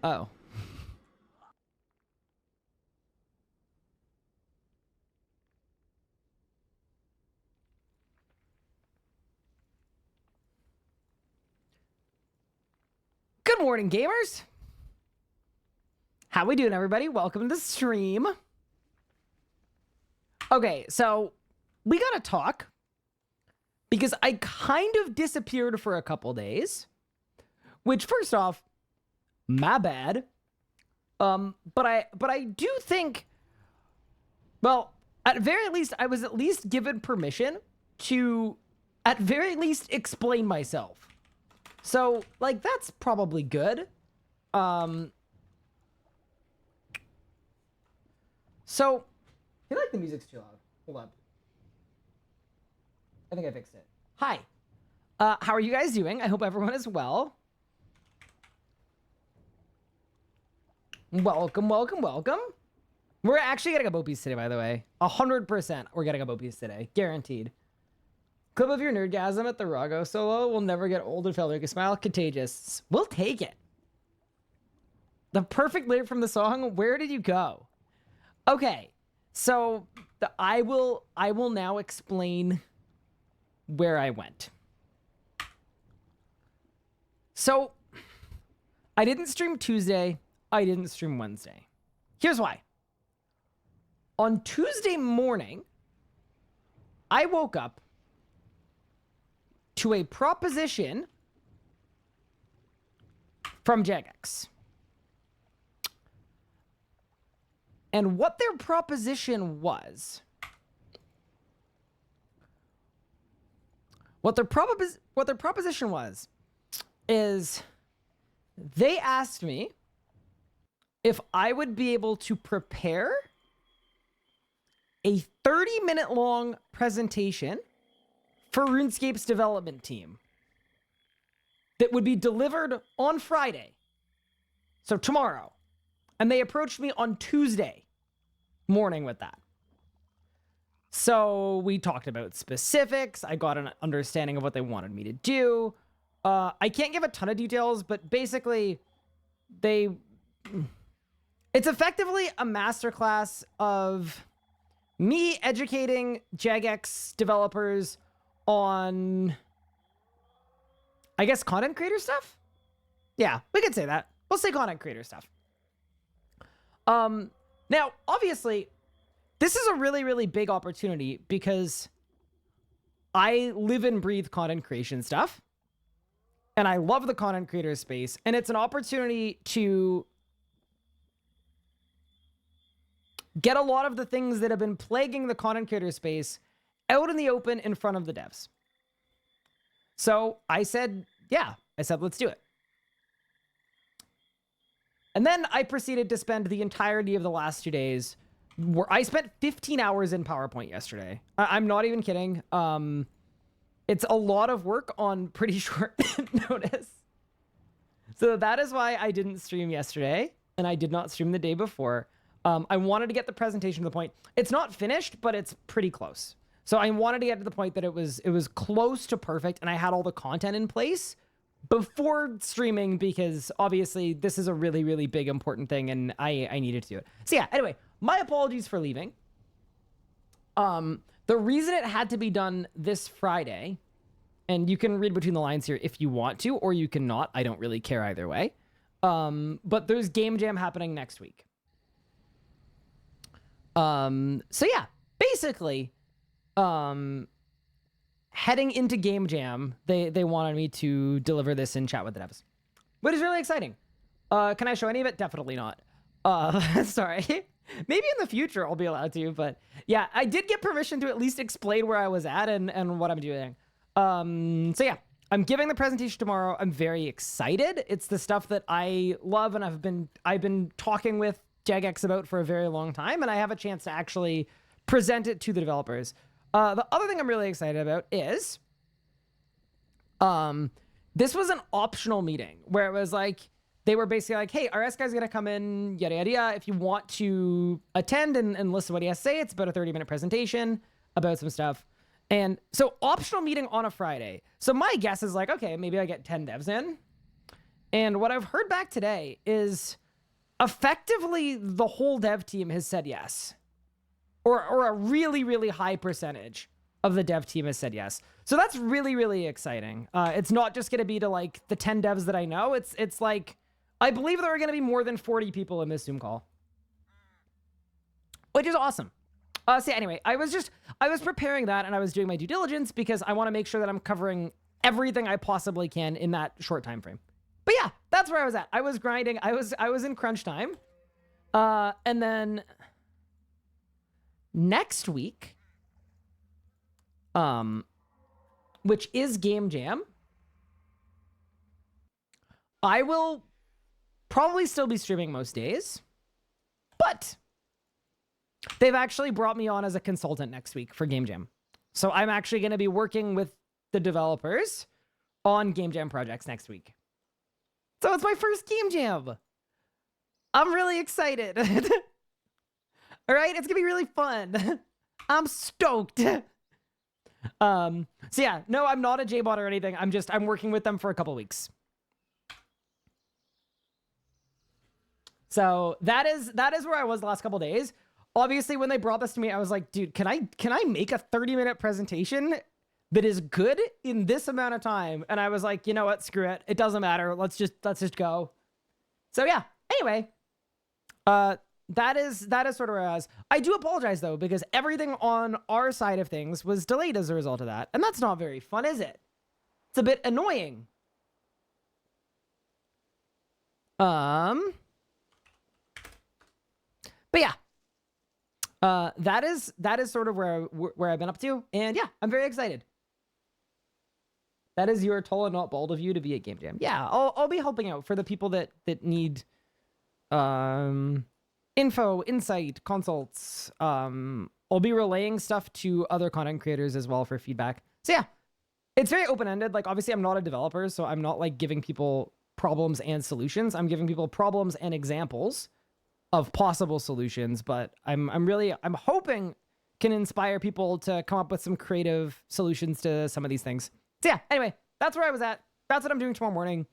Oh. Good morning, gamers. How we doing, everybody? Welcome to the stream. Okay, so we gotta talk because I kind of disappeared for a couple days, which, first off, my bad. But I do think, well, at very least, I was at least given permission to, at very least, explain myself. So, like, that's probably good. So, I feel like the music's too loud. Hold on. I think I fixed it. Hi. How are you guys doing? I hope everyone is well. Welcome, welcome, welcome. We're actually getting a Bopies today, by the way. 100% we're getting a Bopies today. Guaranteed. Clip of your nerdgasm at the Rago solo will never get old and felt like a smile. Contagious. We'll take it. The perfect lyric from the song, Where Did You Go? Okay, so I will now explain where I went. So, I didn't stream Tuesday. I didn't stream Wednesday. Here's why. On Tuesday morning, I woke up to a proposition from Jagex. And what their proposition was, what their proposition was, is they asked me if I would be able to prepare a 30-minute long presentation for RuneScape's development team that would be delivered on Friday, so tomorrow. And they approached me on Tuesday morning with that. So we talked about specifics. I got an understanding of what they wanted me to do. I can't give a ton of details, but basically it's effectively a masterclass of me educating Jagex developers on, I guess, content creator stuff? Yeah, we could say that. We'll say content creator stuff. Now, obviously, this is a really, really big opportunity because I live and breathe content creation stuff, and I love the content creator space, and it's an opportunity to get a lot of the things that have been plaguing the content creator space out in the open in front of the devs. So I said, let's do it. And then I proceeded to spend the entirety of the last 2 days where I spent 15 hours in PowerPoint yesterday. I'm not even kidding. It's a lot of work on pretty short notice. So that is why I didn't stream yesterday, and I did not stream the day before. I wanted to get the presentation to the point. It's not finished, but it's pretty close. So I wanted to get to the point that it was close to perfect, and I had all the content in place before streaming, because obviously this is a really, really big, important thing, and I needed to do it. So yeah, anyway, my apologies for leaving. The reason it had to be done this Friday, and you can read between the lines here if you want to, or you can not. I don't really care either way. But there's Game Jam happening next week. So yeah, basically, heading into Game Jam, they wanted me to deliver this in chat with the devs, which is really exciting. Can I show any of it? Definitely not. Sorry. Maybe in the future I'll be allowed to, but yeah, I did get permission to at least explain where I was at and what I'm doing. So yeah, I'm giving the presentation tomorrow. I'm very excited. It's the stuff that I love, and I've been talking with Jagex about for a very long time, and I have a chance to actually present it to the developers. The other thing I'm really excited about is, this was an optional meeting where it was like, they were basically like, hey, our S guy's gonna come in, yada, yada, yada. If you want to attend and listen to what he has to say, it's about a 30-minute presentation about some stuff. And so optional meeting on a Friday. So my guess is like, okay, maybe I get 10 devs in. And what I've heard back today is effectively the whole dev team has said yes. Or a really, really high percentage of the dev team has said yes. So that's really, really exciting. It's not just going to be to like the 10 devs that I know. It's like, I believe there are going to be more than 40 people in this Zoom call, which is awesome. So anyway, I was preparing that and I was doing my due diligence because I want to make sure that I'm covering everything I possibly can in that short time frame. But yeah, that's where I was at. I was grinding. I was in crunch time. And then next week, which is Game Jam, I will probably still be streaming most days, but they've actually brought me on as a consultant next week for Game Jam. So I'm actually going to be working with the developers on Game Jam projects next week. So it's my first Game Jam. I'm really excited. All right, it's gonna be really fun. I'm stoked. So yeah, no, I'm not a JBot or anything. I'm working with them for a couple weeks. So that is where I was the last couple days. Obviously, when they brought this to me, I was like, dude, can I make a 30-minute presentation that is good in this amount of time? And I was like, you know what? Screw it. It doesn't matter. Let's just go. So yeah. Anyway, that is sort of where I was. I do apologize though, because everything on our side of things was delayed as a result of that. And that's not very fun, is it? It's a bit annoying. But yeah, that is sort of where I've been up to. And yeah, I'm very excited. That is your tall and not bald of you to be at Game Jam. Yeah, I'll be helping out for the people that need info, insight, consults. I'll be relaying stuff to other content creators as well for feedback. So yeah, it's very open-ended. Like, obviously I'm not a developer, so I'm not like giving people problems and solutions. I'm giving people problems and examples of possible solutions, but I'm hoping can inspire people to come up with some creative solutions to some of these things. So yeah, anyway, that's where I was at. That's what I'm doing tomorrow morning.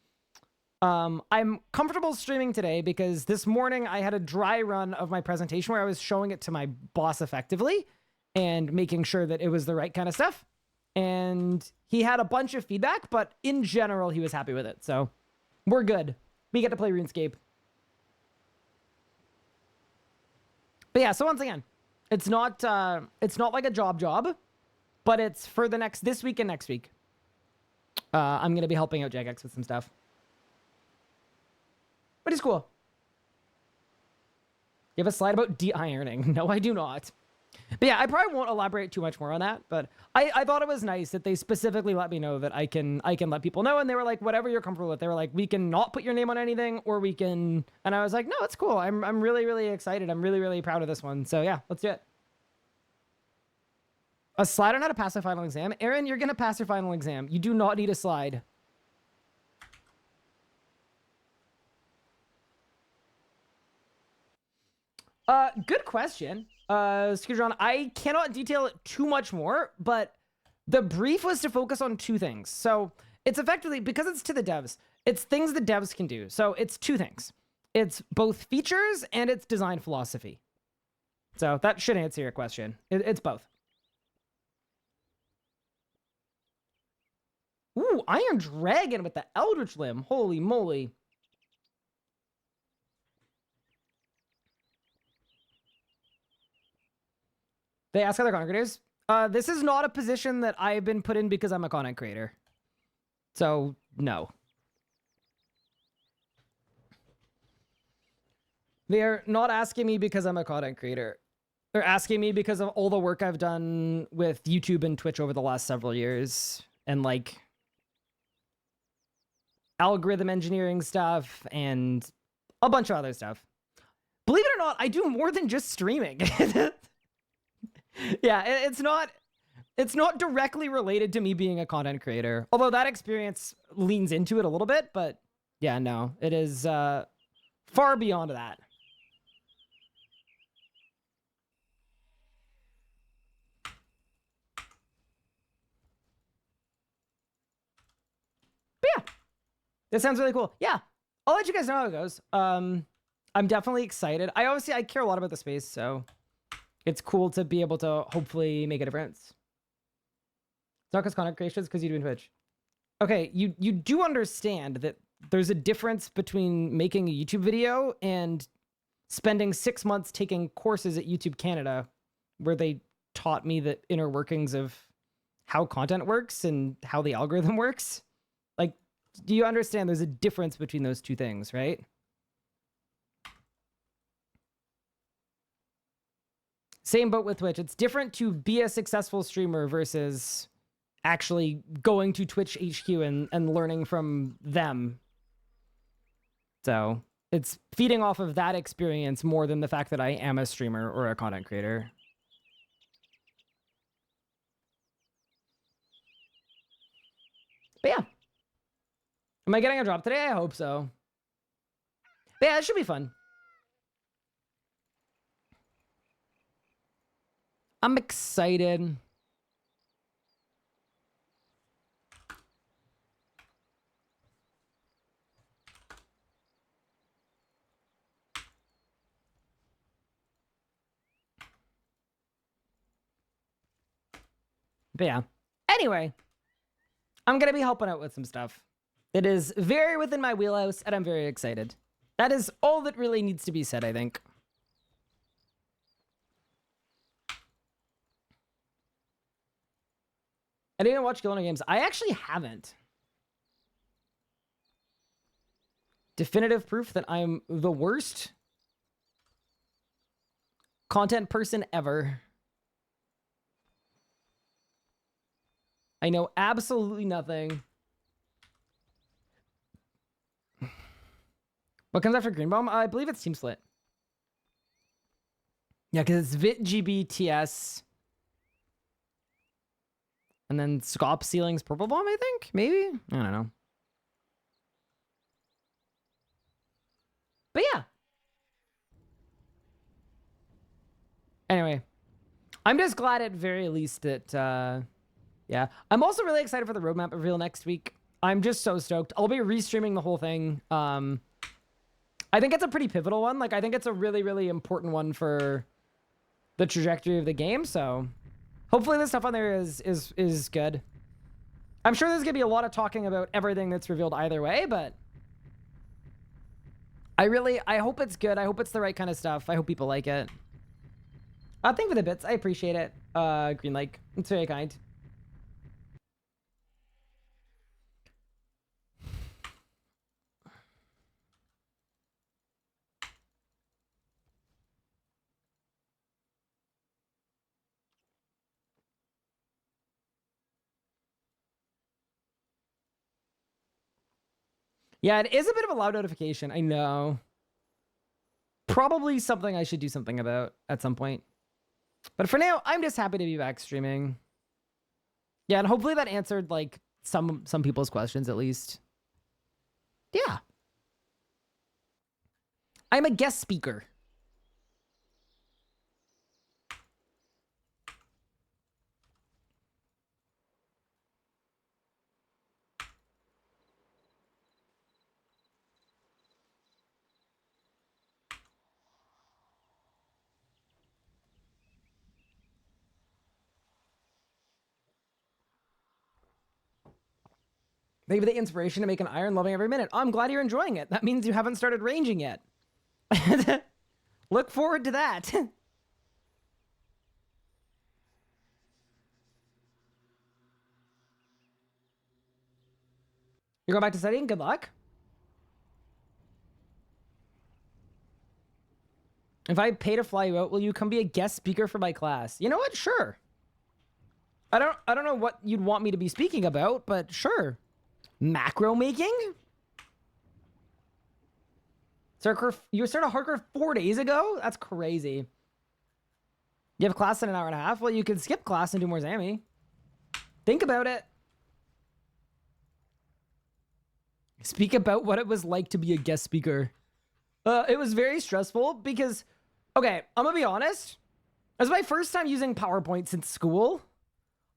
I'm comfortable streaming today because this morning I had a dry run of my presentation where I was showing it to my boss effectively and making sure that it was the right kind of stuff. And he had a bunch of feedback, but in general, he was happy with it. So we're good. We get to play RuneScape. But yeah, so once again, it's not like a job, but it's for this week and next week. I'm going to be helping out Jagex with some stuff. But it's cool. You have a slide about de-ironing? No, I do not. But yeah, I probably won't elaborate too much more on that, but I thought it was nice that they specifically let me know that I can let people know, and they were like, whatever you're comfortable with. They were like, we can not put your name on anything, or we can, and I was like, no, it's cool. I'm really, really excited. I'm really, really proud of this one. So yeah, let's do it. A slide on how to pass a final exam? Aaron, you're going to pass your final exam. You do not need a slide. Good question. Scudron, I cannot detail it too much more, but the brief was to focus on two things. So it's effectively, because it's to the devs, it's things the devs can do. So it's two things. It's both features and it's design philosophy. So that should answer your question. It's both. Ooh, Iron Dragon with the Eldritch Limb. Holy moly. They ask other content creators. This is not a position that I've been put in because I'm a content creator. So, no. They're not asking me because I'm a content creator. They're asking me because of all the work I've done with YouTube and Twitch over the last several years. And, like, algorithm engineering stuff and a bunch of other stuff. Believe it or not, I do more than just streaming. Yeah, it's not directly related to me being a content creator, although that experience leans into it a little bit. But yeah, no, it is far beyond that. But yeah, this sounds really cool. Yeah, I'll let you guys know how it goes. I'm definitely excited. I care a lot about the space, so it's cool to be able to hopefully make a difference. It's not because content creation, it's because you do Twitch. Okay, you do understand that there's a difference between making a YouTube video and spending 6 months taking courses at YouTube Canada, where they taught me the inner workings of how content works and how the algorithm works. Like, do you understand there's a difference between those two things, right? Same boat with Twitch. It's different to be a successful streamer versus actually going to Twitch HQ and learning from them. So it's feeding off of that experience more than the fact that I am a streamer or a content creator. But yeah. Am I getting a drop today? I hope so. But yeah, it should be fun. I'm excited. But yeah. Anyway, I'm going to be helping out with some stuff. It is very within my wheelhouse, and I'm very excited. That is all that really needs to be said, I think. I didn't watch Gillian Games. I actually haven't. Definitive proof that I'm the worst content person ever. I know absolutely nothing. What comes after Greenbaum? I believe it's Team Split. Yeah, because it's VIT, GB, TS. And then Scop Ceilings, Purple Bomb, I think? Maybe? I don't know. But yeah. Anyway. I'm just glad at very least that, yeah. I'm also really excited for the roadmap reveal next week. I'm just so stoked. I'll be restreaming the whole thing. I think it's a pretty pivotal one. Like, I think it's a really, really important one for the trajectory of the game, so... Hopefully the stuff on there is good. I'm sure there's going to be a lot of talking about everything that's revealed either way, but I hope it's good. I hope it's the right kind of stuff. I hope people like it. Thank you for the bits. I appreciate it. Green Lake. It's very kind. Yeah, it is a bit of a loud notification. I know. Probably something I should do something about at some point. But for now, I'm just happy to be back streaming. Yeah, and hopefully that answered, like, some people's questions at least. Yeah. I'm a guest speaker. Maybe the inspiration to make an iron loving every minute. I'm glad you're enjoying it. That means you haven't started ranging yet. Look forward to that. You're going back to studying? Good luck. If I pay to fly you out, will you come be a guest speaker for my class? You know what? Sure. I don't know what you'd want me to be speaking about, but sure. Macro making? You started hardcore 4 days ago? That's crazy. You have class in an hour and a half? Well, you could skip class and do more Zammy. Think about it. Speak about what it was like to be a guest speaker. It was very stressful because, okay, I'm gonna be honest. It was my first time using PowerPoint since school.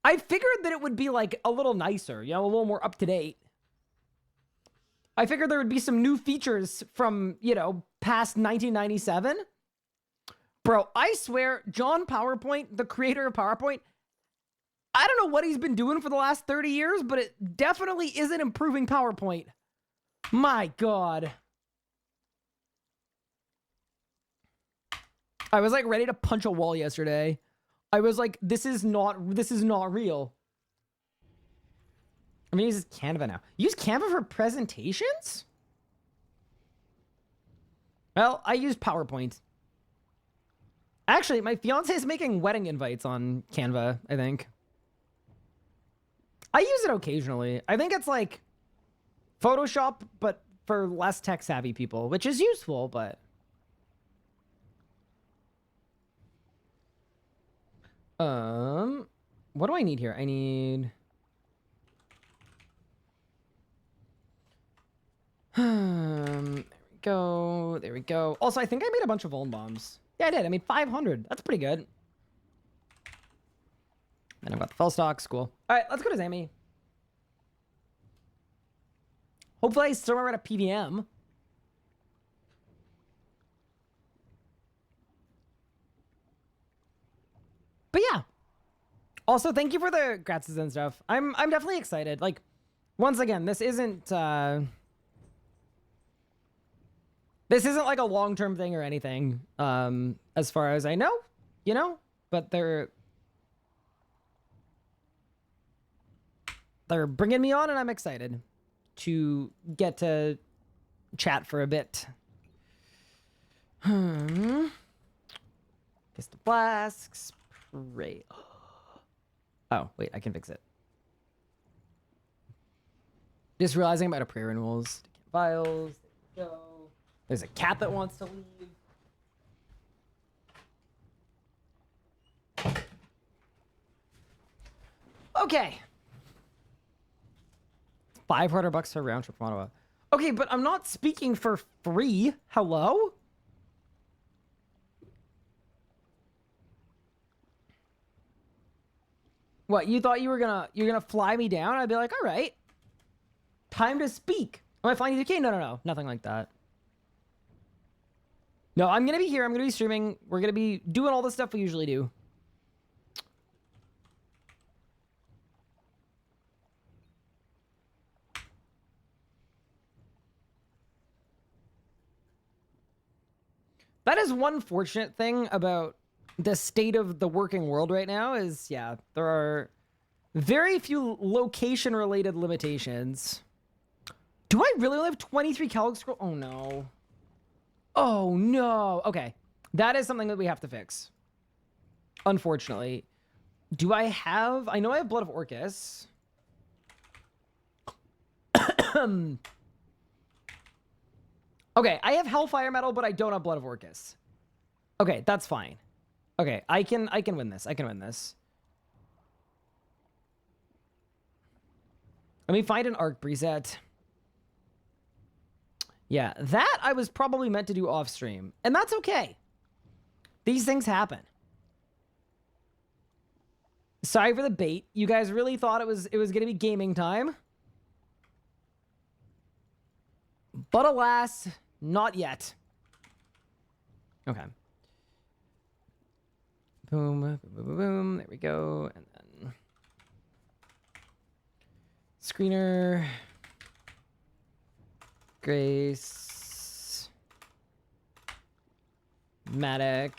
I figured that it would be like a little nicer, you know, a little more up to date. I figured there would be some new features from, you know, past 1997. Bro, I swear, John PowerPoint, the creator of PowerPoint, I don't know what he's been doing for the last 30 years, but it definitely isn't improving PowerPoint. My God. I was like ready to punch a wall yesterday. I was like, this is not real. I'm gonna use Canva now. Use Canva for presentations? Well, I use PowerPoint. Actually, my fiance is making wedding invites on Canva, I think. I use it occasionally. I think it's like Photoshop, but for less tech savvy people, which is useful, but... what do I need here? I need... there we go. There we go. Also, I think I made a bunch of Vuln bombs. Yeah, I did. I made 500. That's pretty good. Then I've got the fell stocks. Cool. All right, let's go to Zammy. Hopefully I still remember at a PVM. But yeah. Also, thank you for the gratis and stuff. I'm definitely excited. Like, once again, this isn't like a long-term thing or anything, as far as I know, you know, but they're bringing me on and I'm excited to get to chat for a bit. Kiss the Flasks. Spray. Oh, wait, I can fix it. Just realizing I'm out of pre-renewals. Files. There we go. There's a cat that wants to leave. Okay. $500 for round trip from Ottawa. Okay, but I'm not speaking for free. Hello? What, you thought you're gonna fly me down? I'd be like, all right. Time to speak. Am I flying you to UK? No. Nothing like that. No, I'm gonna be here. I'm gonna be streaming. We're gonna be doing all the stuff we usually do. That is one fortunate thing about the state of the working world right now is, yeah, there are very few location-related limitations. Do I really only have 23 Kellogg scroll? Oh, no. Oh, no. Okay. That is something that we have to fix. Unfortunately. Do I have... I know I have Blood of Orcus. Okay, I have Hellfire Metal, but I don't have Blood of Orcus. Okay, that's fine. Okay, I can win this. I can win this. Let me find an arc preset. Yeah, that I was probably meant to do off stream, and that's okay. These things happen. Sorry for the bait. You guys really thought it was gonna be gaming time. But alas, not yet. Okay. Boom, boom, boom, boom. There we go. And then screener. Grace. Matic.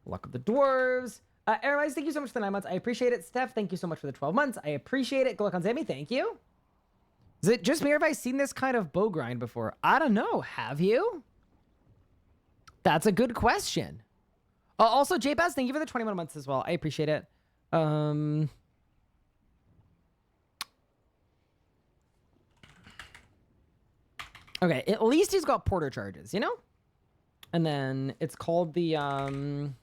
Luck of the Dwarves. Airwise, thank you so much for the 9 months. I appreciate it. Steph, thank you so much for the 12 months. I appreciate it. Good luck on Sammy. Thank you. Is it just me or have I seen this kind of bow grind before? I don't know. Have you? That's a good question. Also, JPass, thank you for the 21 months as well. I appreciate it. Okay, at least he's got porter charges, you know? And then it's called the Ancient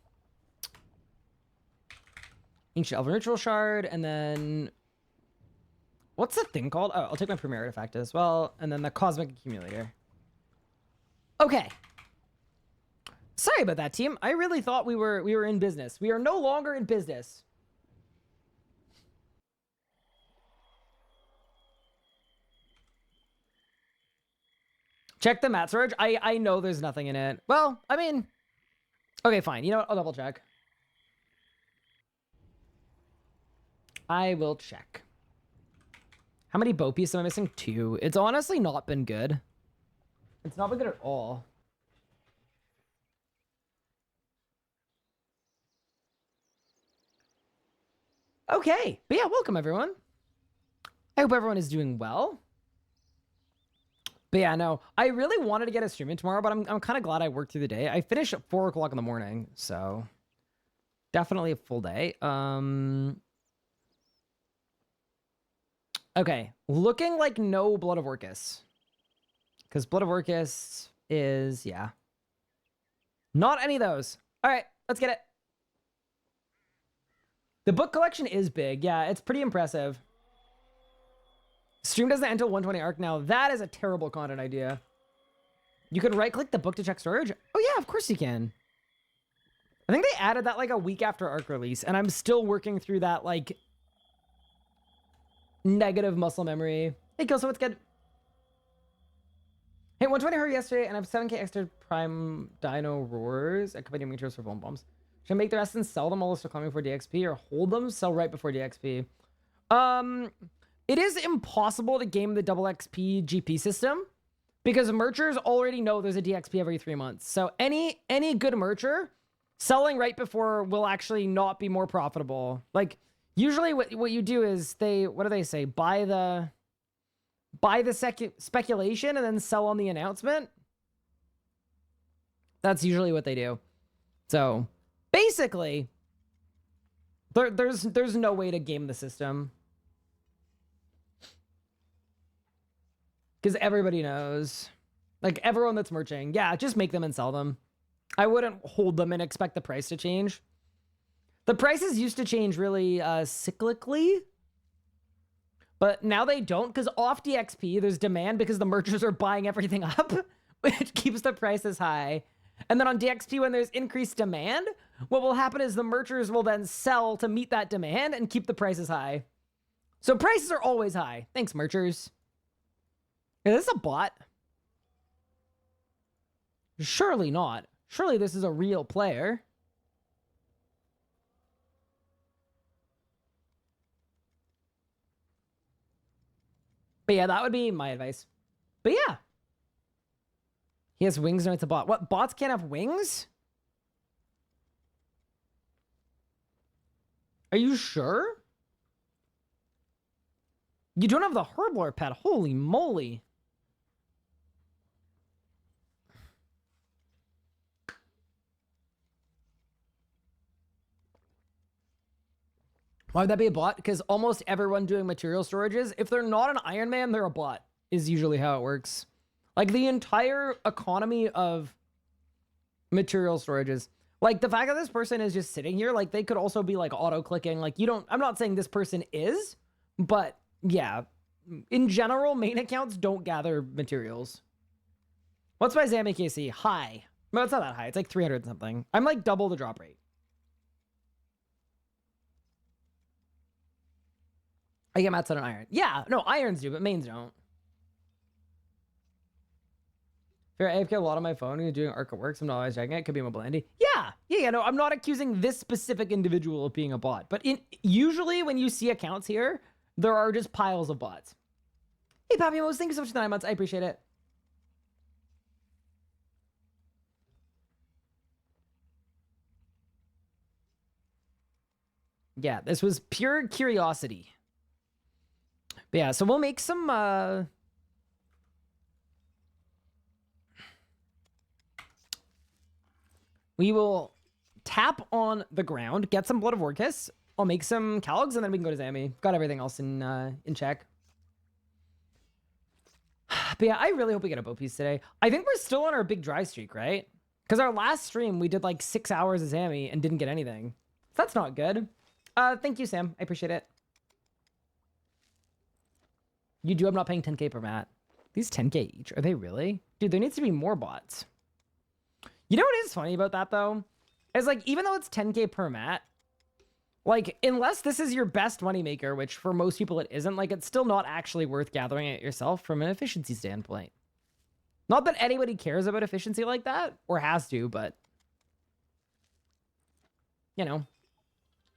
Elven Ritual Shard, and then what's the thing called? Oh, I'll take my Premier Artifact as well, and then the Cosmic Accumulator. Okay. Sorry about that, team. I really thought we were in business. We are no longer in business. Check the mat storage. I know there's nothing in it. Well, I mean, okay, fine. You know what? I'll double check. I will check. How many bow pieces am I missing? 2. It's honestly not been good. It's not been good at all. Okay. But yeah, welcome everyone. I hope everyone is doing well. But yeah, no, I really wanted to get a stream in tomorrow, but I'm kind of glad I worked through the day. I finished at 4 o'clock in the morning, so definitely a full day. Okay, looking like no Blood of Orcus. Because Blood of Orcus is, yeah. Not any of those. All right, let's get it. The book collection is big. Yeah, it's pretty impressive. Stream doesn't end until 120 arc now. That is a terrible content idea. You can right-click the book to check storage? Oh yeah, of course you can. I think they added that like a week after arc release, and I'm still working through that like negative muscle memory. Hey, Kill, so it's good. Hey, 120 her yesterday, and I have 7k extra prime dino roars. I could be for bone bombs. Should I make the rest and sell them all still coming for DXP, or hold them, sell right before DXP? It is impossible to game the double XP GP system because merchers already know there's a DXP every 3 months. So any good mercher selling right before will actually not be more profitable. Like usually what you do is what do they say? Buy the speculation and then sell on the announcement. That's usually what they do. So basically there's no way to game the system. Because everybody knows. Like, everyone that's merching. Yeah, just make them and sell them. I wouldn't hold them and expect the price to change. The prices used to change really cyclically. But now they don't, because off DXP, there's demand because the merchants are buying everything up, which keeps the prices high. And then on DXP, when there's increased demand, what will happen is the merchants will then sell to meet that demand and keep the prices high. So prices are always high. Thanks, merchers. Is this a bot? Surely not. Surely this is a real player. But yeah, that would be my advice. But yeah. He has wings, no, it's a bot. What? Bots can't have wings? Are you sure? You don't have the Herblore pet. Holy moly. Why would that be a bot? Because almost everyone doing material storages, if they're not an Ironman, they're a bot, is usually how it works. Like the entire economy of material storages. Like the fact that this person is just sitting here, like they could also be like auto-clicking. Like you don't, I'm not saying this person is, but yeah. In general, main accounts don't gather materials. What's my Zami KC? High. No, it's not that high. It's like 300 something. I'm like double the drop rate. I get mats on an iron. Yeah, no, irons do, but mains don't. Fair AFK a lot on my phone when you're doing Arc of Works. I'm not always checking it. Could be mobile handy. Yeah, no, I'm not accusing this specific individual of being a bot. But usually when you see accounts here, there are just piles of bots. Hey, Pappy Mose, thank you so much for the 9 months. I appreciate it. Yeah, this was pure curiosity. But yeah, so we'll make some... We will tap on the ground, get some Blood of Orcus. I'll make some Calogs, and then we can go to Zami. Got everything else in check. But yeah, I really hope we get a bow piece today. I think we're still on our big dry streak, right? Because our last stream, we did like 6 hours of Zami and didn't get anything. So that's not good. Thank you, Sam. I appreciate it. You do. I'm not paying 10k per mat. These 10k each. Are they really? Dude, there needs to be more bots. You know what is funny about that, though? Is like, even though it's 10k per mat, like, unless this is your best moneymaker, which for most people it isn't, like, it's still not actually worth gathering it yourself from an efficiency standpoint. Not that anybody cares about efficiency like that, or has to, but... You know.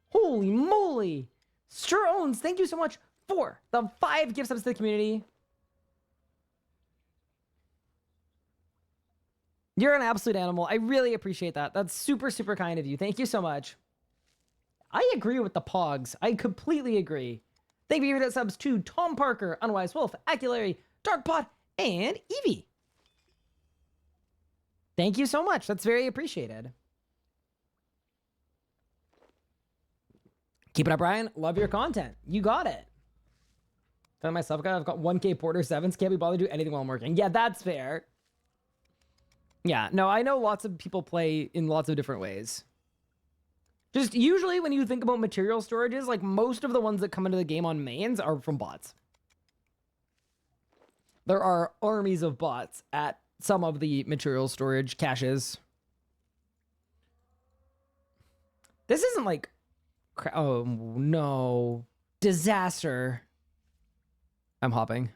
Holy moly! Sure Owns, thank you so much for the 5 gift subs to the community. You're an absolute animal. I really appreciate that. That's super, super kind of you. Thank you so much. I agree with the Pogs. I completely agree. Thank you for the subs to Tom Parker, Unwise Wolf, Aculary, Darkpot, and Evie. Thank you so much. That's very appreciated. Keep it up, Ryan. Love your content. You got it. Tell myself, I've got 1K Porter 7s. Can't be bothered to do anything while I'm working. Yeah, that's fair. Yeah, no, I know lots of people play in lots of different ways. Just usually when you think about material storages, like most of the ones that come into the game on mains are from bots. There are armies of bots at some of the material storage caches. This isn't like... Oh, no. Disaster. I'm hopping.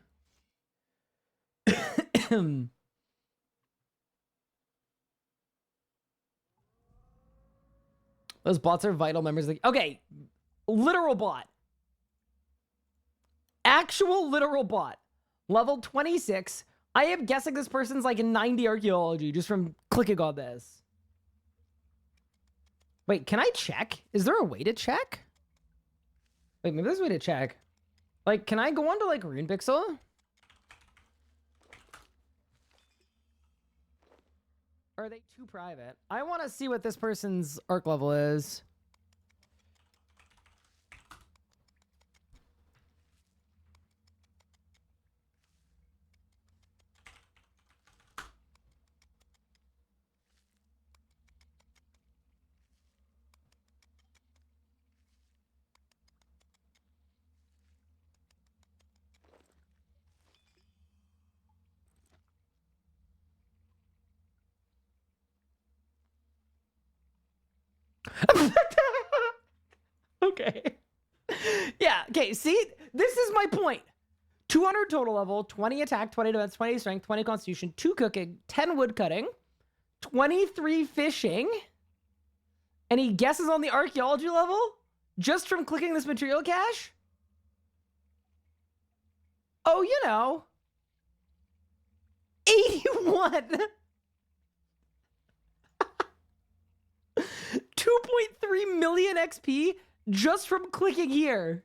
Those bots are vital members of the... Okay. Literal bot. Actual literal bot. Level 26. I am guessing this person's like 90 archaeology just from clicking on this. Wait, can I check? Is there a way to check? Wait, maybe there's a way to check. Like, can I go on to like Rune Pixel? Or are they too private? I want to see what this person's arc level is. Okay. Yeah, okay, see? This is my point. 200 total level, 20 attack, 20 defense, 20 strength, 20 constitution, 2 cooking, 10 wood cutting, 23 fishing, and he guesses on the archaeology level just from clicking this material cache? Oh, you know. 81. 2.3 million XP just from clicking here.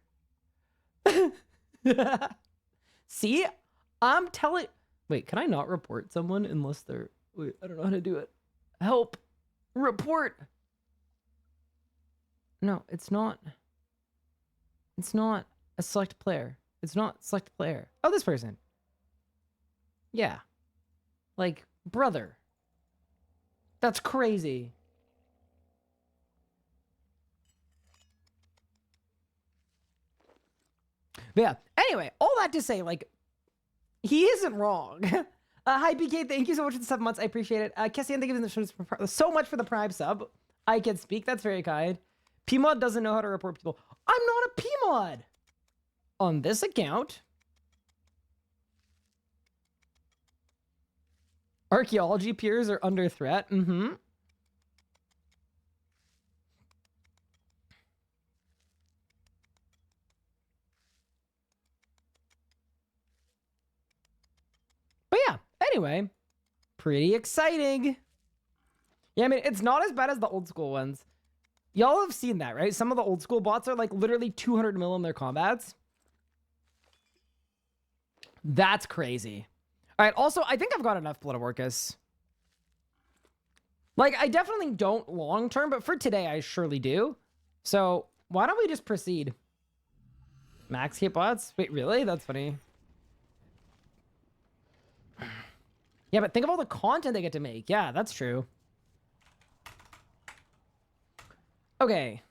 See? I'm telling... Wait, can I not report someone unless they're... Wait, I don't know how to do it. Help. Report. No, it's not. It's not a select player. It's not select player. Oh, this person. Yeah. Like, brother. That's crazy. But yeah, anyway, all that to say, like, he isn't wrong. Hi, PK, thank you so much for the 7 months. I appreciate it. Kessian, thank you so much for the Prime sub. I can speak. That's very kind. PMod doesn't know how to report people. I'm not a PMod. On this account. Archaeology peers are under threat. Mm-hmm. But yeah, anyway, pretty exciting. Yeah, I mean, it's not as bad as the old school ones. Y'all have seen that, right? Some of the old school bots are like literally 200 mil in their combats. That's crazy. All right, also, I think I've got enough Blood of Orcus. Like, I definitely don't long term, but for today, I surely do. So, why don't we just proceed? Max hit bots? Wait, really? That's funny. Yeah, but think of all the content they get to make. Yeah, that's true. Okay.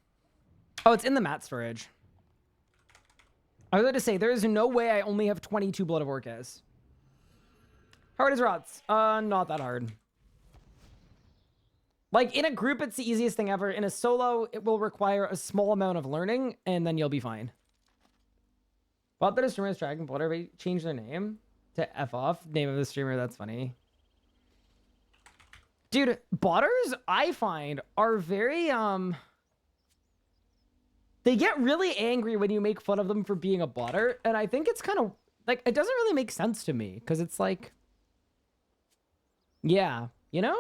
Oh, it's in the mat storage. I was going to say, there is no way I only have 22 Blood of Orcus. How hard is Rots? Not that hard. Like, in a group, it's the easiest thing ever. In a solo, it will require a small amount of learning, and then you'll be fine. Bought that a streamer is Dragon Blood. Everybody change their name to F off. Name of the streamer, that's funny. Dude, botters, I find, are very, they get really angry when you make fun of them for being a botter, and I think it's kind of, like, it doesn't really make sense to me, because it's like, yeah, you know?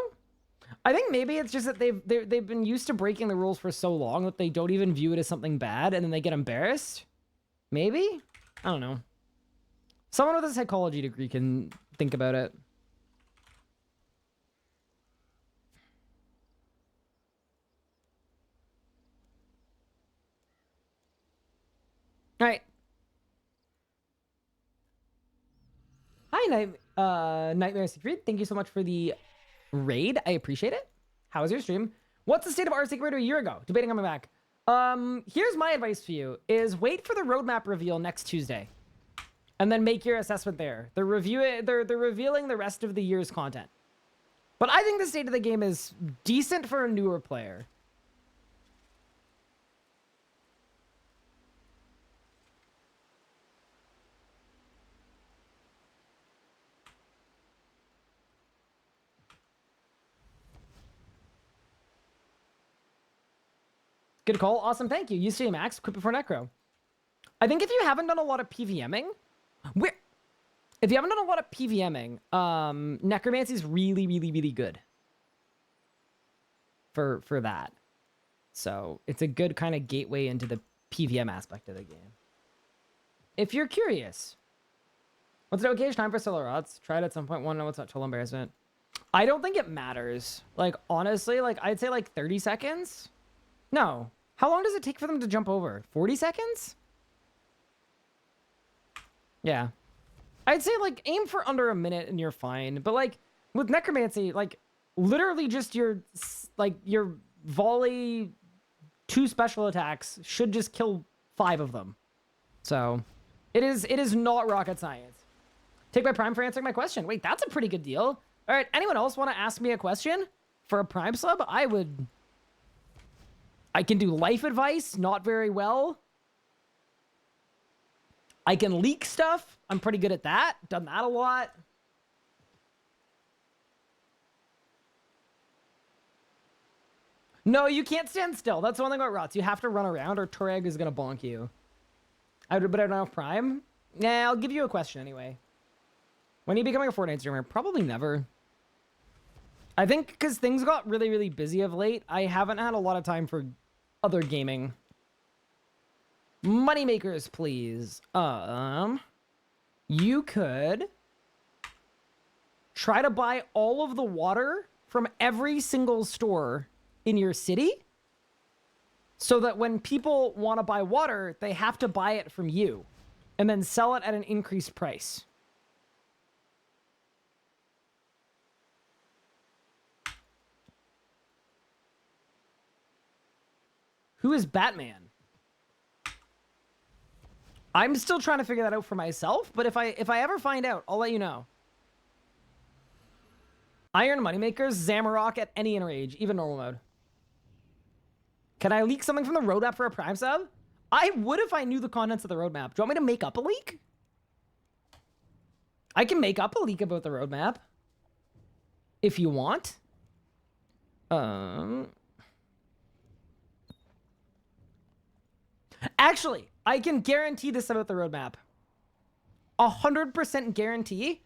I think maybe it's just that they've been used to breaking the rules for so long that they don't even view it as something bad, and then they get embarrassed. Maybe? I don't know. Someone with a psychology degree can think about it. All right. Hi, Nightmare Secret. Thank you so much for the raid. I appreciate it. How was your stream? What's the state of Arctic Raider a year ago? Debating on my back. Here's my advice for you: is wait for the roadmap reveal next Tuesday, and then make your assessment there. They're revealing the rest of the year's content. But I think the state of the game is decent for a newer player. Good call. Awesome. Thank you. UC Max, quick before Necro. I think if you haven't done a lot of PVMing, Necromancy is really, really, really good for that. So it's a good kind of gateway into the PVM aspect of the game. If you're curious, what's an okay time for solo rods? Try it at some point. Want to know what's that total embarrassment? I don't think it matters. Like, honestly, like, I'd say like 30 seconds. No. How long does it take for them to jump over? 40 seconds? Yeah. I'd say, like, aim for under a minute and you're fine. But, like, with Necromancy, like, literally just your volley 2 special attacks should just kill 5 of them. So, it is not rocket science. Take my Prime for answering my question. Wait, that's a pretty good deal. All right, anyone else want to ask me a question for a Prime sub? I can do life advice, not very well. I can leak stuff. I'm pretty good at that. Done that a lot. No, you can't stand still. That's the one thing about Rots. You have to run around or Torag is going to bonk you. But I don't have Prime. Nah, I'll give you a question anyway. When are you becoming a Fortnite streamer? Probably never. I think because things got really, really busy of late, I haven't had a lot of time for other gaming. Moneymakers, please. You could try to buy all of the water from every single store in your city so that when people want to buy water, they have to buy it from you and then sell it at an increased price. Who is Batman? I'm still trying to figure that out for myself, but if I ever find out, I'll let you know. Iron Moneymakers, Zamorak at any enrage, even normal mode. Can I leak something from the roadmap for a Prime sub? I would if I knew the contents of the roadmap. Do you want me to make up a leak? I can make up a leak about the roadmap. If you want. Actually, I can guarantee this about the roadmap. 100% guarantee.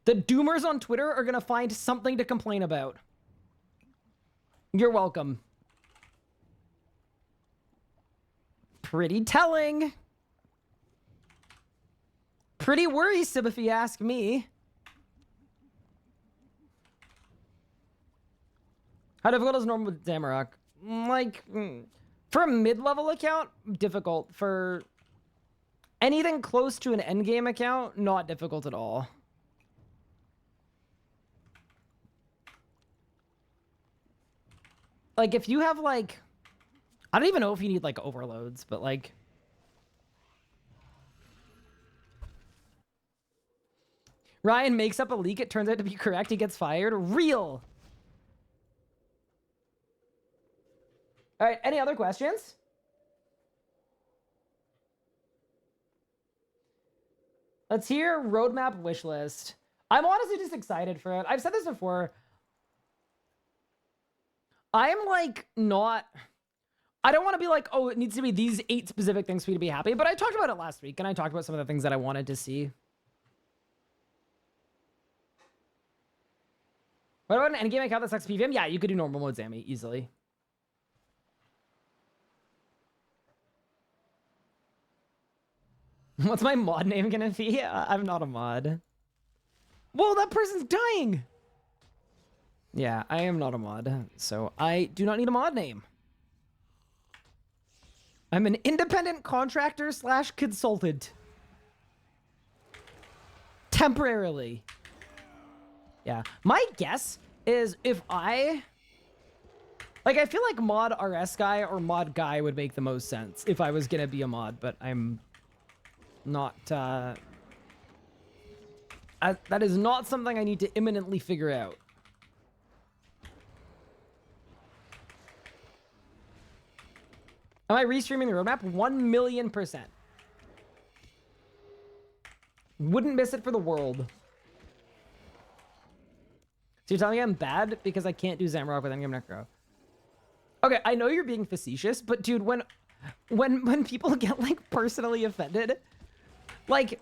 The doomers on Twitter are going to find something to complain about. You're welcome. Pretty telling. Pretty worrisome if you ask me. How difficult is normal with Zamorak? Like, for a mid-level account, difficult. For anything close to an endgame account, not difficult at all. Like, if you have, like... I don't even know if you need, like, overloads, but, like... Ryan makes up a leak, it turns out to be correct, he gets fired. Real! All right, any other questions? Let's hear roadmap wish list. I'm honestly just excited for it. I've said this before. I'm like not... I don't want to be like, oh, it needs to be these 8 specific things for you to be happy. But I talked about it last week, and I talked about some of the things that I wanted to see. What about an endgame account that sucks PVM? Yeah, you could do normal mode, Zammy, easily. What's my mod name gonna be? I'm not a mod. Whoa, that person's dying! Yeah, I am not a mod, so I do not need a mod name. I'm an independent contractor slash consultant. Temporarily. Yeah. My guess is if I... Like, I feel like mod RS guy or mod guy would make the most sense if I was gonna be a mod, but I'm not... that is not something I need to imminently figure out. Am I restreaming the roadmap? 1,000,000%. Wouldn't miss it for the world. So you're telling me I'm bad because I can't do Zamorak with Endgame Necro? Okay, I know you're being facetious, but dude, when people get like personally offended, like,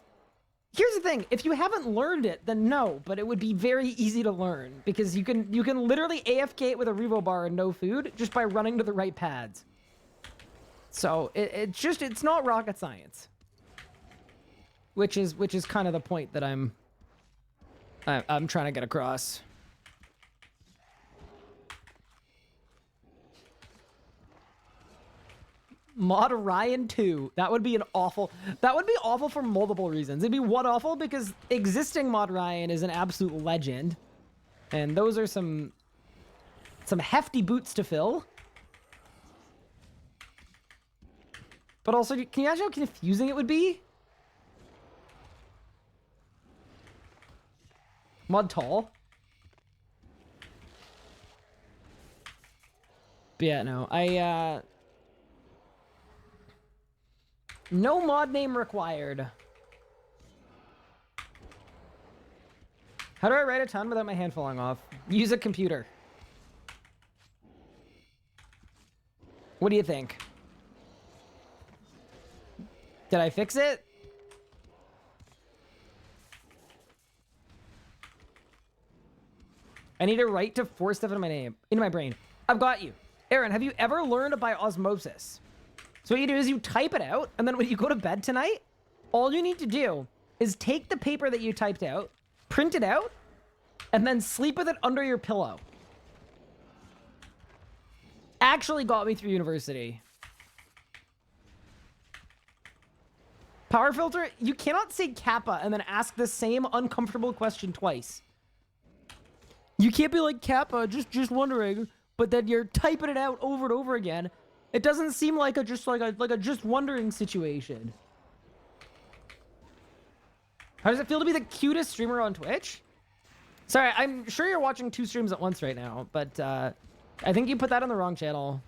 here's the thing: if you haven't learned it, then no. But it would be very easy to learn because you can literally AFK it with a Revo bar and no food just by running to the right pads. So it's not rocket science, which is kind of the point that I'm trying to get across. Mod Ryan 2. That would be awful for multiple reasons. It'd be one, awful because existing Mod Ryan is an absolute legend. And those are some hefty boots to fill. But also, can you imagine how confusing it would be? Mod Tall. But yeah, no. No mod name required. How do I write a ton without my hand falling off? Use a computer. What do you think? Did I fix it? I need to write to force stuff into my brain. I've got you. Aaron, have you ever learned by osmosis? So what you do is you type it out, and then when you go to bed tonight, all you need to do is take the paper that you typed out, print it out, and then sleep with it under your pillow. Actually got me through university. Power filter, you cannot say Kappa and then ask the same uncomfortable question twice. You can't be like, Kappa, just wondering, but then you're typing it out over and over again. It doesn't seem like a just wondering situation. How does it feel to be the cutest streamer on Twitch? Sorry, I'm sure you're watching 2 streams at once right now, but I think you put that on the wrong channel.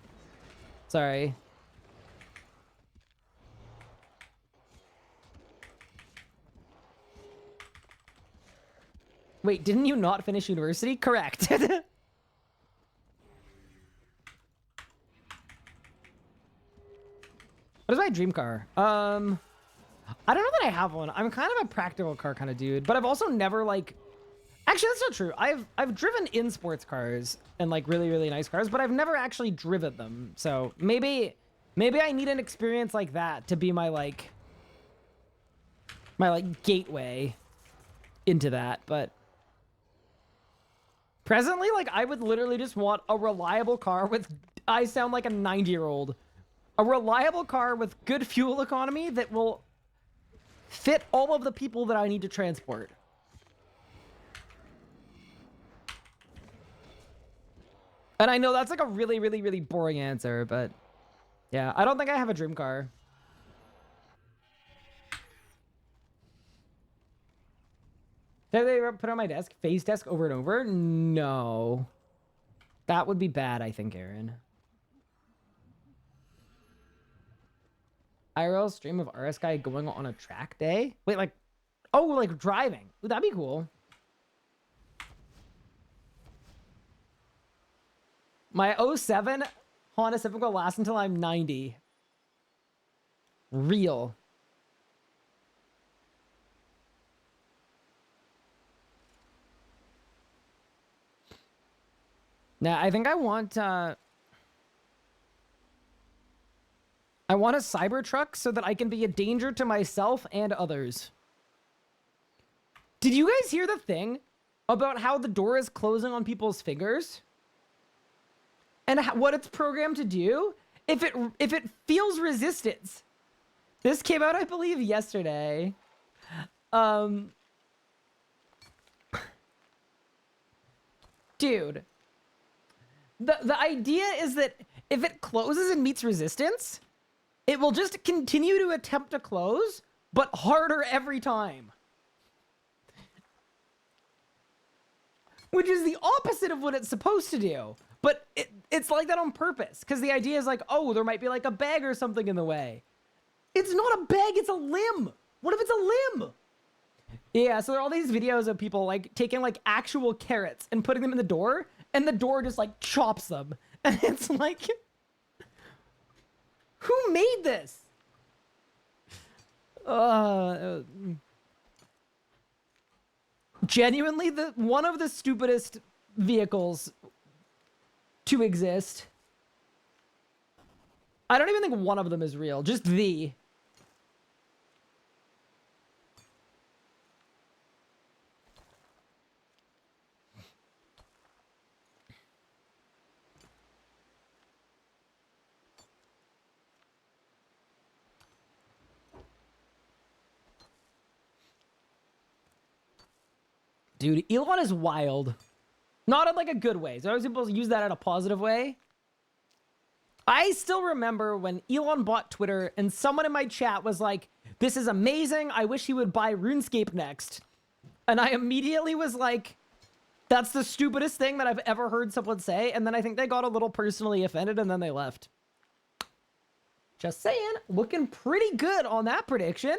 Sorry. Wait, didn't you not finish university? Correct. What is my dream car? I don't know that I have one. I'm kind of a practical car kind of dude, but I've also never like... Actually, that's not true. I've driven in sports cars and like really, really nice cars, but I've never actually driven them. So maybe I need an experience like that to be my gateway into that. But presently, like, I would literally just want a reliable car with... I sound like a 90-year-old. A reliable car with good fuel economy that will fit all of the people that I need to transport. And I know that's like a really, really, really boring answer, but yeah, I don't think I have a dream car. Did they put it on my desk? Phase desk over and over? No. That would be bad, I think, Aaron. IRL stream of RS guy going on a track day? Wait, like Oh, like driving. Would that be cool? My '07 Honda Civic will last until I'm 90. Real. Now, I think I want a Cybertruck so that I can be a danger to myself and others. Did you guys hear the thing about how the door is closing on people's fingers? And what it's programmed to do? If it feels resistance. This came out, I believe, yesterday. Dude. The idea is that if it closes and meets resistance, it will just continue to attempt to close, but harder every time. Which is the opposite of what it's supposed to do. But it's like that on purpose. Because the idea is like, oh, there might be like a bag or something in the way. It's not a bag, it's a limb. What if it's a limb? Yeah, so there are all these videos of people like taking like actual carrots and putting them in the door, and the door just like chops them. And it's like, who made this? Genuinely, one of the stupidest vehicles to exist. I don't even think one of them is real, just the. Dude, Elon is wild. Not in like a good way. So I was able to use that in a positive way. I still remember when Elon bought Twitter and someone in my chat was like, this is amazing. I wish he would buy RuneScape next. And I immediately was like, that's the stupidest thing that I've ever heard someone say. And then I think they got a little personally offended and then they left. Just saying, looking pretty good on that prediction.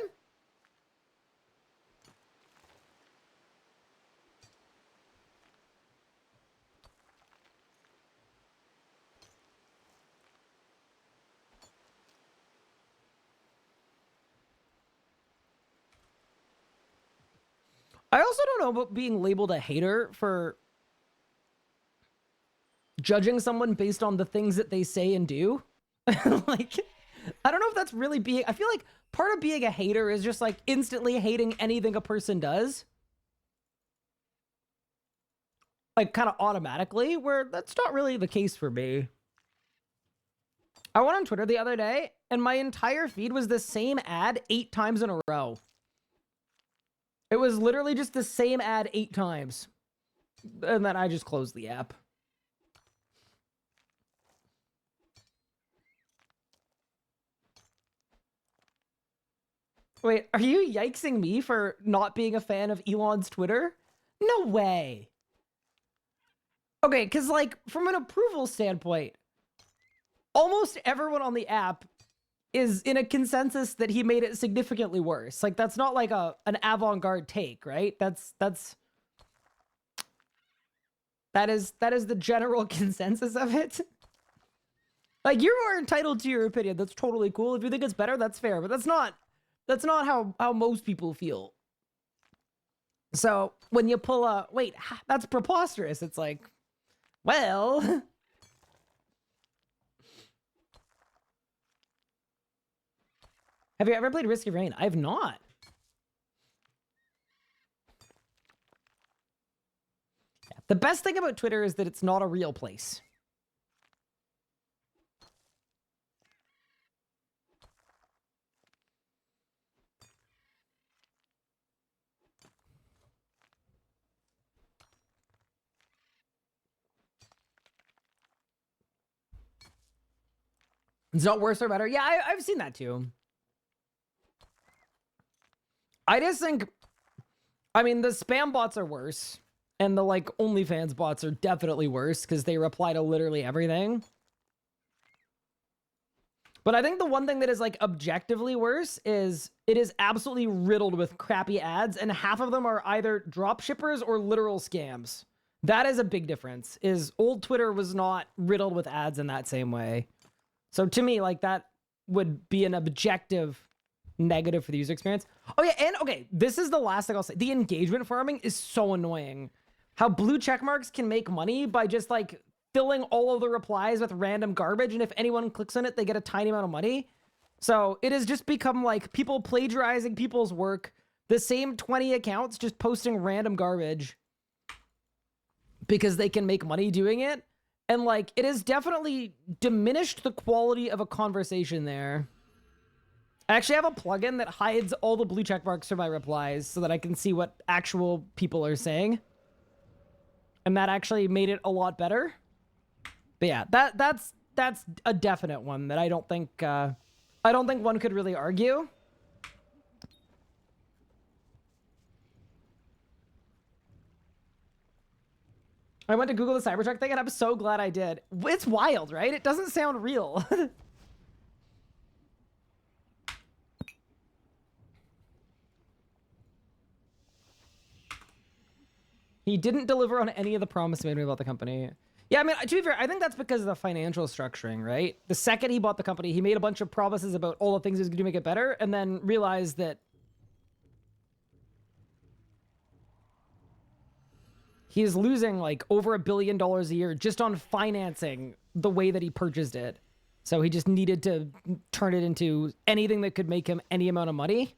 I also don't know about being labeled a hater for judging someone based on the things that they say and do. Like, I don't know if that's really being... I feel like part of being a hater is just like instantly hating anything a person does. Like kind of automatically, where that's not really the case for me. I went on Twitter the other day and my entire feed was the same ad 8 times in a row. It was literally just the same ad 8 times. And then I just closed the app. Wait, are you yikesing me for not being a fan of Elon's Twitter? No way. Okay, because like from an approval standpoint, almost everyone on the app is in a consensus that he made it significantly worse. Like that's not like an avant-garde take, right? That is the general consensus of it. Like you are entitled to your opinion. That's totally cool. If you think it's better, that's fair. But that's not how most people feel. So when you pull a wait, that's preposterous. It's like, well. Have you ever played Risk of Rain? I have not. The best thing about Twitter is that it's not a real place. It's not worse or better. Yeah, I've seen that too. I just think, I mean, the spam bots are worse. And the, like, OnlyFans bots are definitely worse because they reply to literally everything. But I think the one thing that is like objectively worse is it is absolutely riddled with crappy ads, and half of them are either drop shippers or literal scams. That is a big difference. Is old Twitter was not riddled with ads in that same way. So to me, like that would be an objective negative for the user experience. Oh yeah, and okay, this is the last thing I'll say. The engagement farming is so annoying. How blue check marks can make money by just like filling all of the replies with random garbage, and if anyone clicks on it, they get a tiny amount of money. So it has just become like people plagiarizing people's work, the same 20 accounts just posting random garbage because they can make money doing it. And like, it has definitely diminished the quality of a conversation there. I actually have a plugin that hides all the blue check marks from my replies so that I can see what actual people are saying. And that actually made it a lot better. But yeah, that's a definite one that I don't think one could really argue. I went to Google the Cybertruck thing and I'm so glad I did. It's wild, right? It doesn't sound real. He didn't deliver on any of the promise he made me about the company. Yeah, I mean, to be fair, I think that's because of the financial structuring, right? The second he bought the company, he made a bunch of promises about all the things he was going to make it better, and then realized that he's losing like over $1 billion a year just on financing the way that he purchased it. So he just needed to turn it into anything that could make him any amount of money.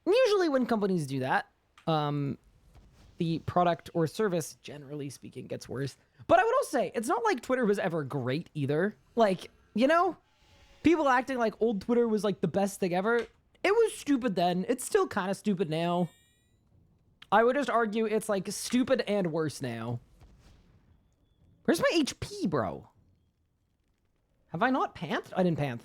And usually when companies do that, the product or service, generally speaking, gets worse. But I would also say, it's not like Twitter was ever great either. Like, you know, people acting like old Twitter was like the best thing ever. It was stupid then. It's still kind of stupid now. I would just argue it's like stupid and worse now. Where's my HP, bro? Have I not panthed? I didn't panth.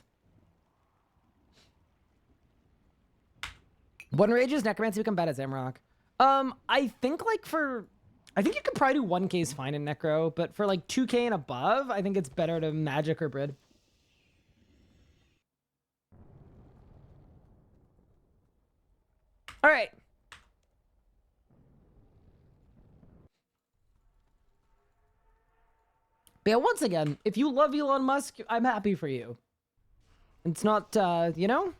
What rage is Necromancy become bad at Zamorak? I think you could probably do 1K is fine in Necro, but for like 2K and above, I think it's better to Magic or Brid. All right. But yeah, once again, if you love Elon Musk, I'm happy for you. It's not, you know?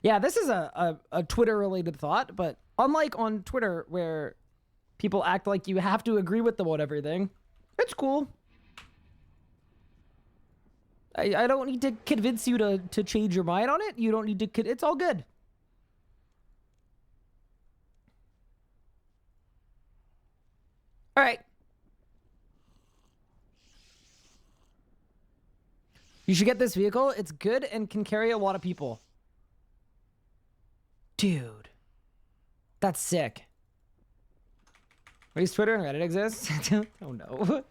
Yeah, this is a Twitter-related thought, but unlike on Twitter, where people act like you have to agree with them on everything, it's cool. I don't need to convince you to change your mind on it. You don't need to, it's all good. All right. You should get this vehicle. It's good and can carry a lot of people. Dude. That's sick. At least Twitter and Reddit exist? Oh no.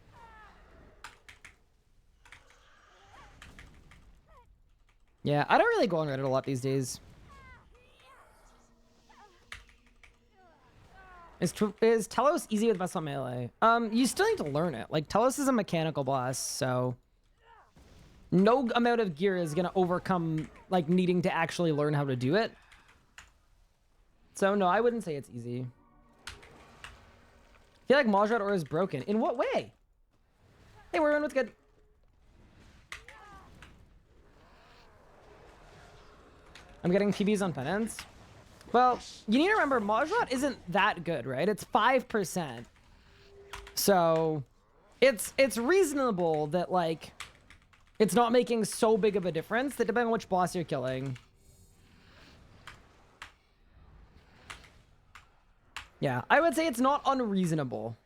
Yeah, I don't really go on Reddit a lot these days. Is Telos easy with Vessel Melee? You still need to learn it. Like, Telos is a mechanical boss, so no amount of gear is gonna overcome, like, needing to actually learn how to do it. So, no, I wouldn't say it's easy. I feel like Majrat Aura is broken. In what way? Hey, Warren, what's good? I'm getting PBs on penance. Well, you need to remember, Majrat isn't that good, right? It's 5%. So, it's reasonable that, like, it's not making so big of a difference that depending on which boss you're killing. Yeah, I would say it's not unreasonable.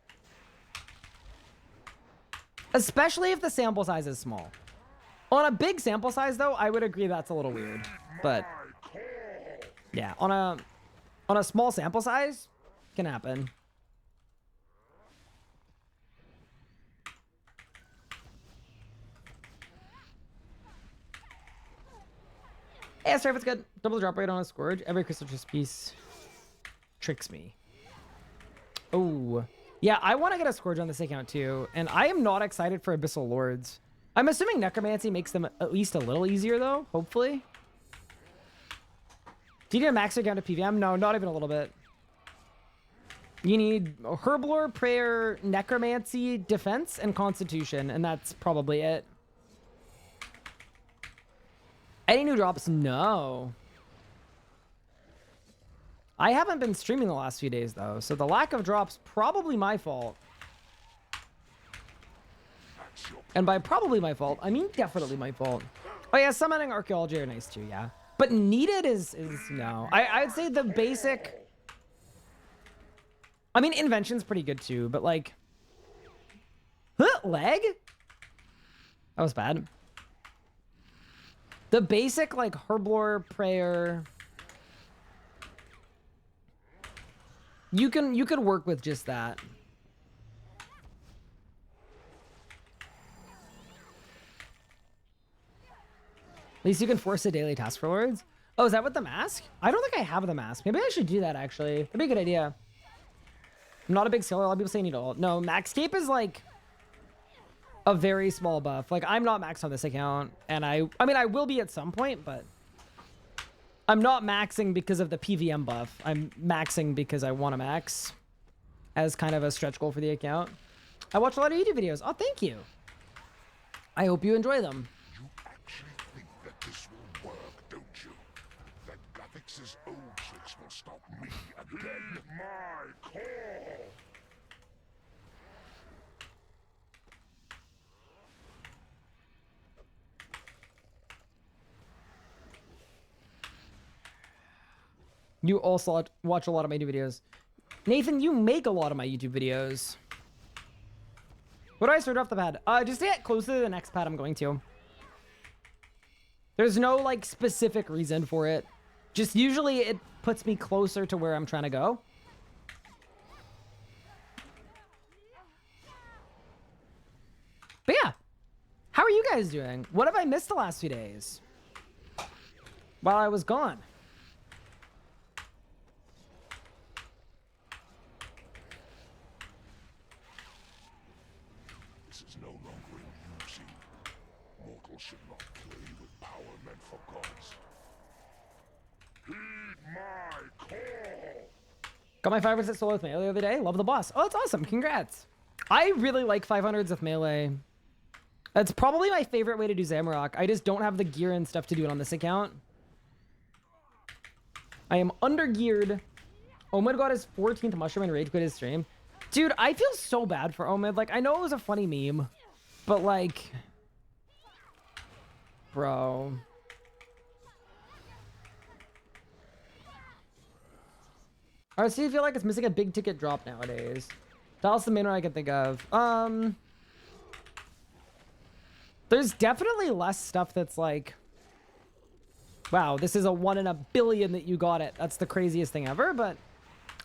Especially if the sample size is small. On a big sample size, though, I would agree that's a little weird. But yeah, on a small sample size, can happen. Hey, Strafe, it's good. Double drop rate on a Scourge. Every crystal chest piece tricks me. Oh, yeah, I want to get a Scourge on this account too, and I am not excited for Abyssal Lords. I'm assuming necromancy makes them at least a little easier though, hopefully. Do you need a max account to PVM? No, not even a little bit. You need Herblore, Prayer, Necromancy, Defense, and Constitution, and that's probably it. Any new drops? No. I haven't been streaming the last few days, though, so the lack of drops probably my fault. And by probably my fault, I mean definitely my fault. Oh yeah, summoning archaeology are nice too, yeah. But needed is no. I'd say the basic... I mean, invention's pretty good too, but like... Leg? That was bad. The basic, like, Herblore, Prayer... You could work with just that. At least you can force a daily task for lords. Oh, is that with the mask? I don't think I have the mask. Maybe I should do that, actually. That'd be a good idea. I'm not a big seller. A lot of people say you need all. No, max cape is like a very small buff. Like, I'm not maxed on this account. And I mean, I will be at some point, but I'm not maxing because of the PVM buff. I'm maxing because I want to max as kind of a stretch goal for the account. I watch a lot of YouTube videos. Oh, thank you. I hope you enjoy them. You actually think that this will work, don't you? That Gavix's old tricks will stop me again? My call! You also watch a lot of my YouTube videos. Nathan, you make a lot of my YouTube videos. What do I start off the pad? Just to get closer to the next pad I'm going to. There's no, like, specific reason for it. Just usually it puts me closer to where I'm trying to go. But yeah. How are you guys doing? What have I missed the last few days? While I was gone. Should not play with power meant for gods. Heed my call. Got my 500 solo with melee the other day. Love the boss. Oh, that's awesome. Congrats. I really like 500s with melee. That's probably my favorite way to do Zamorak. I just don't have the gear and stuff to do it on this account. I am under geared. Omid got his 14th mushroom and rage quit his stream. Dude, I feel so bad for Omid. Like, I know it was a funny meme, but like... Bro. Alright, so you feel like it's missing a big ticket drop nowadays. That's the main one I can think of. There's definitely less stuff that's like, wow, this is a 1 in a billion that you got it. That's the craziest thing ever. But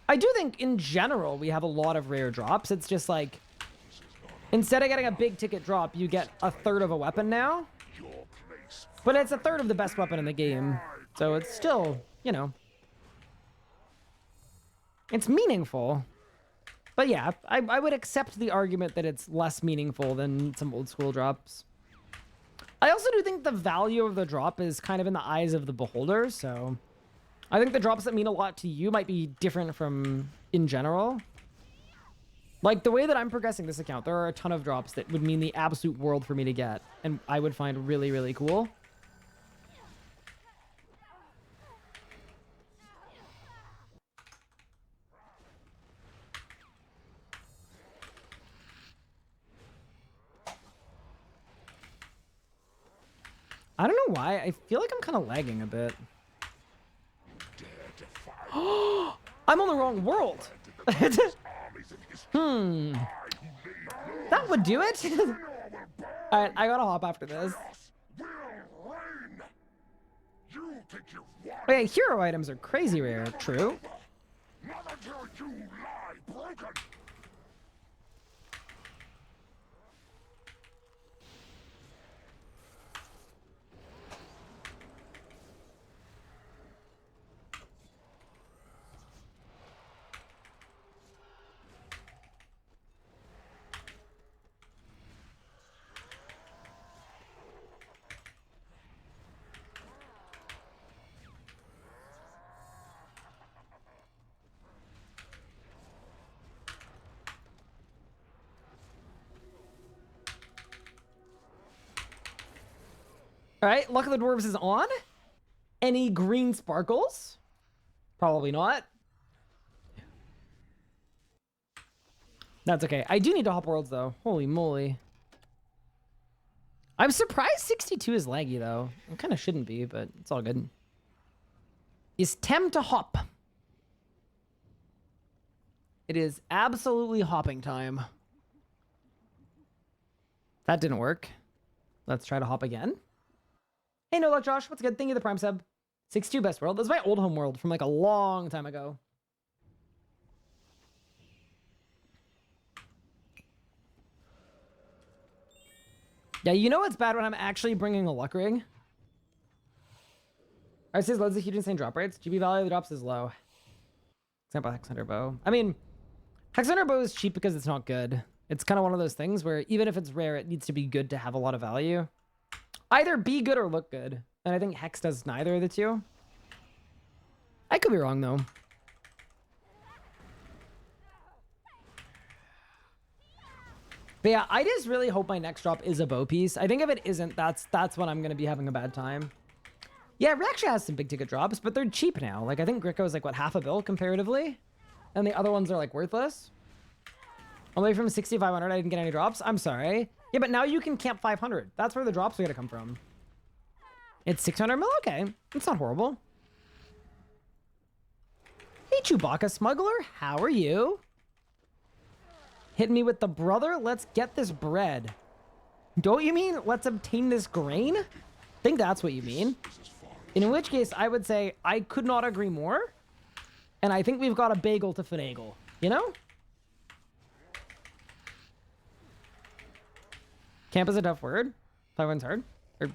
I do think in general we have a lot of rare drops. It's just like, instead of getting a big ticket drop, you get a third of a weapon now. But it's a third of the best weapon in the game. So it's still, you know, it's meaningful. But yeah, I would accept the argument that it's less meaningful than some old school drops. I also do think the value of the drop is kind of in the eyes of the beholder. So I think the drops that mean a lot to you might be different from in general. Like, the way that I'm progressing this account, there are a ton of drops that would mean the absolute world for me to get. And I would find really, really cool. I don't know why. I feel like I'm kind of lagging a bit. I'm on the wrong world. That would do it. Alright, I gotta hop after this. Wait, hero items are crazy rare. True. All right, Luck of the Dwarves is on. Any green sparkles? Probably not. That's okay. I do need to hop worlds, though. Holy moly. I'm surprised 62 is laggy, though. It kind of shouldn't be, but it's all good. It's time to hop. It is absolutely hopping time. That didn't work. Let's try to hop again. Hey, no luck, Josh. What's good? Thank you, the Prime sub. 62 best world. That's my old home world from like a long time ago. Yeah, you know what's bad when I'm actually bringing a luck ring? I says loads of huge insane drop rates. GB value of the drops is low. Example, Hex Hunter Bow. I mean, Hex Hunter Bow is cheap because it's not good. It's kind of one of those things where even if it's rare, it needs to be good to have a lot of value. Either be good or look good. And I think Hex does neither of the two. I could be wrong, though. But yeah, I just really hope my next drop is a bow piece. I think if it isn't, that's when I'm going to be having a bad time. Yeah, it actually has some big ticket drops, but they're cheap now. Like, I think Gricko is like, what, half a bill comparatively? And the other ones are like worthless. Only from 6,500, I didn't get any drops. I'm sorry. Yeah, but now you can camp 500. That's where the drops are going to come from. It's 600 mil? Okay. It's not horrible. Hey, Chewbacca Smuggler. How are you? Hit me with the brother. Let's get this bread. Don't you mean let's obtain this grain? I think that's what you mean. In which case, I would say I could not agree more. And I think we've got a bagel to finagle. You know? Camp is a tough word. 5-1's hard. Or,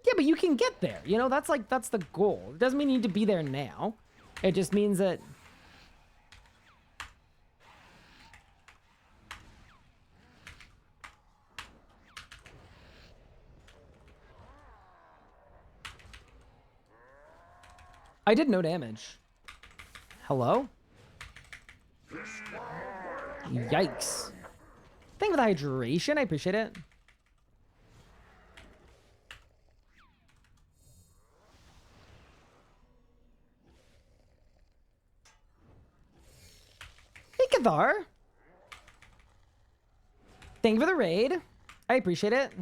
yeah, but you can get there. You know, that's the goal. It doesn't mean you need to be there now. It just means that... I did no damage. Hello? Yikes. Thank you for the hydration. I appreciate it. Hey, Cathar. Thank you for the raid. I appreciate it.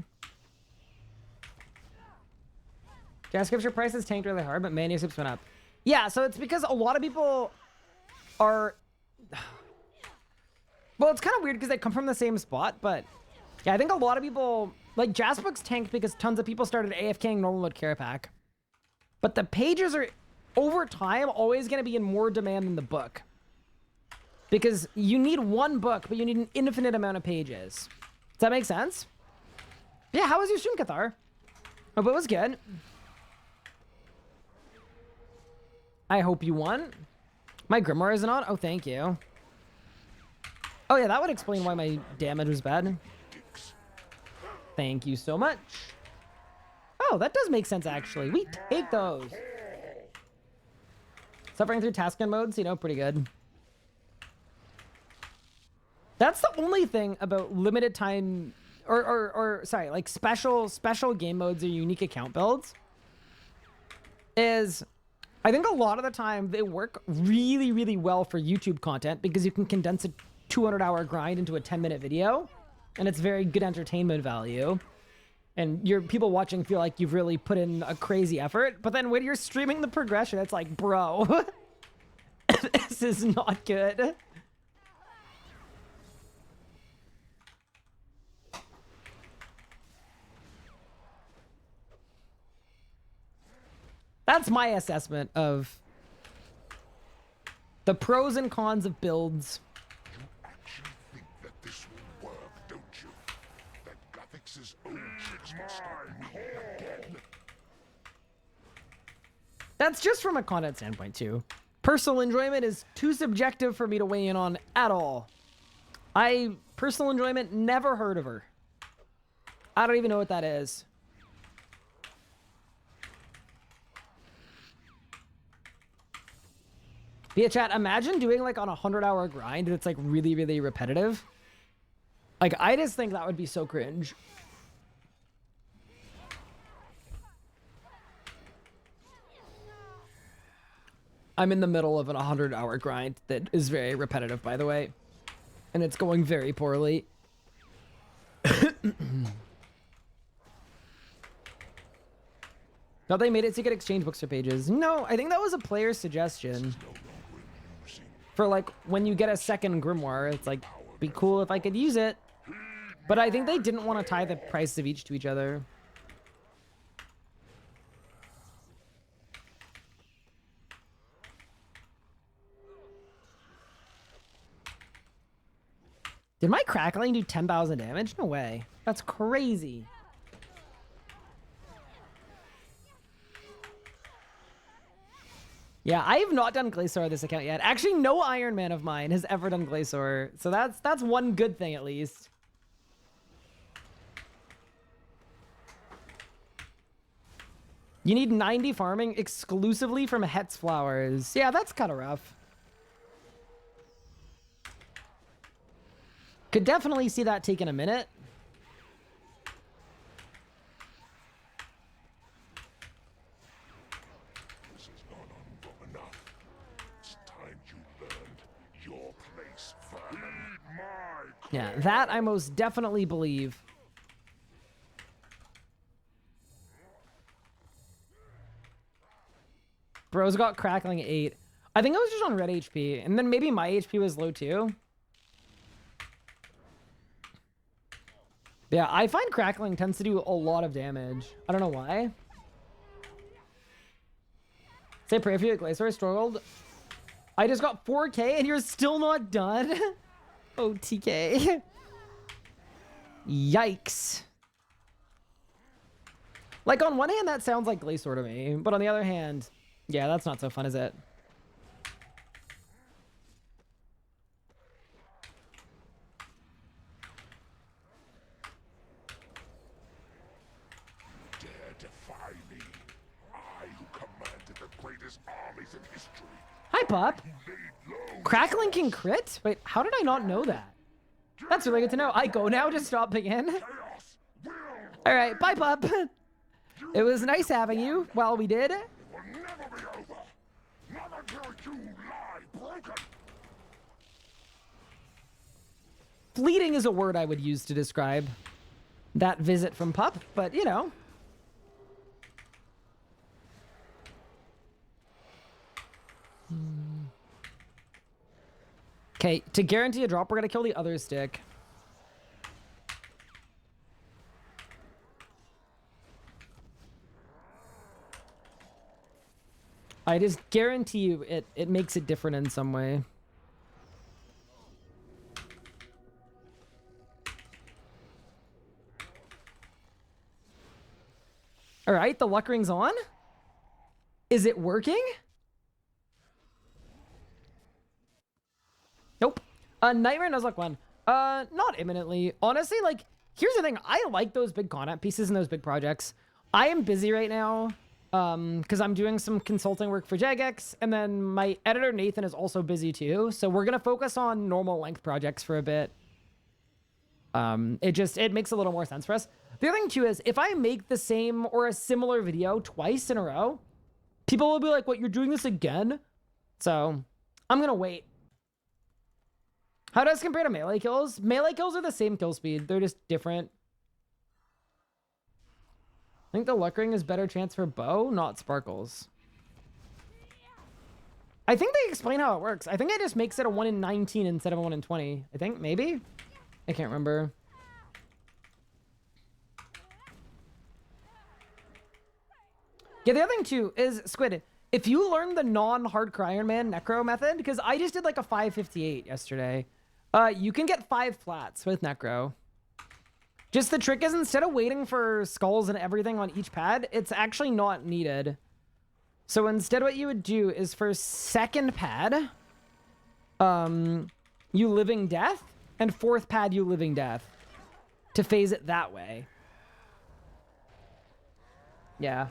JavaScript prices tanked really hard, but manuscripts went up. Yeah, so it's because a lot of people are... Well, it's kind of weird because they come from the same spot, but... Yeah, I think a lot of people... Like, JavaScript's tanked because tons of people started AFKing normal mode care pack. But the pages are, over time, always going to be in more demand than the book. Because you need one book, but you need an infinite amount of pages. Does that make sense? Yeah, how was your stream, Cathar? Hope it was good. I hope you won. My Grimoire isn't on? Oh, thank you. Oh, yeah, that would explain why my damage was bad. Thank you so much. Oh, that does make sense, actually. We take those. Suffering through task gun modes, you know, pretty good. That's the only thing about limited time... sorry, like special game modes or unique account builds is... I think a lot of the time they work really, really well for YouTube content because you can condense a 200-hour grind into a 10-minute video, and it's very good entertainment value. And your people watching feel like you've really put in a crazy effort. But then when you're streaming the progression, it's like, bro, this is not good. That's my assessment of the pros and cons of builds. You actually think that this will work, don't you? That Guffix's old tricks will stop me again. That's just from a content standpoint, too. Personal enjoyment is too subjective for me to weigh in on at all. Personal enjoyment, never heard of her. I don't even know what that is. But yeah, chat, imagine doing like on a 100-hour grind that's like really, really repetitive. Like, I just think that would be so cringe. I'm in the middle of an 100-hour grind that is very repetitive, by the way. And it's going very poorly. No, they made it so you could exchange books for pages. No, I think that was a player's suggestion. For, like, when you get a second grimoire, it's like, be cool if I could use it. But I think they didn't want to tie the price of each to each other. Did my crackling do 10,000 damage? No way. That's crazy. Yeah, I have not done Glacier on this account yet. Actually, no Ironman of mine has ever done Glacier. So that's one good thing at least. You need 90 farming exclusively from Het's flowers. Yeah, that's kind of rough. Could definitely see that taking a minute. This has gone on long enough. It's time you learned your place, vermin. Yeah, that I most definitely believe. Bro's got crackling 8. I think I was just on red HP, and then maybe my HP was low too. Yeah, I find crackling tends to do a lot of damage. I don't know why. Say pray for you, Glacier struggled. I just got 4K and you're still not done? Oh, TK. Yikes. Like, on one hand, that sounds like Glacier to me, but on the other hand, yeah, that's not so fun, is it? Hi, Pup. Crackling can crit? Wait, how did I not know that? That's really good to know. I go now, just stopping in. All right, bye, Pup. It was nice having you while we did. Fleeting is a word I would use to describe that visit from Pup, but you know. Okay, to guarantee a drop, we're gonna kill the other stick. I just guarantee you it makes it different in some way. All right, the luck ring's on. Is it working? Nope. Nightmare Nuzlocke 1. Not imminently. Honestly, like, here's the thing. I like those big content pieces and those big projects. I am busy right now, because I'm doing some consulting work for Jagex, and then my editor, Nathan, is also busy too. So we're going to focus on normal length projects for a bit. It makes a little more sense for us. The other thing too is, if I make the same or a similar video twice in a row, people will be like, what, you're doing this again? So I'm going to wait. How does it compare to melee kills? Melee kills are the same kill speed. They're just different. I think the luck ring is better chance for bow, not sparkles. I think they explain how it works. I think it just makes it a 1 in 19 instead of a 1 in 20. I think, maybe? I can't remember. Yeah, the other thing too is, Squid, if you learn the non-hardcore Ironman Necro method, because I just did like a 558 yesterday, you can get 5 flats with Necro. Just the trick is, instead of waiting for skulls and everything on each pad, it's actually not needed. So instead what you would do is for second pad, you living death, and fourth pad you living death, to phase it that way. Yeah.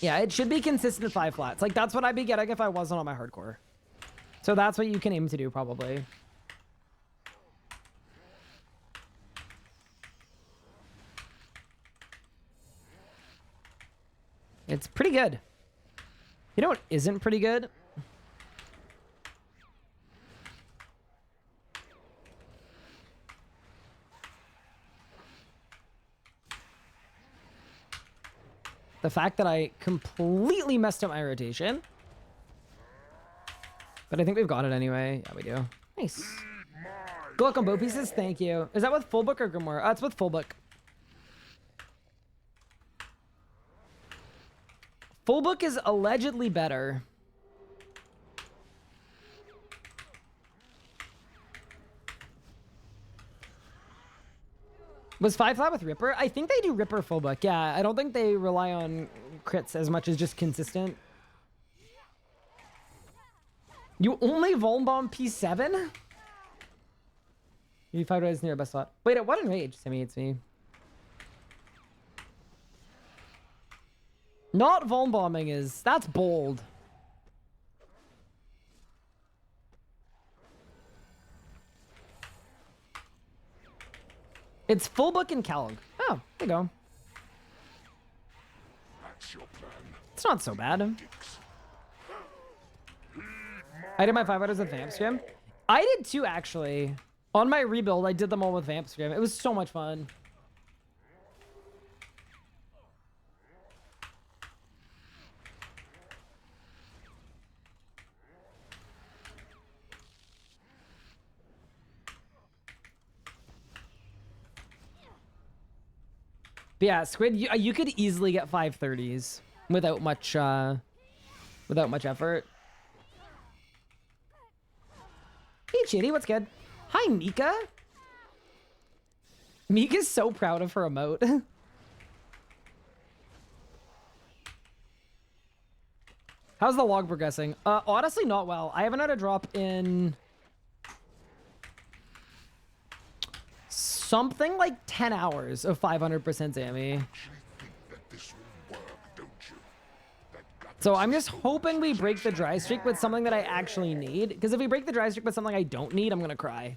Yeah, it should be consistent 5 flats. Like, that's what I'd be getting if I wasn't on my hardcore. So that's what you can aim to do, probably. It's pretty good. You know what isn't pretty good? The fact that I completely messed up my rotation. But I think we've got it anyway. Yeah, we do. Nice. Good luck on bow pieces. Thank you. Is that with full book or Grimoire? It's with full book. Full book is allegedly better. Was 5 flat with Ripper? I think they do Ripper full book. Yeah, I don't think they rely on crits as much as just consistent. You only Vuln Bomb P7? You 5 days near best slot. Wait, at what enrage? Sammy, it's me. Not Vuln Bombing is... That's bold. It's full book and Calg. Oh, there you go. That's your plan. It's not so bad. I did my 5 items with Vamp Scrim. I did too, actually. On my rebuild, I did them all with Vamp Scrim. It was so much fun. But yeah, Squid, you could easily get 530s without much effort. Hey, Chitty, what's good? Hi, Mika. Mika's so proud of her emote. How's the log progressing? Honestly, not well. I haven't had a drop in something like 10 hours of 500% Zammy. So I'm just hoping we break the dry streak with something that I actually need. Because if we break the dry streak with something I don't need, I'm going to cry.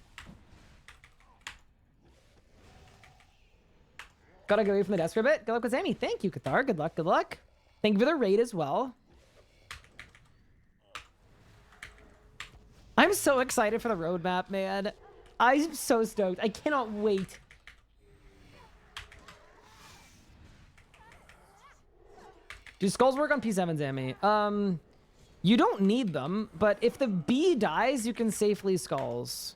Gotta go away from the desk for a bit. Good luck with Zammy. Thank you, Cathar. Good luck, good luck. Thank you for the raid as well. I'm so excited for the roadmap, man. I'm so stoked. I cannot wait. Do skulls work on P7, Zammy? You don't need them, but if the bee dies, you can safely skulls.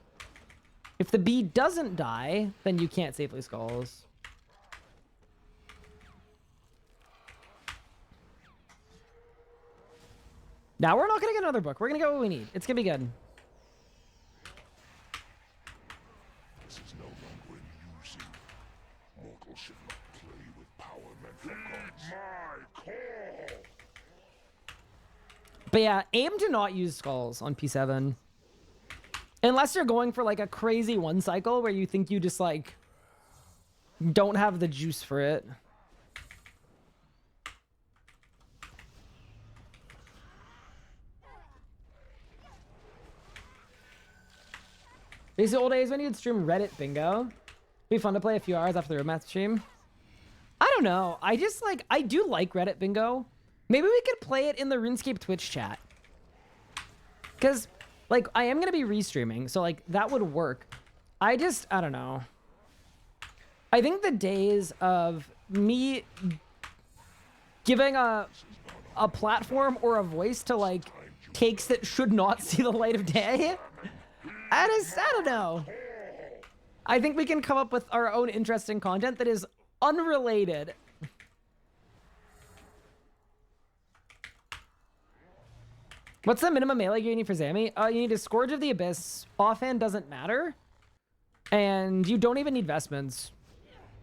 If the bee doesn't die, then you can't safely skulls. Now we're not gonna get another book. We're gonna get what we need. It's gonna be good. This is no longer amusing. Mortals should not play with power meant for gods. My call. But yeah, aim to not use skulls on P7. Unless you're going for like a crazy one cycle where you think you just like don't have the juice for it. These old days when you'd stream Reddit bingo. Be fun to play a few hours after the roadmap stream. I don't know. I just like, I do like Reddit bingo. Maybe we could play it in the RuneScape Twitch chat. Because, like, I am going to be restreaming, so, like, that would work. I don't know. I think the days of me giving a platform or a voice to, like, takes that should not see the light of day, I don't know. I think we can come up with our own interesting content that is unrelated. What's the minimum melee gear you need for Zammy? You need a Scourge of the Abyss. Offhand doesn't matter. And you don't even need Vestments.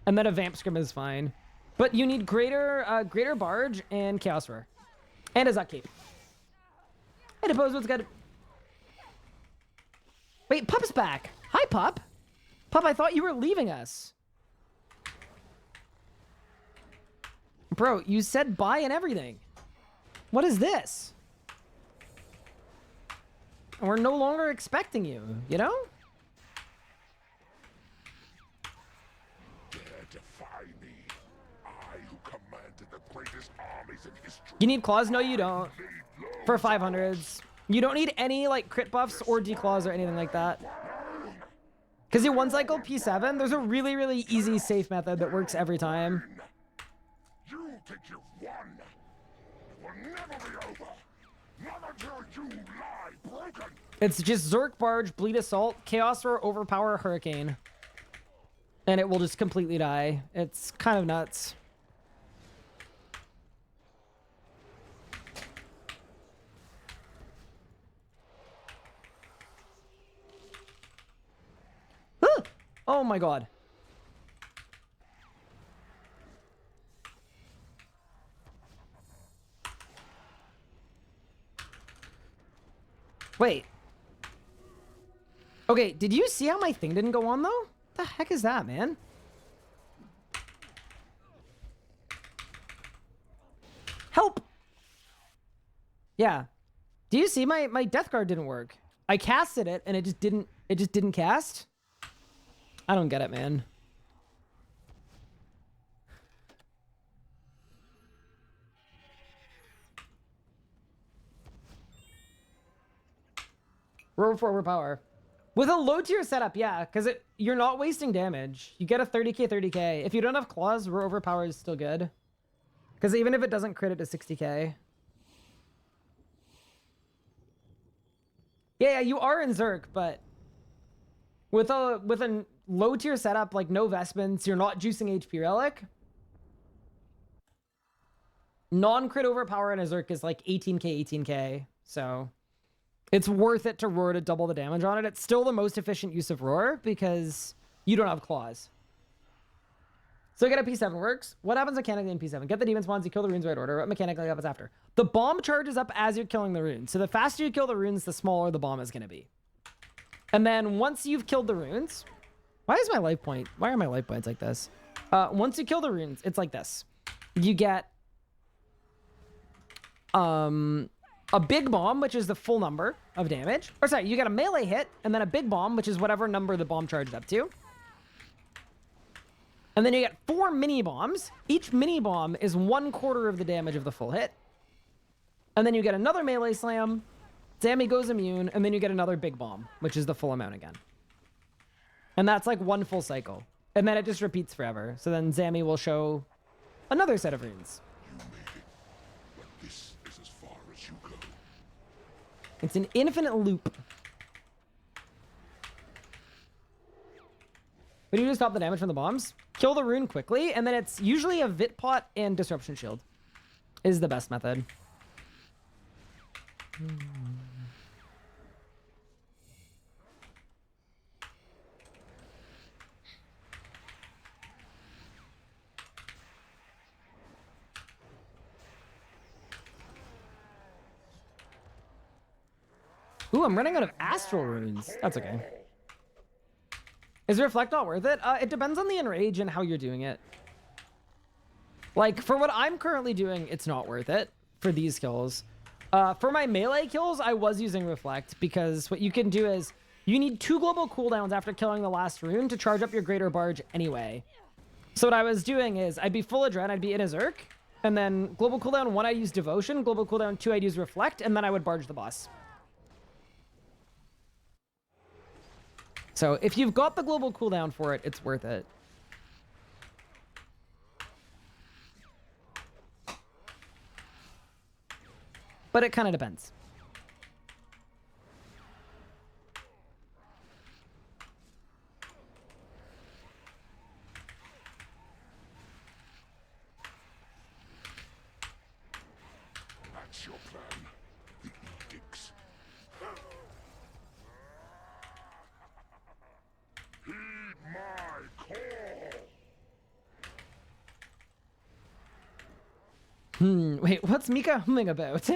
And then a Vamp Scrim is fine. But you need Greater Barge and Chaos Roar. And a Zuck Cape. Hey, Depose, what's good? Wait, Pup's back. Hi, Pup. Pup, I thought you were leaving us. Bro, you said bye and everything. What is this? We're no longer expecting you, you know? Dare defy me. I who commanded the greatest armies in history. You need claws? No, you don't. Made for 500s. You don't need any like crit buffs or declaws or anything like that. Because you one cycle P7, there's a really, really easy safe method that works every time. You think you've won? It will never be over. Not until you lie broken. It's just Zerk, Barge, Bleed Assault, Chaos Roar, Overpower, Hurricane. And it will just completely die. It's kind of nuts. Ah! Oh my god. Wait. Okay, did you see how my thing didn't go on, though? What the heck is that, man? Help! Yeah. Do you see my death guard didn't work? I casted it and it just didn't cast? I don't get it, man. Roar for overpower. With a low tier setup, yeah, because you're not wasting damage. You get a 30k, 30k. If you don't have claws, roar overpower is still good. Because even if it doesn't crit it to 60k. Yeah, you are in Zerk, but with a low tier setup, like no vestments, you're not juicing HP relic. Non-crit overpower in a Zerk is like 18k, 18k. So it's worth it to roar to double the damage on it. It's still the most efficient use of roar because you don't have claws. So get a P7 works. What happens mechanically in P7? Get the demon spawns, you kill the runes right order. What mechanically happens after? The bomb charges up as you're killing the runes. So the faster you kill the runes, the smaller the bomb is going to be. And then once you've killed the runes, why are my life points like this? Once you kill the runes, it's like this. You get a big bomb, which is the full number of damage. Or sorry, you get a melee hit, and then a big bomb, which is whatever number the bomb charged up to. And then you get 4 mini bombs. Each mini bomb is 1/4 of the damage of the full hit. And then you get another melee slam. Zammy goes immune, and then you get another big bomb, which is the full amount again. And that's like one full cycle. And then it just repeats forever. So then Zammy will show another set of runes. You made it, but this is as far as you go. It's an infinite loop. What do you do to stop the damage from the bombs? Kill the rune quickly, and then it's usually a Vit Pot and Disruption Shield is the best method. Ooh, I'm running out of Astral Runes. That's okay. Is Reflect not worth it? It depends on the Enrage and how you're doing it. Like, for what I'm currently doing, it's not worth it for these kills. For my melee kills, I was using Reflect because what you can do is you need 2 global cooldowns after killing the last rune to charge up your Greater Barge anyway. So what I was doing is I'd be full Adren, I'd be in a Zerk, and then global cooldown 1, I'd use Devotion, global cooldown 2, I'd use Reflect, and then I would barge the boss. So if you've got the global cooldown for it, it's worth it. But it kind of depends. That's your plan. The edicts. Heed my call. Wait, what's Mika humming about?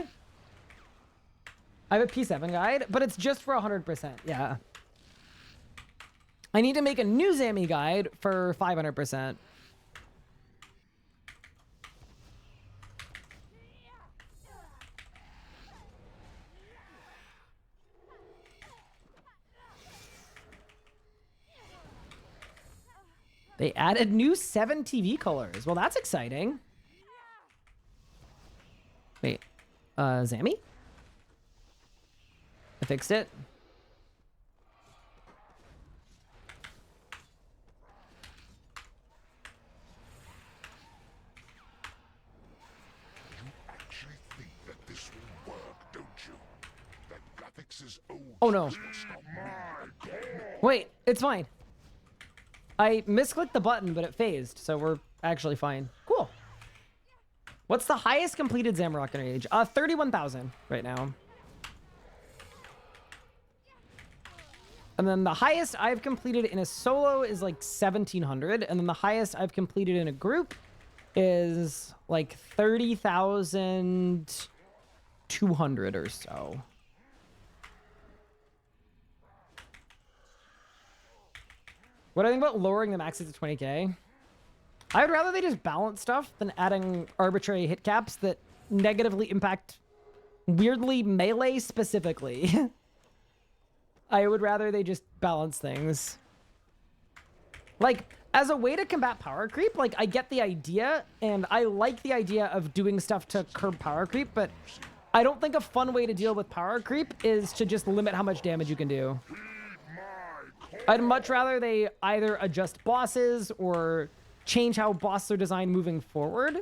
I have a P7 guide, but it's just for 100%. Yeah. I need to make a new Zammy guide for 500%. They added new 7 TV colors. Well, that's exciting. Wait, Zammy? fixed it. Actually think that this will work, don't you? That graphics' old Oh no. tricks will stop me. Wait, it's fine. I misclicked the button, but it phased, so we're actually fine. Cool. What's the highest completed Zamorak in Rage? 31,000 right now. And then the highest I've completed in a solo is like 1,700. And then the highest I've completed in a group is like 30,200 or so. What do I think about lowering the max to 20k? I would rather they just balance stuff than adding arbitrary hit caps that negatively impact, weirdly, melee specifically. I would rather they just balance things. Like, as a way to combat power creep, like, I get the idea, and I like the idea of doing stuff to curb power creep, but I don't think a fun way to deal with power creep is to just limit how much damage you can do. I'd much rather they either adjust bosses or change how bosses are designed moving forward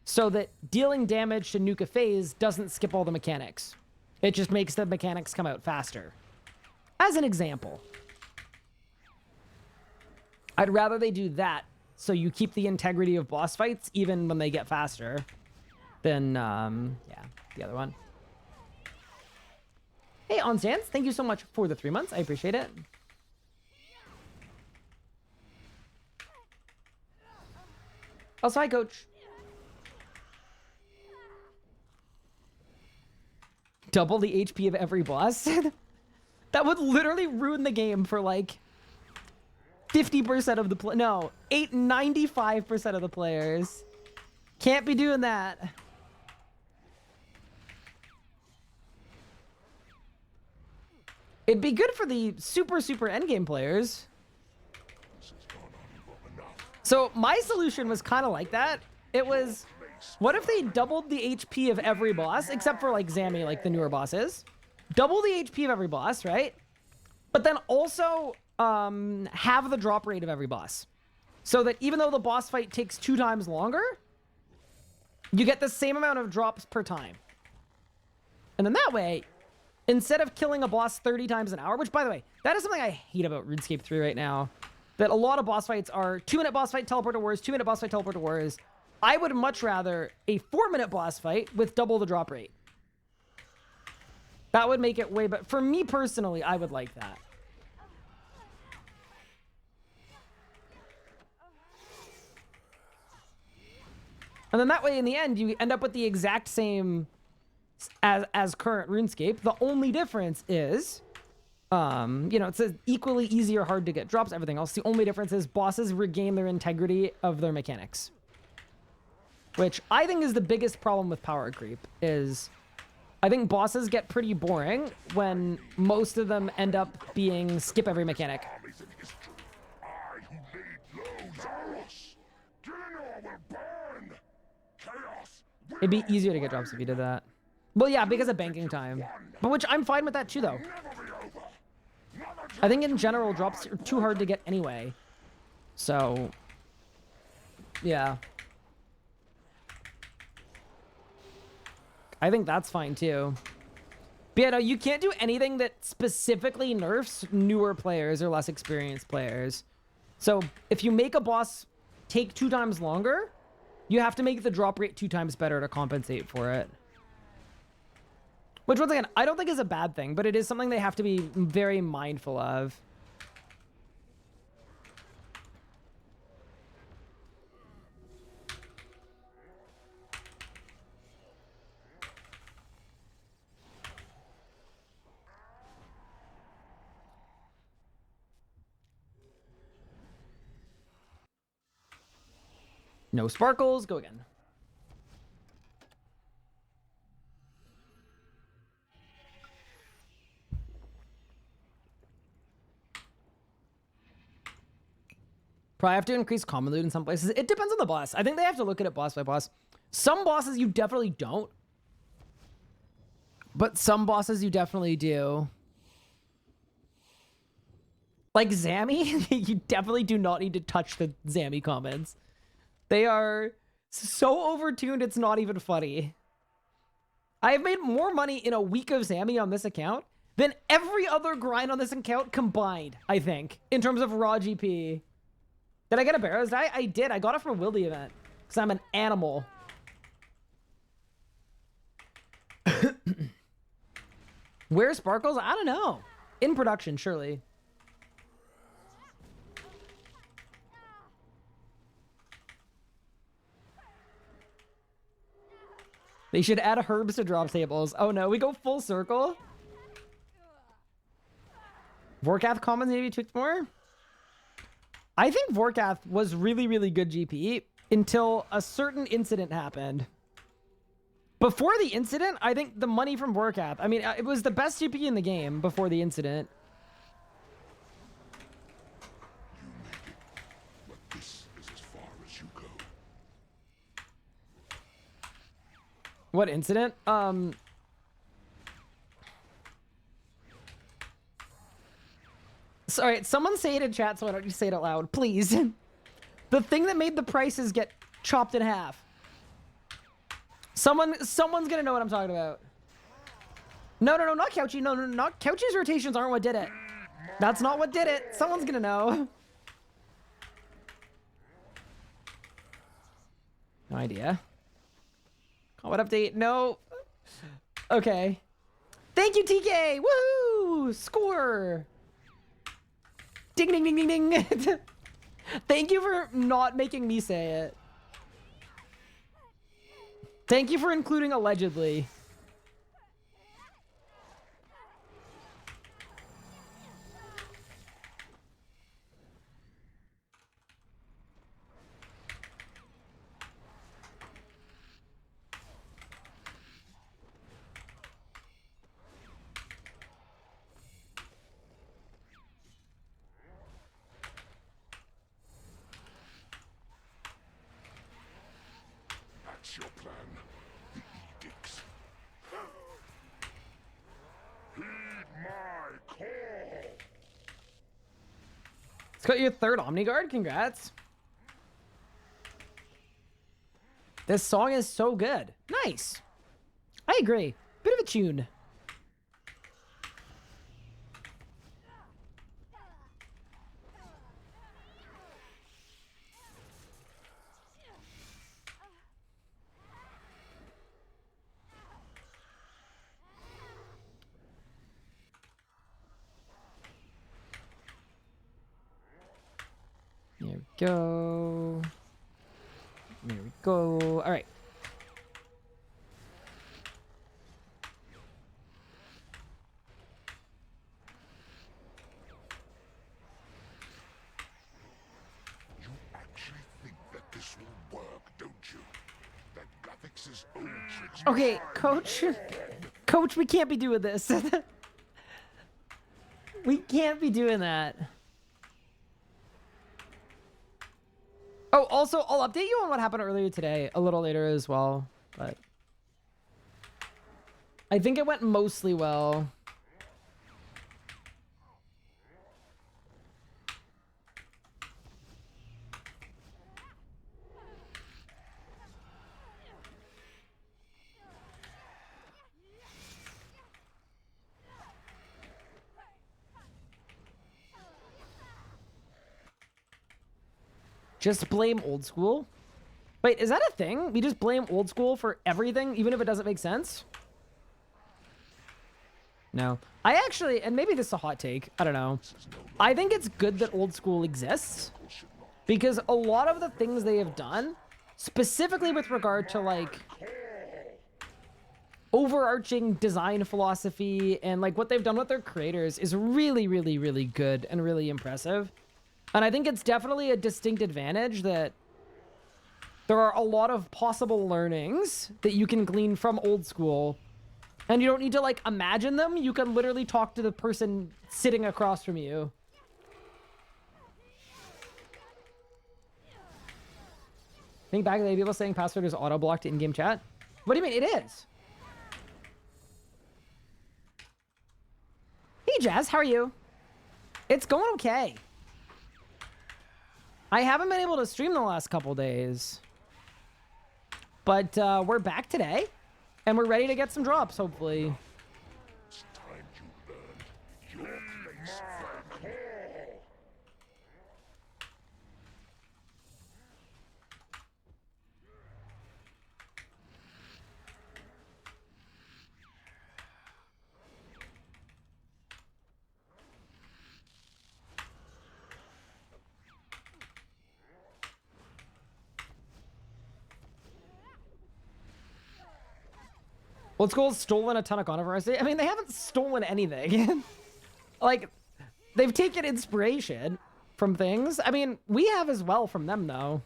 so that dealing damage to nuke a phase doesn't skip all the mechanics. It just makes the mechanics come out faster. As an example. I'd rather they do that so you keep the integrity of boss fights even when they get faster than, yeah, the other one. Hey, On Stance, thank you so much for the 3 months. I appreciate it. Also, hi, Coach. Double the HP of every boss? That would literally ruin the game for like 50% of the no, 95% of the players. Can't be doing that. It'd be good for the super endgame players. So my solution was kind of like that. It was, what if they doubled the HP of every boss, except for like Zammy, like the newer bosses? Double the HP of every boss, right? But then also have the drop rate of every boss. So that even though the boss fight takes 2 times longer, you get the same amount of drops per time. And then that way, instead of killing a boss 30 times an hour, which by the way, that is something I hate about RuneScape 3 right now. That a lot of boss fights are 2-minute boss fight, teleport to wars, 2-minute boss fight, teleport to wars. I would much rather a 4-minute boss fight with double the drop rate. That would make it way better. For me personally, I would like that. And then that way, in the end, you end up with the exact same as current RuneScape. The only difference is, you know, it's equally easy or hard to get drops, everything else. The only difference is bosses regain their integrity of their mechanics. Which I think is the biggest problem with power creep, is I think bosses get pretty boring when most of them end up being skip every mechanic. It'd be easier to get drops if you did that. Well, yeah, because of banking time. But which I'm fine with that too, though. I think in general, drops are too hard to get anyway. So, yeah. I think that's fine too. But yeah, no, you can't do anything that specifically nerfs newer players or less experienced players. So if you make a boss take 2 times longer, you have to make the drop rate 2 times better to compensate for it. Which, once again, I don't think is a bad thing, but it is something they have to be very mindful of. No sparkles, go again. Probably have to increase common loot in some places. It depends on the boss. I think they have to look at it boss by boss. Some bosses you definitely don't. But some bosses you definitely do. Like Zammy, you definitely do not need to touch the Zammy comments. They are so overtuned, it's not even funny. I have made more money in a week of Zammy on this account than every other grind on this account combined, I think, in terms of raw GP. Did I get a Barrows die? I did. I got it from a Wildy event because I'm an animal. Where Sparkles? I don't know. In production, surely. They should add herbs to drop tables. Oh no, we go full circle. Vorkath commons maybe tweaked more. I think Vorkath was really, really good GP until a certain incident happened. Before the incident, I think the money from Vorkath, I mean, it was the best GP in the game before the incident. You made it, but this is as far as you go. What incident? Sorry, someone say it in chat so I don't just say it out loud, please. The thing that made the prices get chopped in half. Someone's gonna know what I'm talking about. No, not Couchy. No, not Couchy's rotations aren't what did it. That's not what did it. Someone's gonna know. No idea. What update? No. Okay. Thank you, TK. Woohoo! Score. Ding, ding, ding, ding, ding. Thank you for not making me say it. Thank you for including allegedly. That's your plan. The edicts. Heed my call. It's got your third Omni Guard. Congrats. This song is so good. Nice. I agree. Bit of a tune. There we go. There we go. All right. You actually think that this will work, don't you? That Gavix's old tricks. Okay, coach. Coach, we can't be doing this. We can't be doing that. Oh, also, I'll update you on what happened earlier today a little later as well, but I think it went mostly well. Just blame old school? Wait, is that a thing? We just blame old school for everything, even if it doesn't make sense? No. I actually, and maybe this is a hot take, I don't know. I think it's good that old school exists because a lot of the things they have done, specifically with regard to like overarching design philosophy and like what they've done with their creators is really, really, really good and really impressive. And I think it's definitely a distinct advantage that there are a lot of possible learnings that you can glean from old school. And you don't need to, like, imagine them. You can literally talk to the person sitting across from you. Think back to the people saying password is auto-blocked in-game chat. What do you mean? It is. Hey, Jazz. How are you? It's going okay. I haven't been able to stream the last couple days. But we're back today. And we're ready to get some drops, hopefully. It's time you learned your place, Frank. Old School's stolen a ton of controversy. I mean, they haven't stolen anything. Like, they've taken inspiration from things. I mean, we have as well from them, though.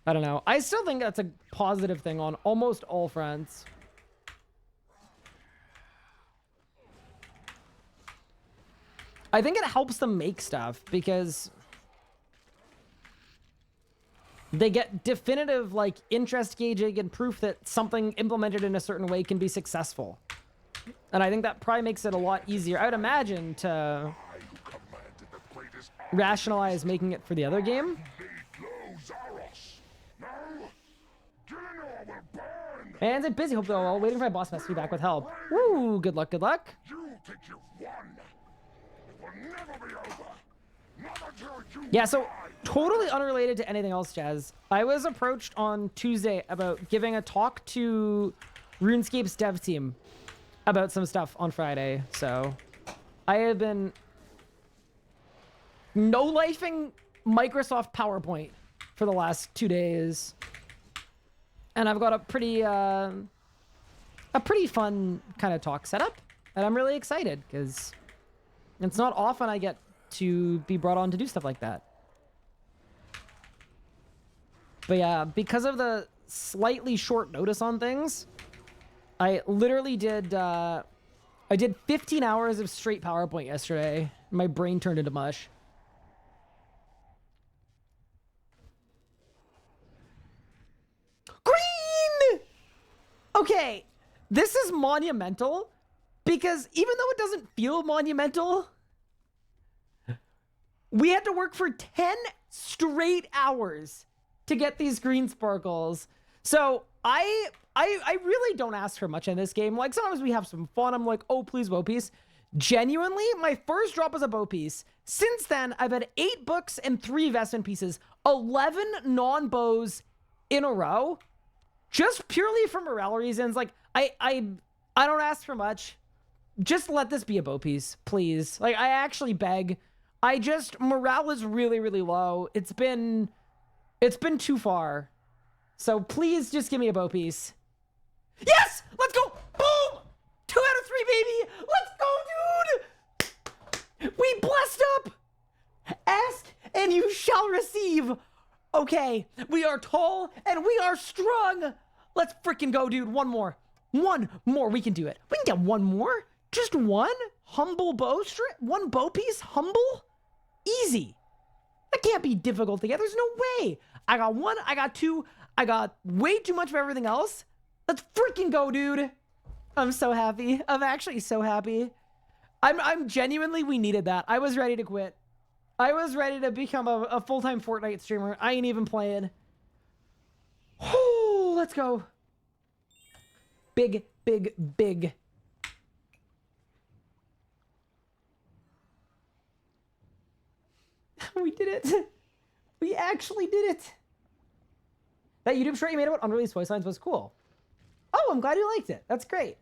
I don't know. I still think that's a positive thing on almost all fronts. I think it helps them make stuff because they get definitive, like, interest gauging and proof that something implemented in a certain way can be successful. And I think that probably makes it a lot easier, I would imagine, to rationalize making it for the other game. And it's busy, hope they're all waiting for my boss mess to be back with help. Woo, good luck, good luck. You think you've won? It will never be over. Not until you Yeah, so die. totally unrelated to anything else, Jazz. I was approached on Tuesday about giving a talk to RuneScape's dev team about some stuff on Friday. So I have been no-lifing Microsoft PowerPoint for the last 2 days. And I've got a pretty fun kind of talk set up. And I'm really excited because it's not often I get to be brought on to do stuff like that. But yeah, because of the slightly short notice on things, I literally did, I did 15 hours of straight PowerPoint yesterday. My brain turned into mush. Green! Okay, this is monumental because even though it doesn't feel monumental, we had to work for 10 straight hours to get these green sparkles. So I really don't ask for much in this game. Like, sometimes we have some fun. I'm like, oh, please, bow piece. Genuinely, my first drop was a bow piece. Since then, I've had 8 books and 3 vestment pieces, 11 non-bows in a row, just purely for morale reasons. Like, I don't ask for much. Just let this be a bow piece, please. Like, I actually beg. Morale is really, really low. It's been too far. So please just give me a bow piece. Yes! Let's go! Boom! 2 out of 3, baby! Let's go, dude! We blessed up! Ask and you shall receive. Okay, we are tall and we are strong. Let's freaking go, dude. One more. One more. We can do it. We can get one more. Just one? Humble bow strip? One bow piece? Humble? Easy. That can't be difficult to get. There's no way. I got 1. I got 2. I got way too much of everything else. Let's freaking go, dude. I'm so happy. I'm actually so happy. I'm genuinely, we needed that. I was ready to quit. I was ready to become a full-time Fortnite streamer. I ain't even playing. Whew, let's go. Big, big, big. We did it. We actually did it. That YouTube short you made about unreleased voice lines was cool. Oh, I'm glad you liked it. That's great.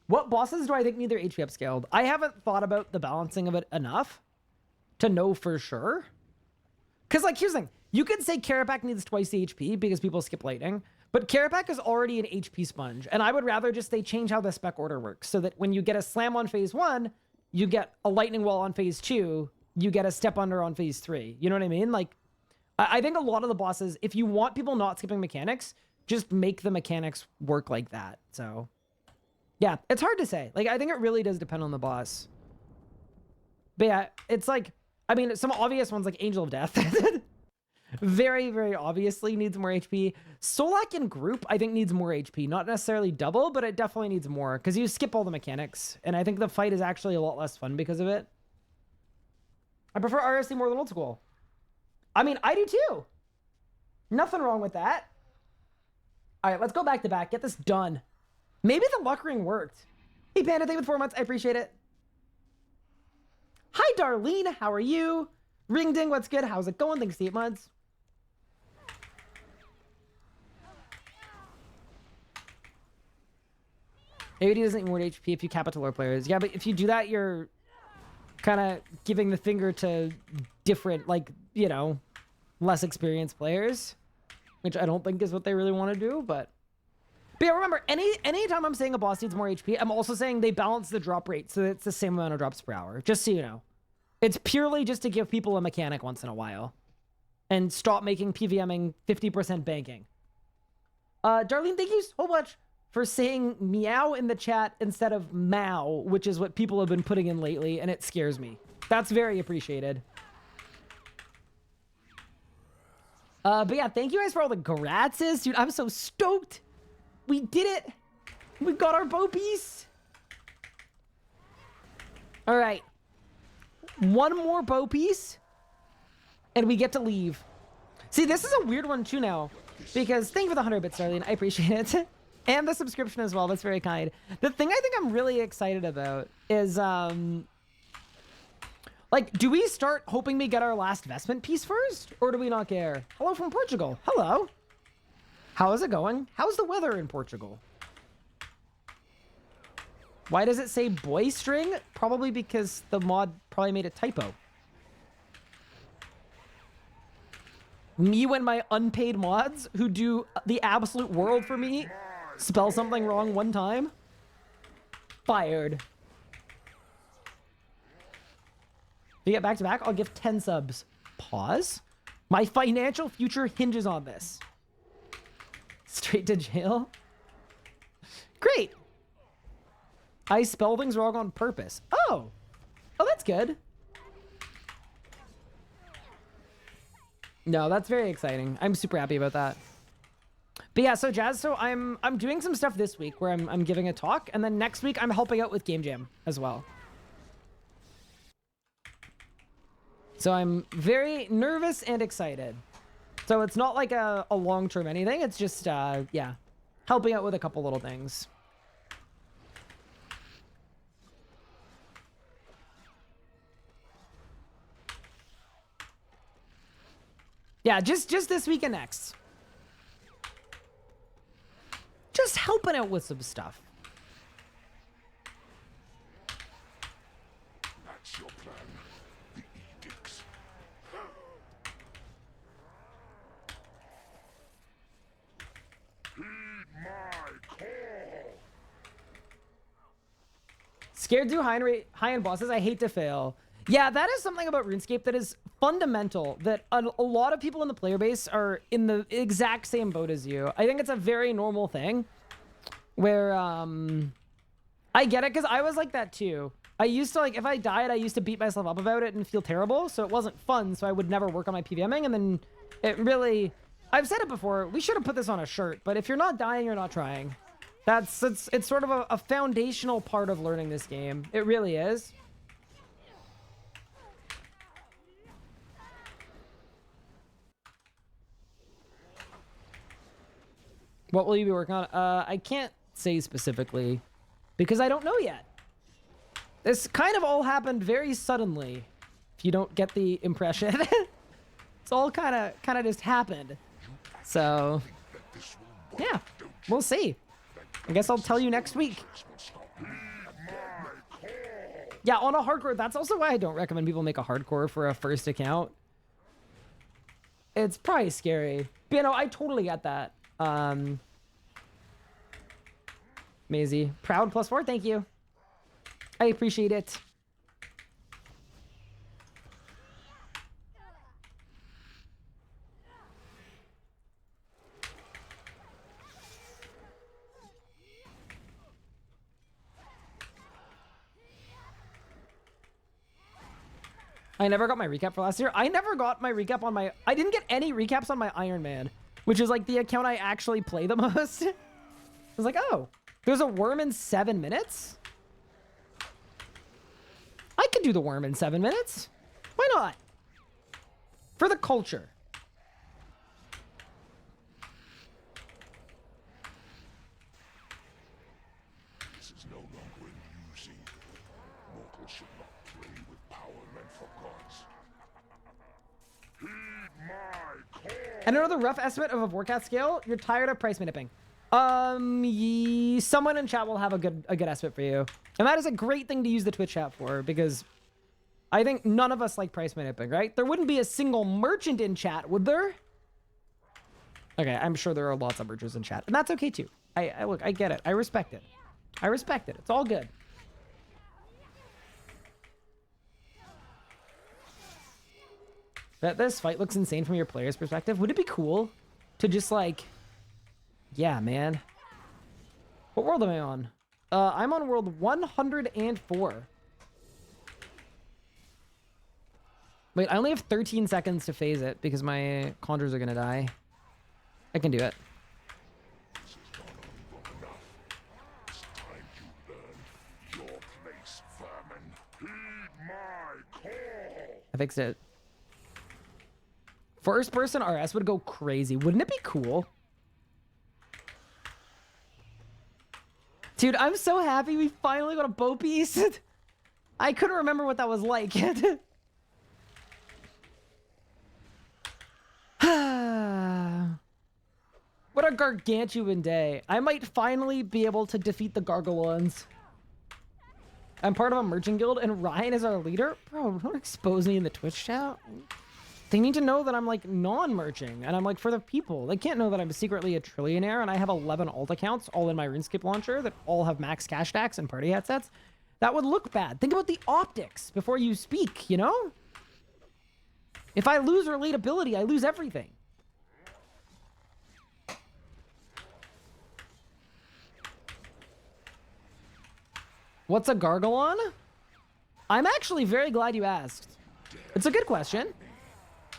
What bosses do I think need their HP upscaled? I haven't thought about the balancing of it enough to know for sure. Because, like, here's the thing. You could say Karapak needs twice the HP because people skip lightning, but Karapak is already an HP sponge, and I would rather just they change how the spec order works so that when you get a slam on phase 1, you get a lightning wall on phase 2, you get a step under on phase 3. You know what I mean? Like, I think a lot of the bosses, if you want people not skipping mechanics, just make the mechanics work like that. So, yeah, it's hard to say. Like, I think it really does depend on the boss. But yeah, it's like, I mean, some obvious ones like Angel of Death. very, very obviously needs more HP. Solak in group, I think, needs more HP. Not necessarily double, but it definitely needs more because you skip all the mechanics. And I think the fight is actually a lot less fun because of it. I prefer RSC more than old school. I mean, I do too. Nothing wrong with that. All right, let's go back to back. Get this done. Maybe the luck ring worked. Hey, Panda, thank you with 4 months. I appreciate it. Hi, Darlene. How are you? Ring ding, what's good? How's it going? Thanks to 8 months. AOD doesn't need more HP if you cap it to lower players. Yeah, but if you do that, you're kind of giving the finger to different, like, you know, less experienced players, which I don't think is what they really want to do, but yeah, remember, anytime I'm saying a boss needs more HP, I'm also saying they balance the drop rate so that it's the same amount of drops per hour, just so you know. It's purely just to give people a mechanic once in a while and stop making PVMing 50% banking. Darlene, thank you so much for saying meow in the chat instead of Mao, which is what people have been putting in lately, and it scares me. That's very appreciated. But yeah, thank you guys for all the gratses. Dude, I'm so stoked. We did it. We got our bow piece. All right. One more bow piece, and we get to leave. See, this is a weird one too now, because thank you for the 100 bits, Darlene. I appreciate it. And the subscription as well. That's very kind. The thing I think I'm really excited about is, like, do we start hoping we get our last vestment piece first, or do we not care? Hello from Portugal. Hello. How is it going? How's the weather in Portugal? Why does it say boy string? Probably because the mod probably made a typo. Me when my unpaid mods who do the absolute world for me spell something wrong one time. Fired. If you get back to back, I'll give 10 subs. Pause. My financial future hinges on this. Straight to jail. Great. I spell things wrong on purpose. Oh. Oh, that's good. No, that's very exciting. I'm super happy about that. But yeah, so Jazz, so I'm doing some stuff this week where I'm giving a talk, and then next week I'm helping out with Game Jam as well. So I'm very nervous and excited. So it's not like a long-term anything. It's just, yeah, helping out with a couple little things. Yeah, just this week and next. Just helping out with some stuff. That's your plan. The edicts. Heed my call. Scared to high end bosses. I hate to fail. Yeah, that is something about RuneScape that is fundamental, that a lot of people in the player base are in the exact same boat as you. I think it's a very normal thing where, I get it, because I was like that too. I used to, like, if I died, I used to beat myself up about it and feel terrible, so it wasn't fun, so I would never work on my PVMing, and then it really... I've said it before, we should have put this on a shirt, but if you're not dying, you're not trying. It's sort of a foundational part of learning this game. It really is. What will you be working on? I can't say specifically because I don't know yet. This kind of all happened very suddenly. If you don't get the impression, it's all kind of just happened. So, yeah, we'll see. I guess I'll tell you next week. Yeah, on a hardcore. That's also why I don't recommend people make a hardcore for a first account. It's probably scary. But, you know, I totally get that. Maisie, proud +4, thank you. I appreciate it. I never got my recap for last year. I never got my recap on my... I didn't get any recaps on my Ironman, which is like the account I actually play the most. I was like, oh, there's a worm in 7 minutes? I could do the worm in 7 minutes. Why not? For the culture. This is no longer amusing. Mortals should not play with power meant for gods. Heed my call. And another rough estimate of a forecast scale. You're tired of price manipulating. Someone in chat will have a good estimate for you. And that is a great thing to use the Twitch chat for, because I think none of us like price manipulating, right? There wouldn't be a single merchant in chat, would there? Okay, I'm sure there are lots of merchants in chat, and that's okay too. I look, I get it. I respect it. I respect it. It's all good. That this fight looks insane from your player's perspective. Would it be cool to just like, yeah, man. What world am I on? I'm on world 104. Wait, I only have 13 seconds to phase it because my conjures are gonna die. I can do it. This has gone on long enough. It's time you learn your place, vermin. Heed my call. I fixed it. First person RS would go crazy. Wouldn't it be cool? Dude, I'm so happy we finally got a bow piece. I couldn't remember what that was like. What a gargantuan day. I might finally be able to defeat the Gargolons. I'm part of a merchant guild and Ryan is our leader? Bro, don't expose me in the Twitch chat. They need to know that I'm like non-merching and I'm like for the people. They can't know that I'm secretly a trillionaire and I have 11 alt accounts all in my RuneScape launcher that all have max cash stacks and party headsets. That would look bad. Think about the optics before you speak, you know? If I lose relatability, I lose everything. What's a Gargolon? I'm actually very glad you asked. It's a good question.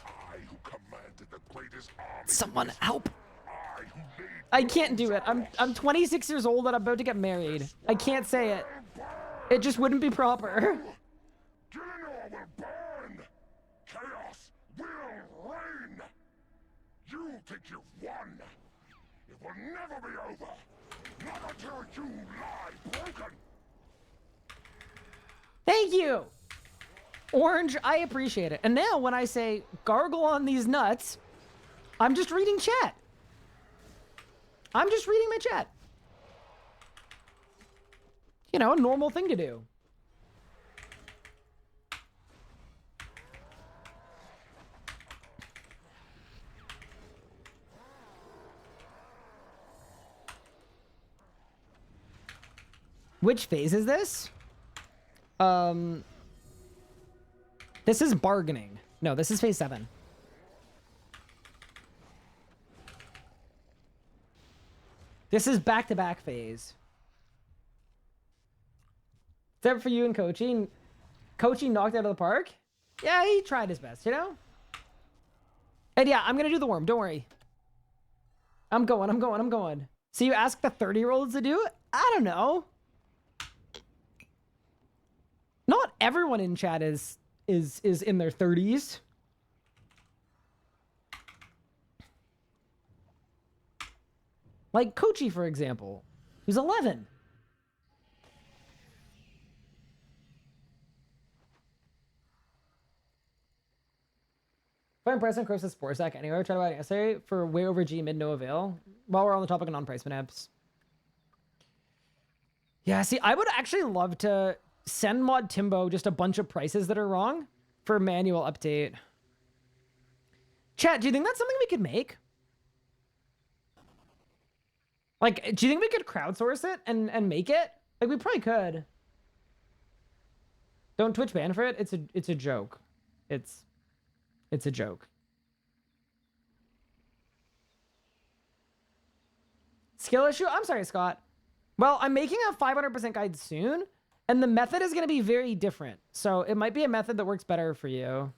I who commanded the greatest army. Someone help. I who laid I can't do it. I'm 26 years old and I'm about to get married. I can't say it. It just wouldn't be proper. Gillinor will burn. Chaos will reign. You think you've won. It will never be over. Not until you lie broken. Thank you. Orange, I appreciate it. And now when I say gargle on these nuts, I'm just reading chat. I'm just reading my chat. You know, a normal thing to do. Which phase is this? This is bargaining. No, this is phase 7. This is back-to-back phase. Except for you and Kochi. Kochi knocked out of the park. Yeah, he tried his best, you know? And yeah, I'm gonna do the worm. Don't worry. I'm going. So you ask the 30-year-olds to do it? I don't know. Not everyone in chat is in their 30s. Like Kochi, for example, who's 11. If I'm pressing across the Spore Stack anywhere, try to buy an essay for way over G mid no avail. While we're on the topic of non-price apps. Yeah, see, I would actually love to send Mod Timbo just a bunch of prices that are wrong for manual update. Chat, do you think that's something we could make? Like, do you think we could crowdsource it and make it? Like, we probably could. Don't Twitch ban for it. It's a joke. It's a joke. Skill issue? I'm sorry, Scott. Well, I'm making a 500% guide soon, And the method is going to be very different. So it might be a method that works better for you.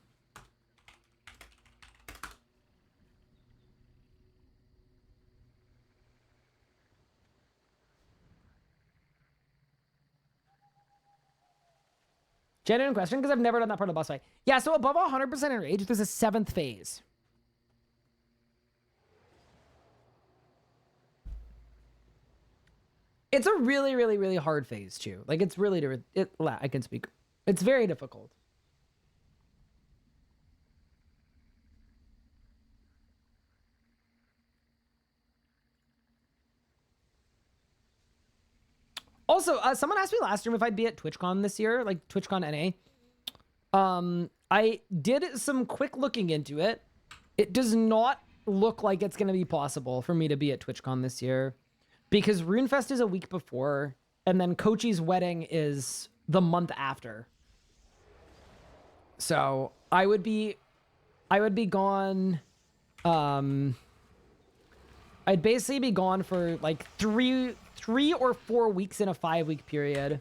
Genuine question, because I've never done that part of the boss fight. Yeah, so above 100% enraged, there's a 7th phase. It's a really, really, really hard phase, too. Like, it's really... I can speak. It's very difficult. Also, someone asked me last stream if I'd be at TwitchCon this year, like TwitchCon NA. I did some quick looking into it. It does not look like it's going to be possible for me to be at TwitchCon this year because RuneFest is a week before, and then Kochi's wedding is the month after. So I would be gone. I'd basically be gone for like three or 4 weeks in a 5-week period.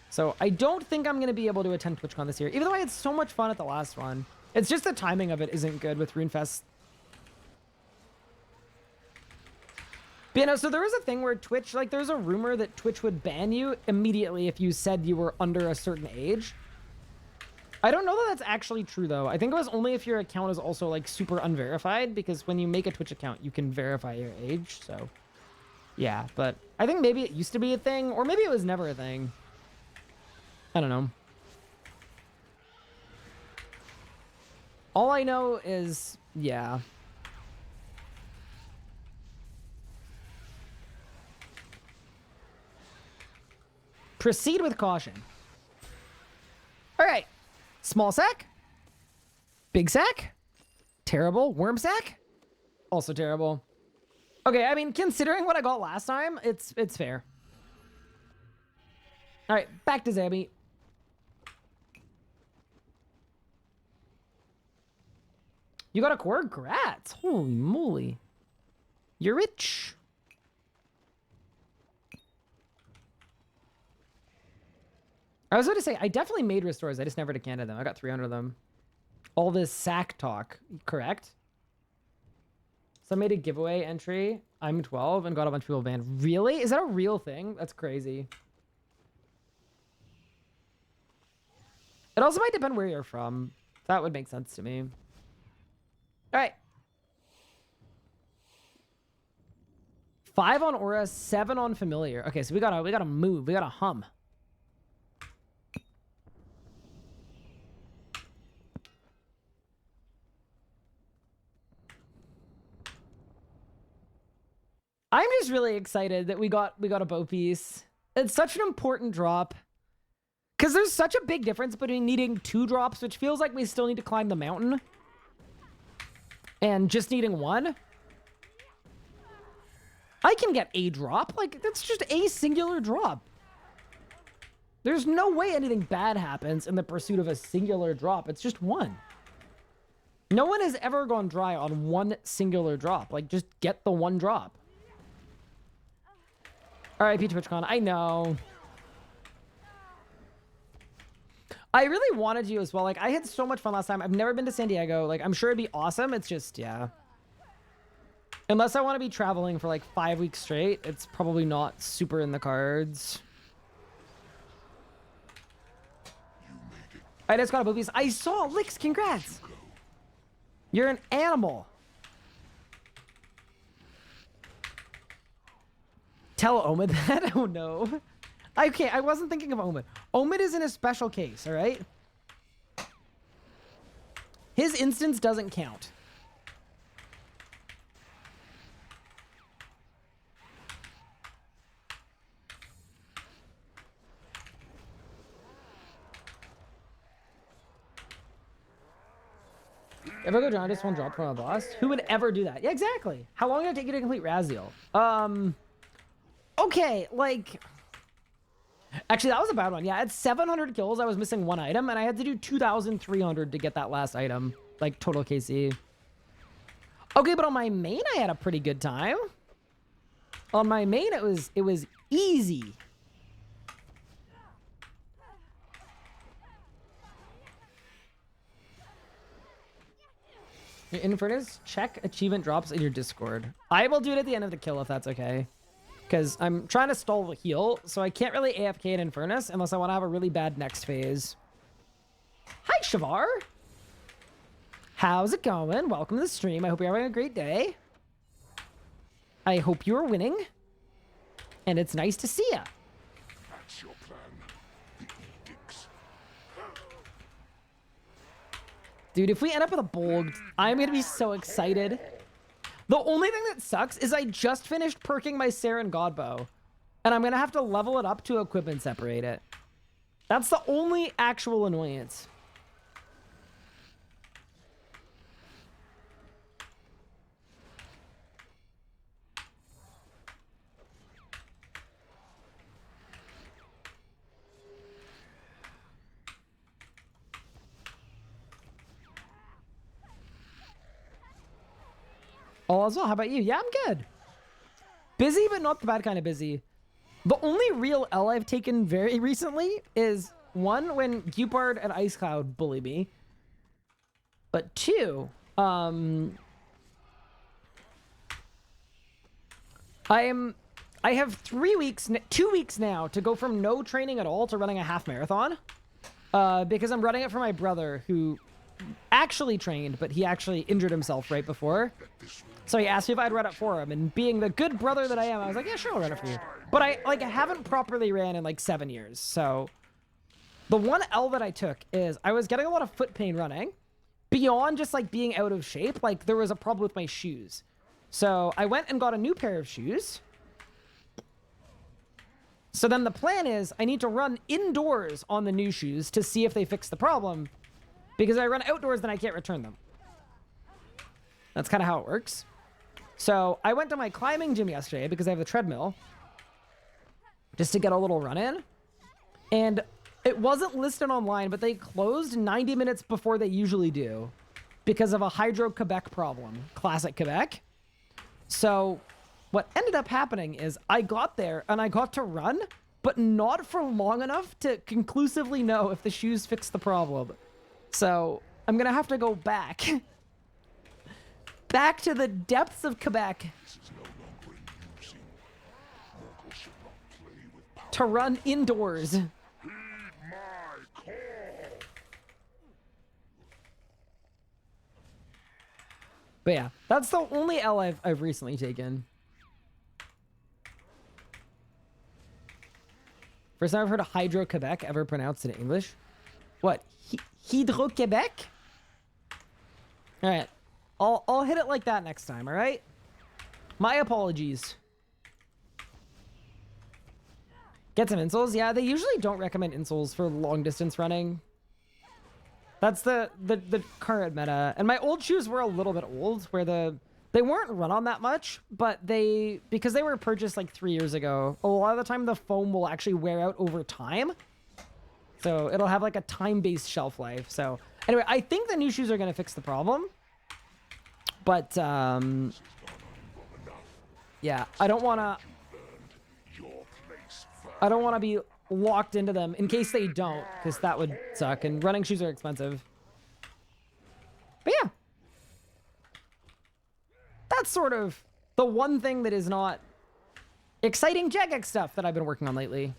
So I don't think I'm going to be able to attend TwitchCon this year, even though I had so much fun at the last one. It's just the timing of it isn't good with RuneFest. But, you know, so there is a thing where Twitch, like there's a rumor that Twitch would ban you immediately if you said you were under a certain age. I don't know that that's actually true, though. I think it was only if your account is also, like, super unverified, because when you make a Twitch account, you can verify your age, so... Yeah, but I think maybe it used to be a thing, or maybe it was never a thing. I don't know. All I know is, yeah. Proceed with caution. All right. Small sack. Big sack. Terrible. Worm sack. Also terrible. Okay, I mean, considering what I got last time, it's fair. All right, back to Zabby. You got a core? Grats. Holy moly. You're rich. I was about to say, I definitely made restores. I just never decanted them. I got 300 of them. All this sack talk, correct? So I made a giveaway entry. I'm 12 and got a bunch of people banned. Really? Is that a real thing? That's crazy. It also might depend where you're from. That would make sense to me. All right. 5 on Aura, 7 on Familiar. Okay, so we gotta move. We gotta hum. I'm just really excited that we got a bow piece. It's such an important drop. Because there's such a big difference between needing 2 drops, which feels like we still need to climb the mountain, and just needing 1. I can get a drop. Like, that's just a singular drop. There's no way anything bad happens in the pursuit of a singular drop. It's just 1. No one has ever gone dry on 1 singular drop. Like, just get the 1 drop. R.I.P. TwitchCon. I know. I really wanted you as well. Like, I had so much fun last time. I've never been to San Diego. Like, I'm sure it'd be awesome. It's just, yeah. Unless I want to be traveling for like 5 weeks straight, it's probably not super in the cards. I just got a boobies. I saw Licks. Congrats. You're an animal. Tell Omid that? Oh no. Okay, I wasn't thinking of Omid. Omid is in a special case, all right? His instance doesn't count. If I go down, I just one drop from a boss. Who would ever do that? Yeah, exactly. How long did it take you to complete Raziel? Okay, like... Actually, that was a bad one. Yeah, at 700 kills, I was missing 1 item, and I had to do 2,300 to get that last item. Like, total KC. Okay, but on my main, I had a pretty good time. On my main, it was easy. Infernus, check achievement drops in your Discord. I will do it at the end of the kill if that's okay. Because I'm trying to stall the heal, so I can't really AFK in Infernus unless I want to have a really bad next phase. Hi, Shavar. How's it going? Welcome to the stream. I hope you're having a great day. I hope you're winning. And it's nice to see ya. That's your plan. The edicts. Dude, if we end up with a Bolg, I'm going to be so excited. The only thing that sucks is I just finished perking my Saren Godbow. And I'm going to have to level it up to equip and separate it. That's the only actual annoyance. Oh, as well. How about you? Yeah, I'm good. Busy, but not the bad kind of busy. The only real L I've taken very recently is one, when Gupard and Ice Cloud bully me. But two, I have 2 weeks now to go from no training at all to running a half marathon. Because I'm running it for my brother who actually trained, but he actually injured himself right before. So he asked me if I'd run it for him, and being the good brother that I am, I was like, yeah, sure, I'll run it for you. But I haven't properly ran in like 7 years. So the one L that I took is I was getting a lot of foot pain running beyond just like being out of shape. Like there was a problem with my shoes. So I went and got a new pair of shoes. So then the plan is I need to run indoors on the new shoes to see if they fix the problem, because if I run outdoors, then I can't return them. That's kind of how it works. So I went to my climbing gym yesterday because I have the treadmill just to get a little run in. And it wasn't listed online, but they closed 90 minutes before they usually do because of a Hydro-Quebec problem. Classic Quebec. So what ended up happening is I got there and I got to run, but not for long enough to conclusively know if the shoes fixed the problem. So I'm going to have to go back. Back to the depths of Quebec to run indoors. Heed my call. But yeah, that's the only L I've recently taken. First time I've heard of Hydro-Quebec ever pronounced in English. What? Hydro-Quebec? All right. I'll hit it like that next time, all right? My apologies. Get some insoles. Yeah, they usually don't recommend insoles for long distance running. That's the current meta. And my old shoes were a little bit old, where they weren't run on that much, but because they were purchased like 3 years ago, a lot of the time the foam will actually wear out over time. So it'll have like a time-based shelf life. So anyway, I think the new shoes are going to fix the problem. But, yeah, I don't want to be locked into them in case they don't, because that would suck, and running shoes are expensive. But yeah. That's sort of the one thing that is not exciting Jagex stuff that I've been working on lately.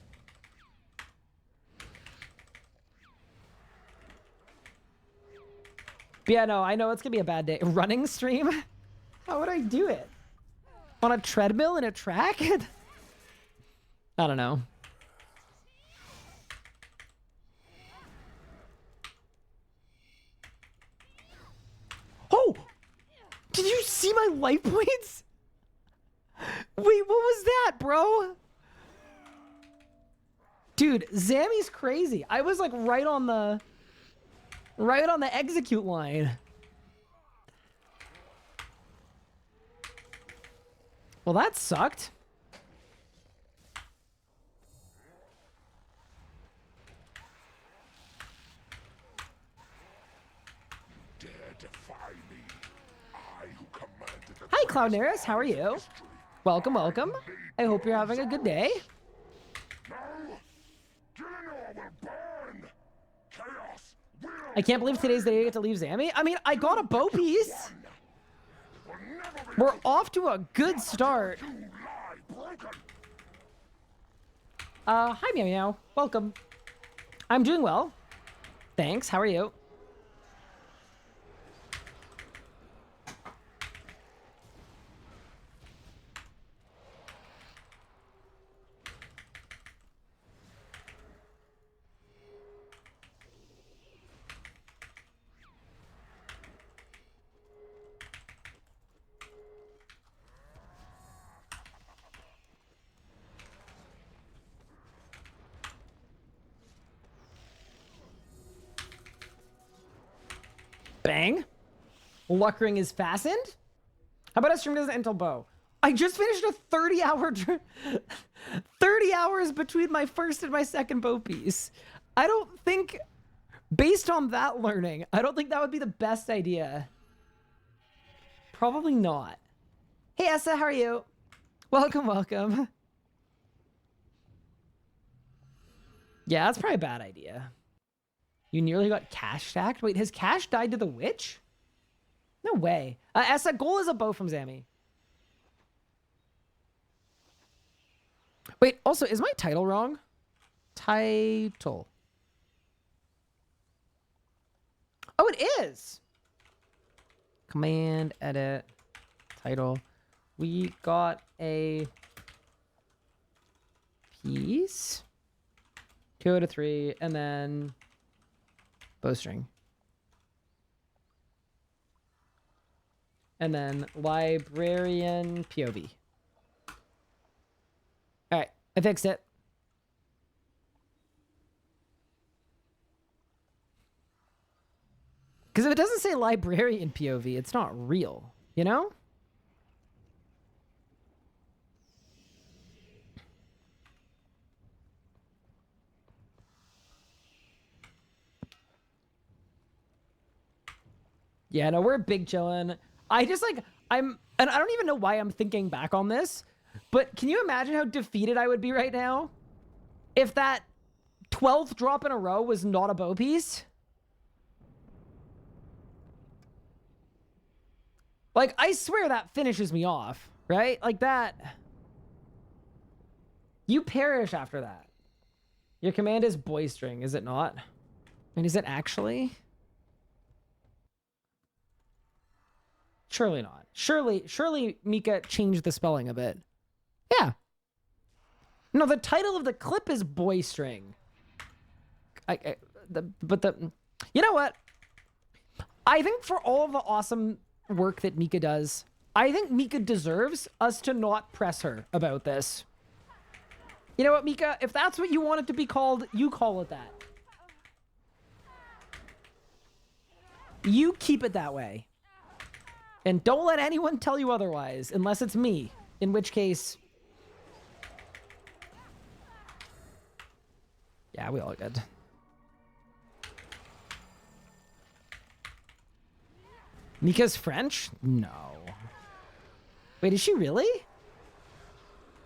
But yeah, no, I know it's gonna be a bad day. Running stream? How would I do it? On a treadmill in a track? I don't know. Oh! Did you see my life points? Wait, what was that, bro? Dude, Zammy's crazy. I was like right on the execute line. Well, that sucked. Dare defy me. I who commanded the Hi, Cloudnaris. How are you? Welcome, welcome. I hope you're having a good day. No! Gillinor will burn! Chaos will I can't believe today's the day I get to leave Zammy. I mean, I got a bow piece. one. We're off to a good start. You lie broken. Hi Meow Meow. Welcome. I'm doing well. Thanks. How are you? Bang. Luck ring is fastened. How about a stream doesn't end till bow? I just finished a 30-hour 30 hours between my first and my second bow piece. I don't think, based on that learning, I don't think that would be the best idea. Probably not. Hey Essa, how are you? Welcome, welcome. Yeah, that's probably a bad idea. You nearly got cash stacked? Wait, has cash died to the witch? No way. Essa, goal is a bow from Zammy. Wait, also, is my title wrong? Title. Oh, it is. Command, edit, title. We got a piece. 2 out of 3, and then bowstring. And then librarian POV. All right, I fixed it. Because if it doesn't say librarian POV, it's not real, you know? Yeah, no, we're big chillin'. And I don't even know why I'm thinking back on this, but can you imagine how defeated I would be right now if that 12th drop in a row was not a bow piece? Like, I swear that finishes me off, right? Like that. You perish after that. Your command is boystring, is it not? I mean, is it actually? Surely not. Surely Mika changed the spelling a bit. Yeah. No, the title of the clip is boystring. You know what? I think for all of the awesome work that Mika does, I think Mika deserves us to not press her about this. You know what, Mika? If that's what you want it to be called, you call it that. You keep it that way. And don't let anyone tell you otherwise, unless it's me. In which case... Yeah, we all good. Mika's French? No. Wait, is she really?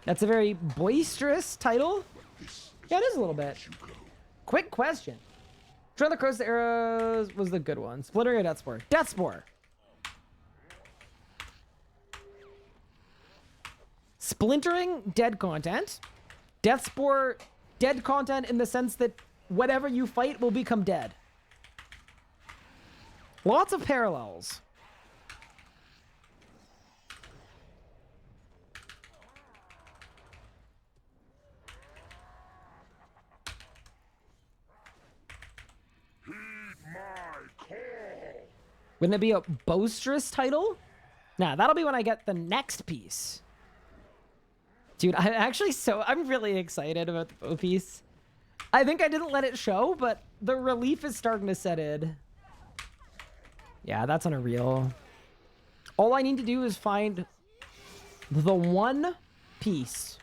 That's a very boisterous title? Yeah, it is a little bit. Quick question. Which one of the Crows to Arrows was the good one? Splittering or Death Spore? Death Spore! Splintering, dead content. Death Spore, dead content in the sense that whatever you fight will become dead. Lots of parallels. Heed my call. Wouldn't it be a boisterous title? Nah, that'll be when I get the next piece. Dude, I'm really excited about the bow piece. I think I didn't let it show, but the relief is starting to set in. Yeah, that's unreal. All I need to do is find the one piece.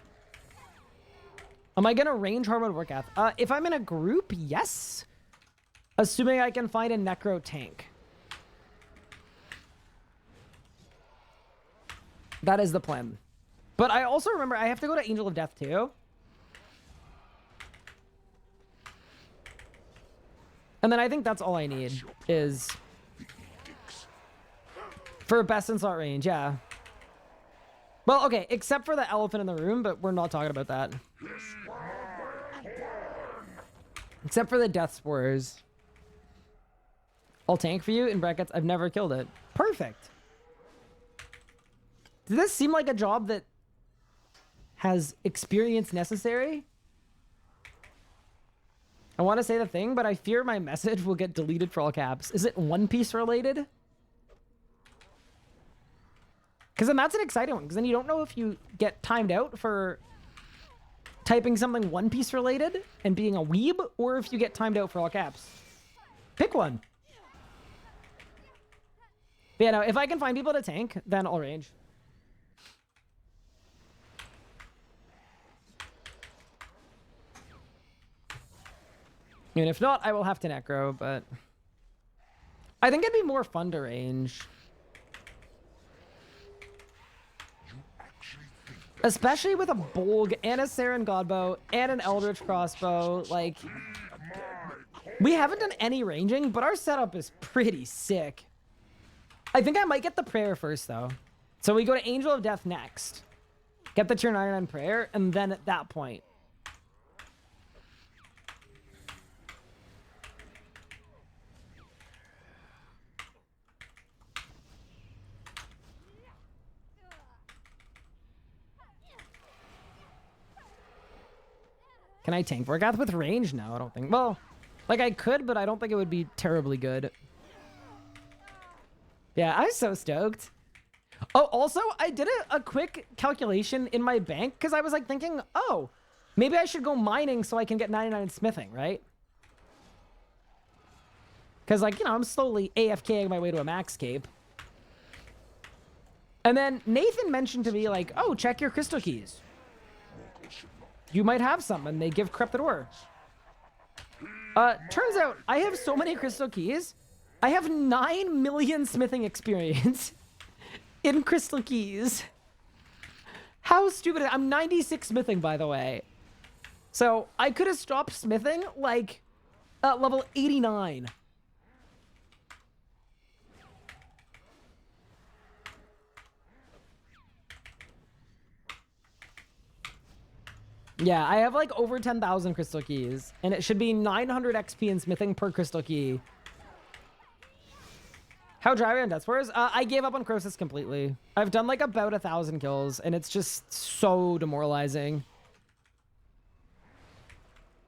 Am I gonna range hard mode workout? If I'm in a group, yes. Assuming I can find a necro tank. That is the plan. But I also remember I have to go to Angel of Death too. And then I think that's all I need is for best in slot range, yeah. Well, okay, except for the elephant in the room, but we're not talking about that. Except for the death spores. I'll tank for you, in brackets, I've never killed it. Perfect. Does this seem like a job that has experience necessary? I want to say the thing, but I fear my message will get deleted for all caps. Is it One Piece related? Because then that's an exciting one, because then you don't know if you get timed out for typing something One Piece related and being a weeb, or if you get timed out for all caps. Pick one. But yeah, no, if I can find people to tank, then I'll range. And if not, I will have to necro, but I think it'd be more fun to range. Especially with a Bolg and a Saren Godbow and an Eldritch Crossbow. Like, we haven't done any ranging, but our setup is pretty sick. I think I might get the prayer first, though. So we go to Angel of Death next. Get the tier 99 prayer, and then at that point. Can I tank Vorgath with range? No, I don't think. Well, like I could, but I don't think it would be terribly good. Yeah, I'm so stoked. Oh, also, I did a quick calculation in my bank because I was like thinking, oh, maybe I should go mining so I can get 99 smithing, right? Because, like, you know, I'm slowly AFKing my way to a max cape. And then Nathan mentioned to me, like, oh, check your crystal keys. You might have some, and they give corrupted ore. Turns out, I have so many crystal keys. I have 9 million smithing experience in crystal keys. How stupid. I'm 96 smithing, by the way. So, I could have stopped smithing, like, at level 89. Yeah, I have like over 10,000 crystal keys, and it should be 900 XP in smithing per crystal key. How dry are you on Death Spores? I gave up on Croesus completely. I've done like about 1,000 kills, and it's just so demoralizing.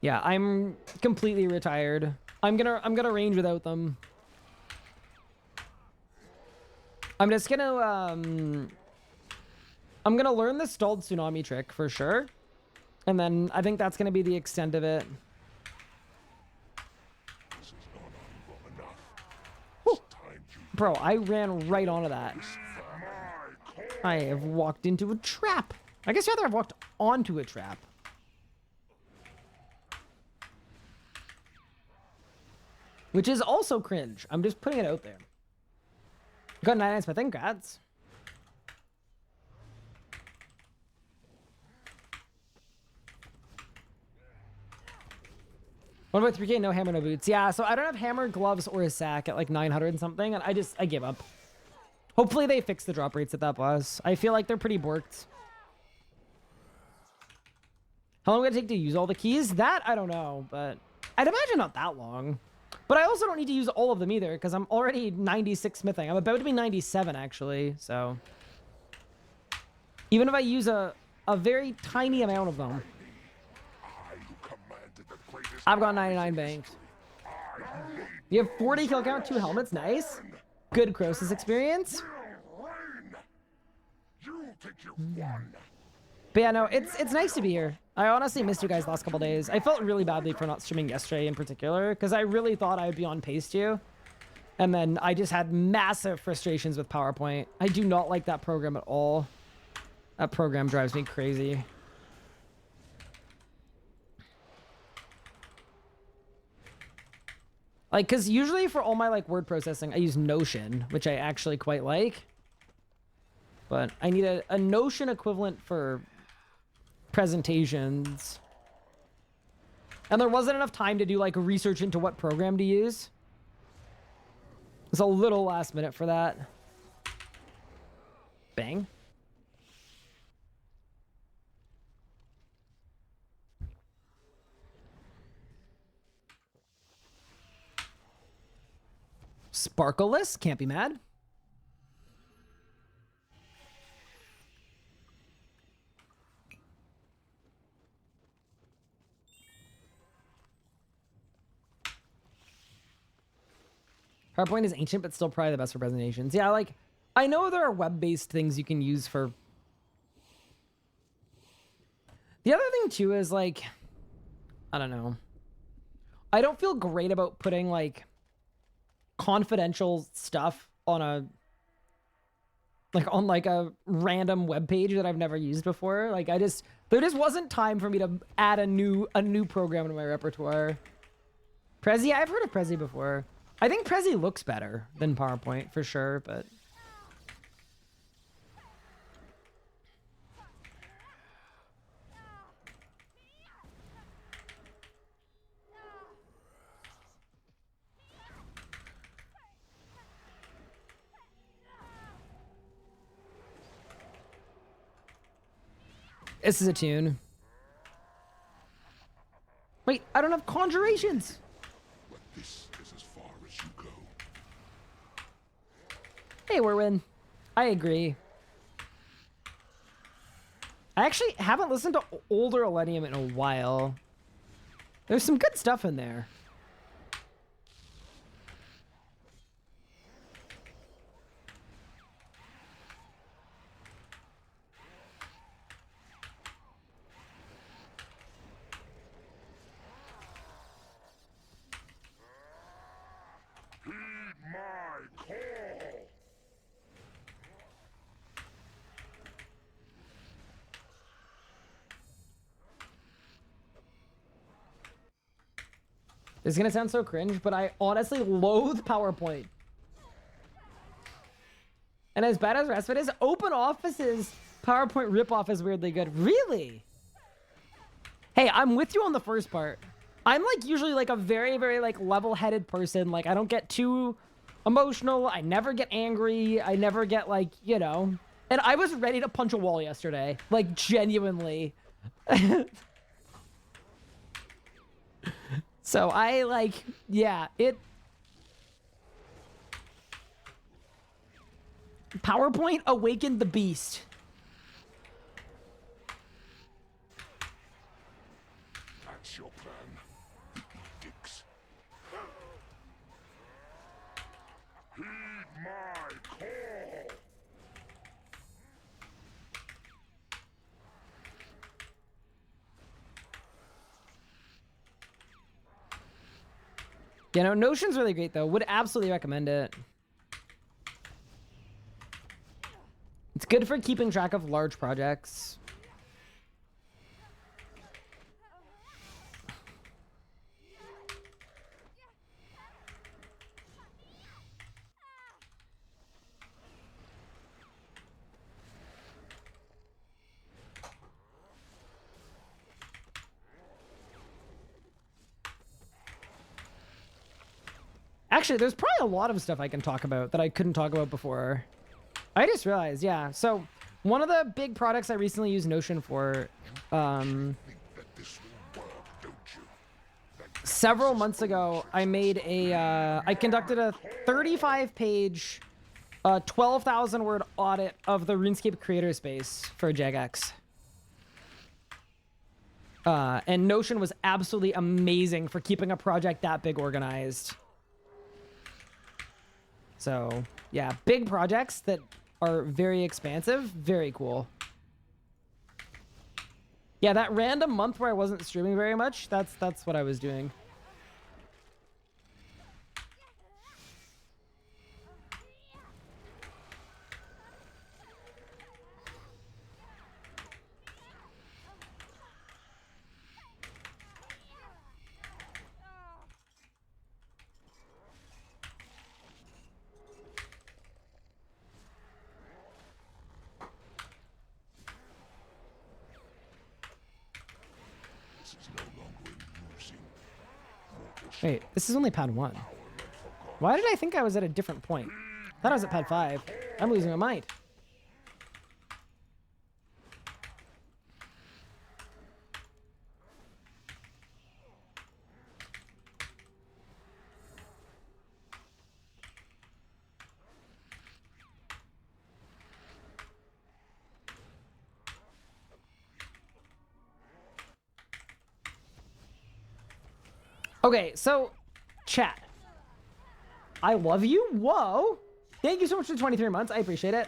Yeah, I'm completely retired. I'm gonna range without them. I'm just gonna I'm gonna learn the stalled tsunami trick for sure. And then I think that's going to be the extent of it. Whew. Bro, I ran right onto that. I have walked into a trap. I guess rather I've walked onto a trap. Which is also cringe. I'm just putting it out there. Got 99 smithing, congrats. What about 3K? No hammer, no boots. Yeah, so I don't have hammer, gloves, or a sack at like 900 and something, and I give up. Hopefully they fix the drop rates at that boss. I feel like they're pretty borked. How long would it take to use all the keys? That, I don't know, but I'd imagine not that long. But I also don't need to use all of them either, because I'm already 96 smithing. I'm about to be 97, actually, so. Even if I use a very tiny amount of them. I've got 99 banked. You have 40 kill count, 2 helmets. Nice. Good Croesus experience. But yeah, no, it's nice to be here. I honestly missed you guys last couple days. I felt really badly for not streaming yesterday in particular, because I really thought I would be on pace to. And then I just had massive frustrations with PowerPoint. I do not like that program at all. That program drives me crazy. Like, because usually for all my, like, word processing, I use Notion, which I actually quite like. But I need a Notion equivalent for presentations. And there wasn't enough time to do, like, research into what program to use. It's a little last minute for that. Bang. Sparkleless, can't be mad. PowerPoint is ancient, but still probably the best for presentations. Yeah, like, I know there are web-based things you can use for... The other thing, too, is, like... I don't know. I don't feel great about putting, like, confidential stuff on a... like, on, like, a random web page that I've never used before. Like, there just wasn't time for me to add a new program to my repertoire. Prezi, I've heard of Prezi before. I think Prezi looks better than PowerPoint for sure, but... This is a tune. Wait, I don't have conjurations! But this is as far as you go. Hey, Werwin. I agree. I actually haven't listened to older Millennium in a while. There's some good stuff in there. Heed my call. This is gonna sound so cringe, but I honestly loathe PowerPoint. And as bad as the rest of it is, Open Office's PowerPoint ripoff is weirdly good. Really? Hey, I'm with you on the first part. I'm like usually like a very, very like level-headed person. Like I don't get too emotional. I never get angry. I never get like, you know. And I was ready to punch a wall yesterday. Like genuinely. So I like, yeah, PowerPoint awakened the beast. That's your plan. Dicks. Heed my call. You know, Notion's really great though. Would absolutely recommend it. It's good for keeping track of large projects. Actually, there's probably a lot of stuff I can talk about that I couldn't talk about before. I just realized, yeah. So one of the big products I recently used Notion for, several months ago, I made a, I conducted a 35-page, 12,000 word audit of the RuneScape creator space for Jagex. And Notion was absolutely amazing for keeping a project that big organized. So, yeah, big projects that are very expansive, very cool. Yeah, that random month where I wasn't streaming very much, that's what I was doing. Wait, this is only pad 1. Why did I think I was at a different point? I thought I was at pad 5. I'm losing my mind. Okay, so chat. I love you. Whoa. Thank you so much for 23 months. I appreciate it.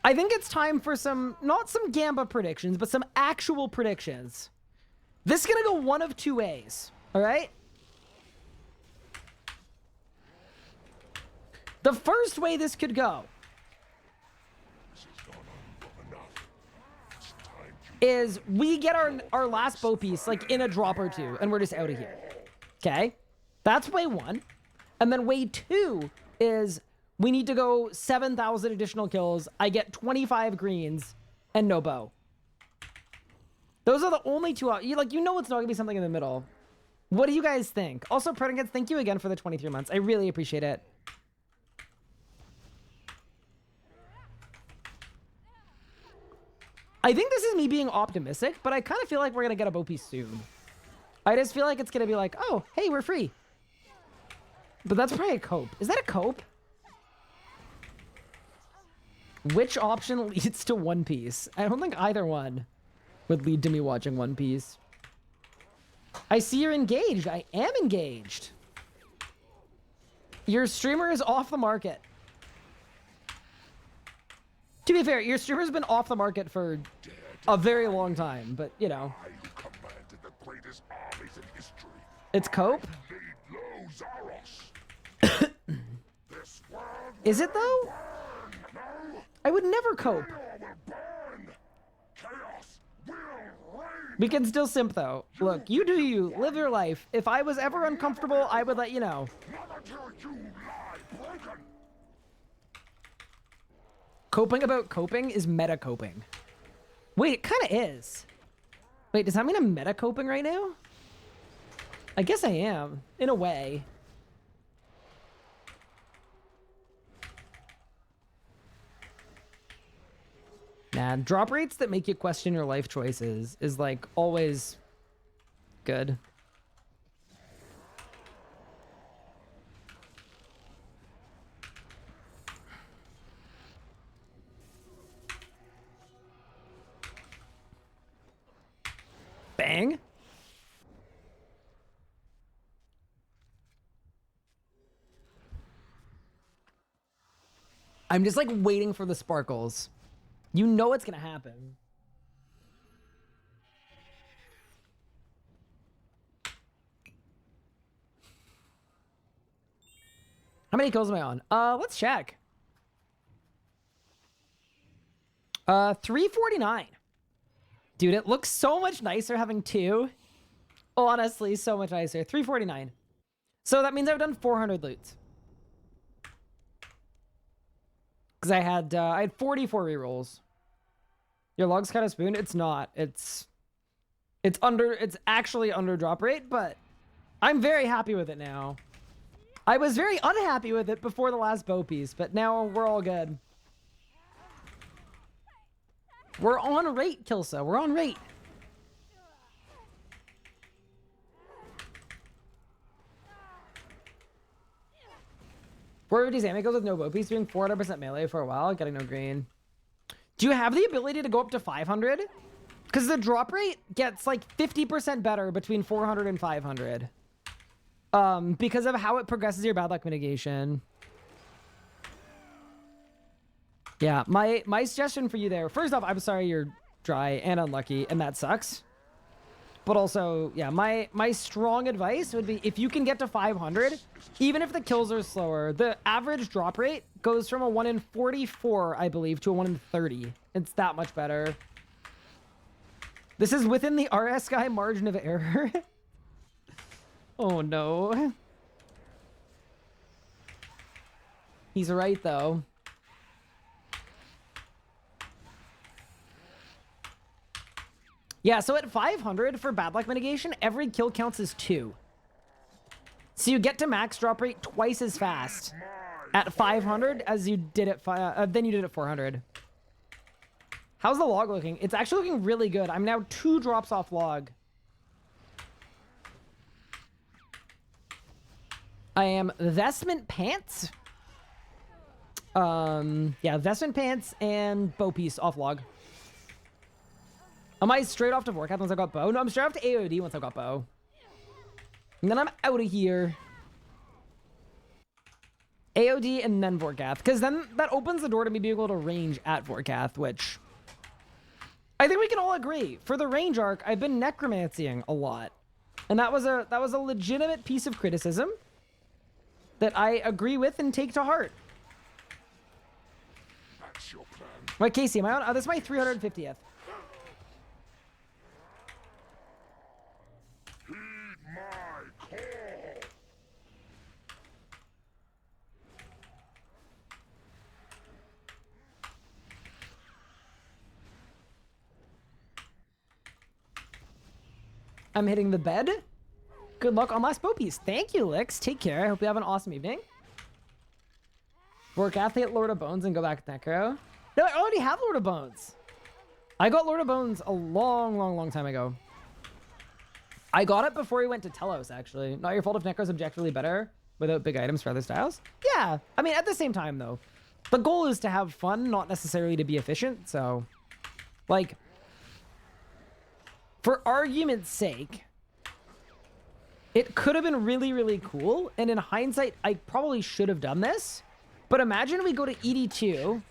I think it's time for some, not some Gamba predictions, but some actual predictions. This is going to go one of two ways. All right? The first way this could go is we get our last bow piece like in a drop or two and we're just out of here. Okay? That's way one. And then way two is we need to go 7,000 additional kills. I get 25 greens and no bow. Those are the only two. You know it's not gonna be something in the middle. What do you guys think? Also, Predicates, thank you again for the 23 months. I really appreciate it. I think this is me being optimistic, but I kind of feel like we're gonna get a bow piece soon. I just feel like it's gonna be like, oh, hey, we're free. But that's probably a cope. Is that a cope? Which option leads to One Piece? I don't think either one would lead to me watching One Piece. I see you're engaged. I am engaged. Your streamer is off the market. To be fair, your streamer's been off the market for a very long time, but you know. It's cope? Is it though? I would never cope. We can still simp though. Look, you do you. Live your life. If I was ever uncomfortable, I would let you know. Coping about coping is meta coping. Wait, it kind of is. Wait, does that mean I'm meta coping right now? I guess I am, in a way. Nah, drop rates that make you question your life choices is like always good. Bang. I'm just like waiting for the sparkles. You know it's gonna happen. How many kills am I on? Let's check. 349. Dude, it looks so much nicer having two. Honestly, so much nicer. 349. So that means I've done 400 loots. Because I had 44 rerolls. Your log's kind of spooned. It's not. It's actually under drop rate, but I'm very happy with it now. I was very unhappy with it before the last bow piece, but now we're all good. We're on rate, Kilsa. We're on rate. Four of these goes with no bow piece, doing 400% melee for a while, getting no green. Do you have the ability to go up to 500? Because the drop rate gets like 50% better between 400 and 500. Because of how it progresses your bad luck mitigation. Yeah, my suggestion for you there. First off, I'm sorry you're dry and unlucky, and that sucks. But also, yeah, my strong advice would be if you can get to 500, even if the kills are slower, the average drop rate goes from a 1 in 44, I believe, to a 1 in 30. It's that much better. This is within the RS guy margin of error. Oh, no. He's right, though. Yeah, so at 500 for bad luck mitigation, every kill counts as 2. So you get to max drop rate twice as fast at 500 as you did at then you did at 400. How's the log looking? It's actually looking really good. I'm now 2 drops off log. I am vestment pants. Yeah, vestment pants and bow piece off log. Am I straight off to Vorkath once I got bow? No, I'm straight off to AOD once I got bow. And then I'm out of here. AOD and then Vorkath. Because then that opens the door to me being able to range at Vorkath, which I think we can all agree. For the range arc, I've been necromancying a lot. And that was a legitimate piece of criticism that I agree with and take to heart. That's your plan. Wait, Casey, am I on? Oh, this is my 350th. Heed my call. I'm hitting the bed. Good luck on last bow piece. Thank you, Lix. Take care. I hope you have an awesome evening. Vorkath, get Lord of Bones and go back to Necro. No, I already have Lord of Bones. I got Lord of Bones a long time ago. I got it before he went to Telos, actually. Not your fault if Necro's objectively better without big items for other styles. Yeah, I mean, at the same time, though, the goal is to have fun, not necessarily to be efficient. So, like, for argument's sake, it could have been really cool. And in hindsight, I probably should have done this. But imagine we go to ED2,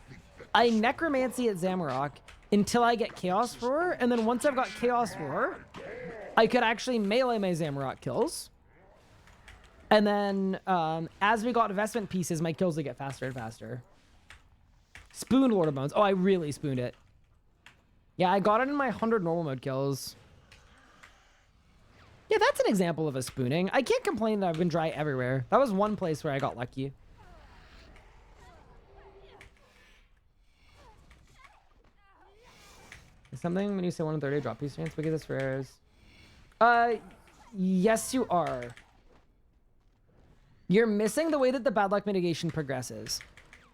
I necromancy at Zamorak until I get Chaos Roar, and then once I've got Chaos Roar, I could actually melee my Zamorak kills. And then as we got investment pieces, my kills would get faster and faster. Spooned Lord of Bones. Oh, I really spooned it. Yeah, I got it in my 100 normal mode kills. Yeah, that's an example of a spooning. I can't complain that I've been dry everywhere. That was one place where I got lucky. Something when you say 130 drop piece chance because it's rares. Yes, you are. You're missing the way that the bad luck mitigation progresses.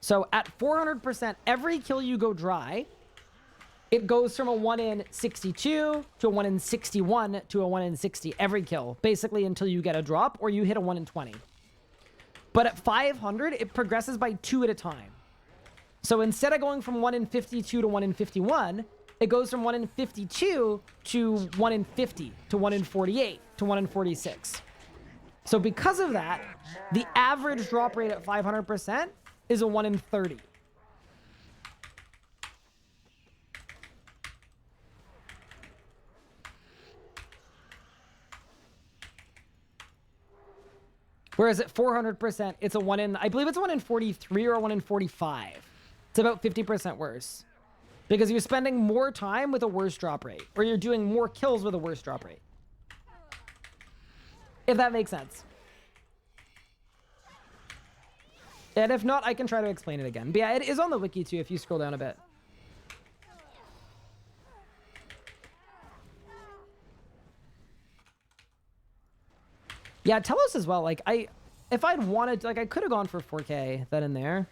So at 400%, every kill you go dry, it goes from a 1 in 62 to a 1 in 61 to a 1 in 60 every kill, basically until you get a drop or you hit a 1 in 20. But at 500, it progresses by 2 at a time. So instead of going from 1 in 52 to 1 in 51, it goes from 1 in 52 to 1 in 50 to 1 in 48 to 1 in 46. So because of that, the average drop rate at 500% is a 1 in 30. Whereas at 400%, it's a 1 in, I believe it's a 1 in 43 or a 1 in 45. It's about 50% worse. Because you're spending more time with a worse drop rate. Or you're doing more kills with a worse drop rate. If that makes sense. And if not, I can try to explain it again. But yeah, it is on the wiki too if you scroll down a bit. Yeah, Telos as well. Like, if I'd wanted, like, I could have gone for 4K then and there.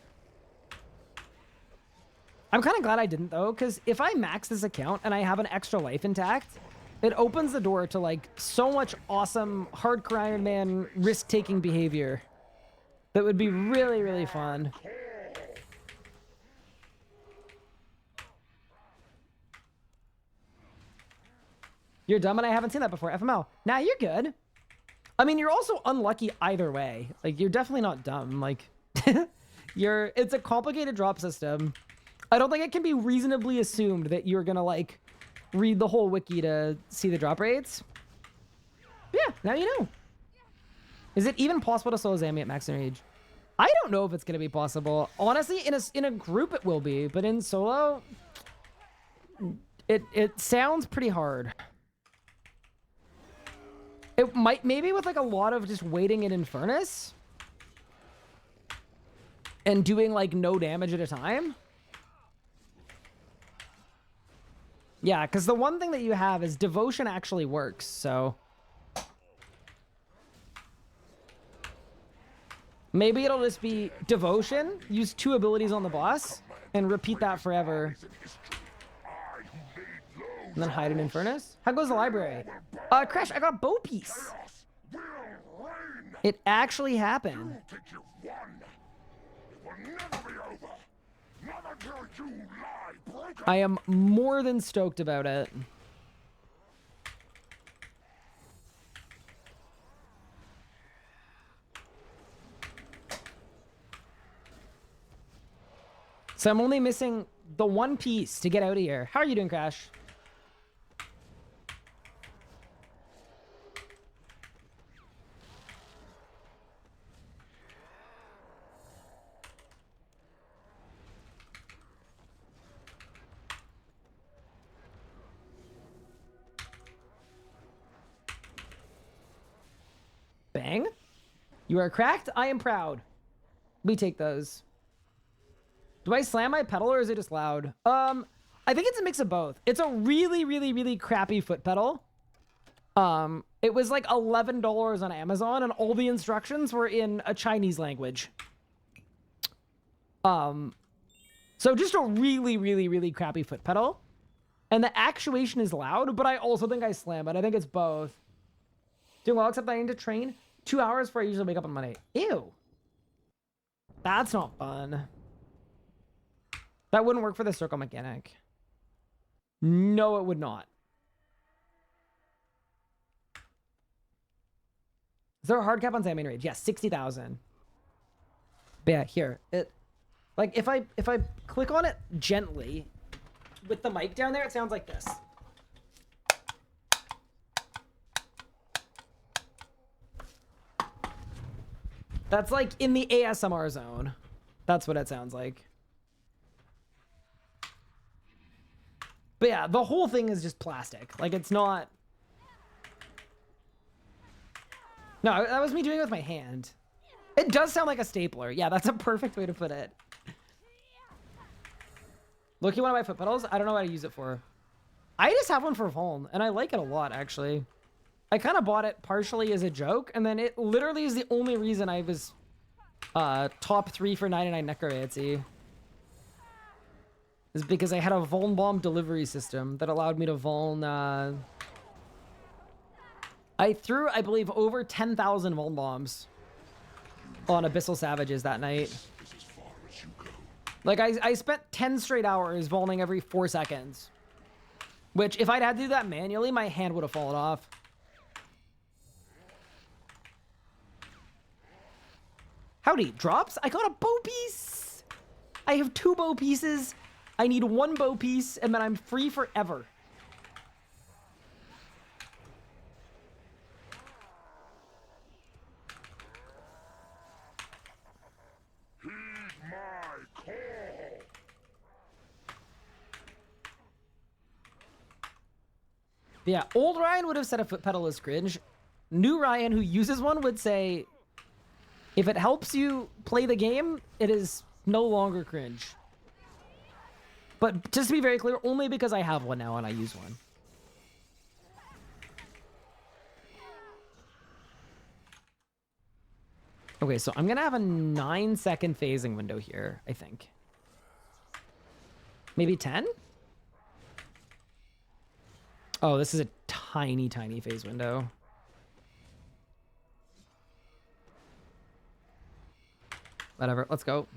I'm kind of glad I didn't, though, because if I max this account and I have an extra life intact, it opens the door to, like, so much awesome hardcore Iron Man risk-taking behavior that would be really fun. You're dumb and I haven't seen that before. FML. Nah, you're good. I mean, you're also unlucky either way. Like, you're definitely not dumb. Like, it's a complicated drop system. I don't think it can be reasonably assumed that you're gonna, like, read the whole wiki to see the drop rates. But yeah, now you know. Is it even possible to solo Zammy at maximum age? I don't know if it's gonna be possible. Honestly, in a group it will be, but in solo, it sounds pretty hard. It might, maybe with like a lot of just waiting in Infernus and doing like no damage at a time. Yeah, because the one thing that you have is devotion actually works, so maybe it'll just be devotion, use 2 abilities on the boss, and repeat that forever. And then hide in Infernus. How goes the library? Crash, I got a bow piece. It actually happened. I am more than stoked about it. So I'm only missing the one piece to get out of here. How are you doing, Crash? Bang. You are cracked. I am proud. We take those. Do I slam my pedal or is it just loud? I think it's a mix of both. It's a really, really, really crappy foot pedal. It was like $11 on Amazon and all the instructions were in a Chinese language. So just a really, really, really crappy foot pedal. And the actuation is loud, but I also think I slam it. I think it's both. Doing well, except I need to train 2 hours before I usually wake up on Monday. Ew. That's not fun. That wouldn't work for the circle mechanic. No, it would not. Is there a hard cap on Salmon Rage? Yes, 60,000. But yeah, here. Like if I click on it gently with the mic down there, it sounds like this. That's like in the ASMR zone. That's what it sounds like. But yeah, the whole thing is just plastic. Like it's not... No, that was me doing it with my hand. It does sound like a stapler. Yeah, that's a perfect way to put it. Look, one of my foot pedals. I don't know what to use it for. I just have one for Vuln, and I like it a lot, actually. I kind of bought it partially as a joke, and then it literally is the only reason I was top 3 for 99 necromancy. Is because I had a Vuln bomb delivery system that allowed me to Vuln. I threw, I believe, over 10,000 Vuln bombs on Abyssal Savages that night. Like, I spent 10 straight hours Vulning every 4 seconds. Which, if I'd had to do that manually, my hand would have fallen off. Howdy, drops? I got a bow piece! I have 2 bow pieces. I need 1 bow piece, and then I'm free forever. Heed my call. Yeah, old Ryan would have said a foot pedal is cringe. New Ryan, who uses one, would say, if it helps you play the game, it is no longer cringe. But just to be very clear, only because I have one now and I use one. Okay, so I'm gonna have a 9-second phasing window here, I think. Maybe 10? Oh, this is a tiny, tiny phase window. Whatever, let's go.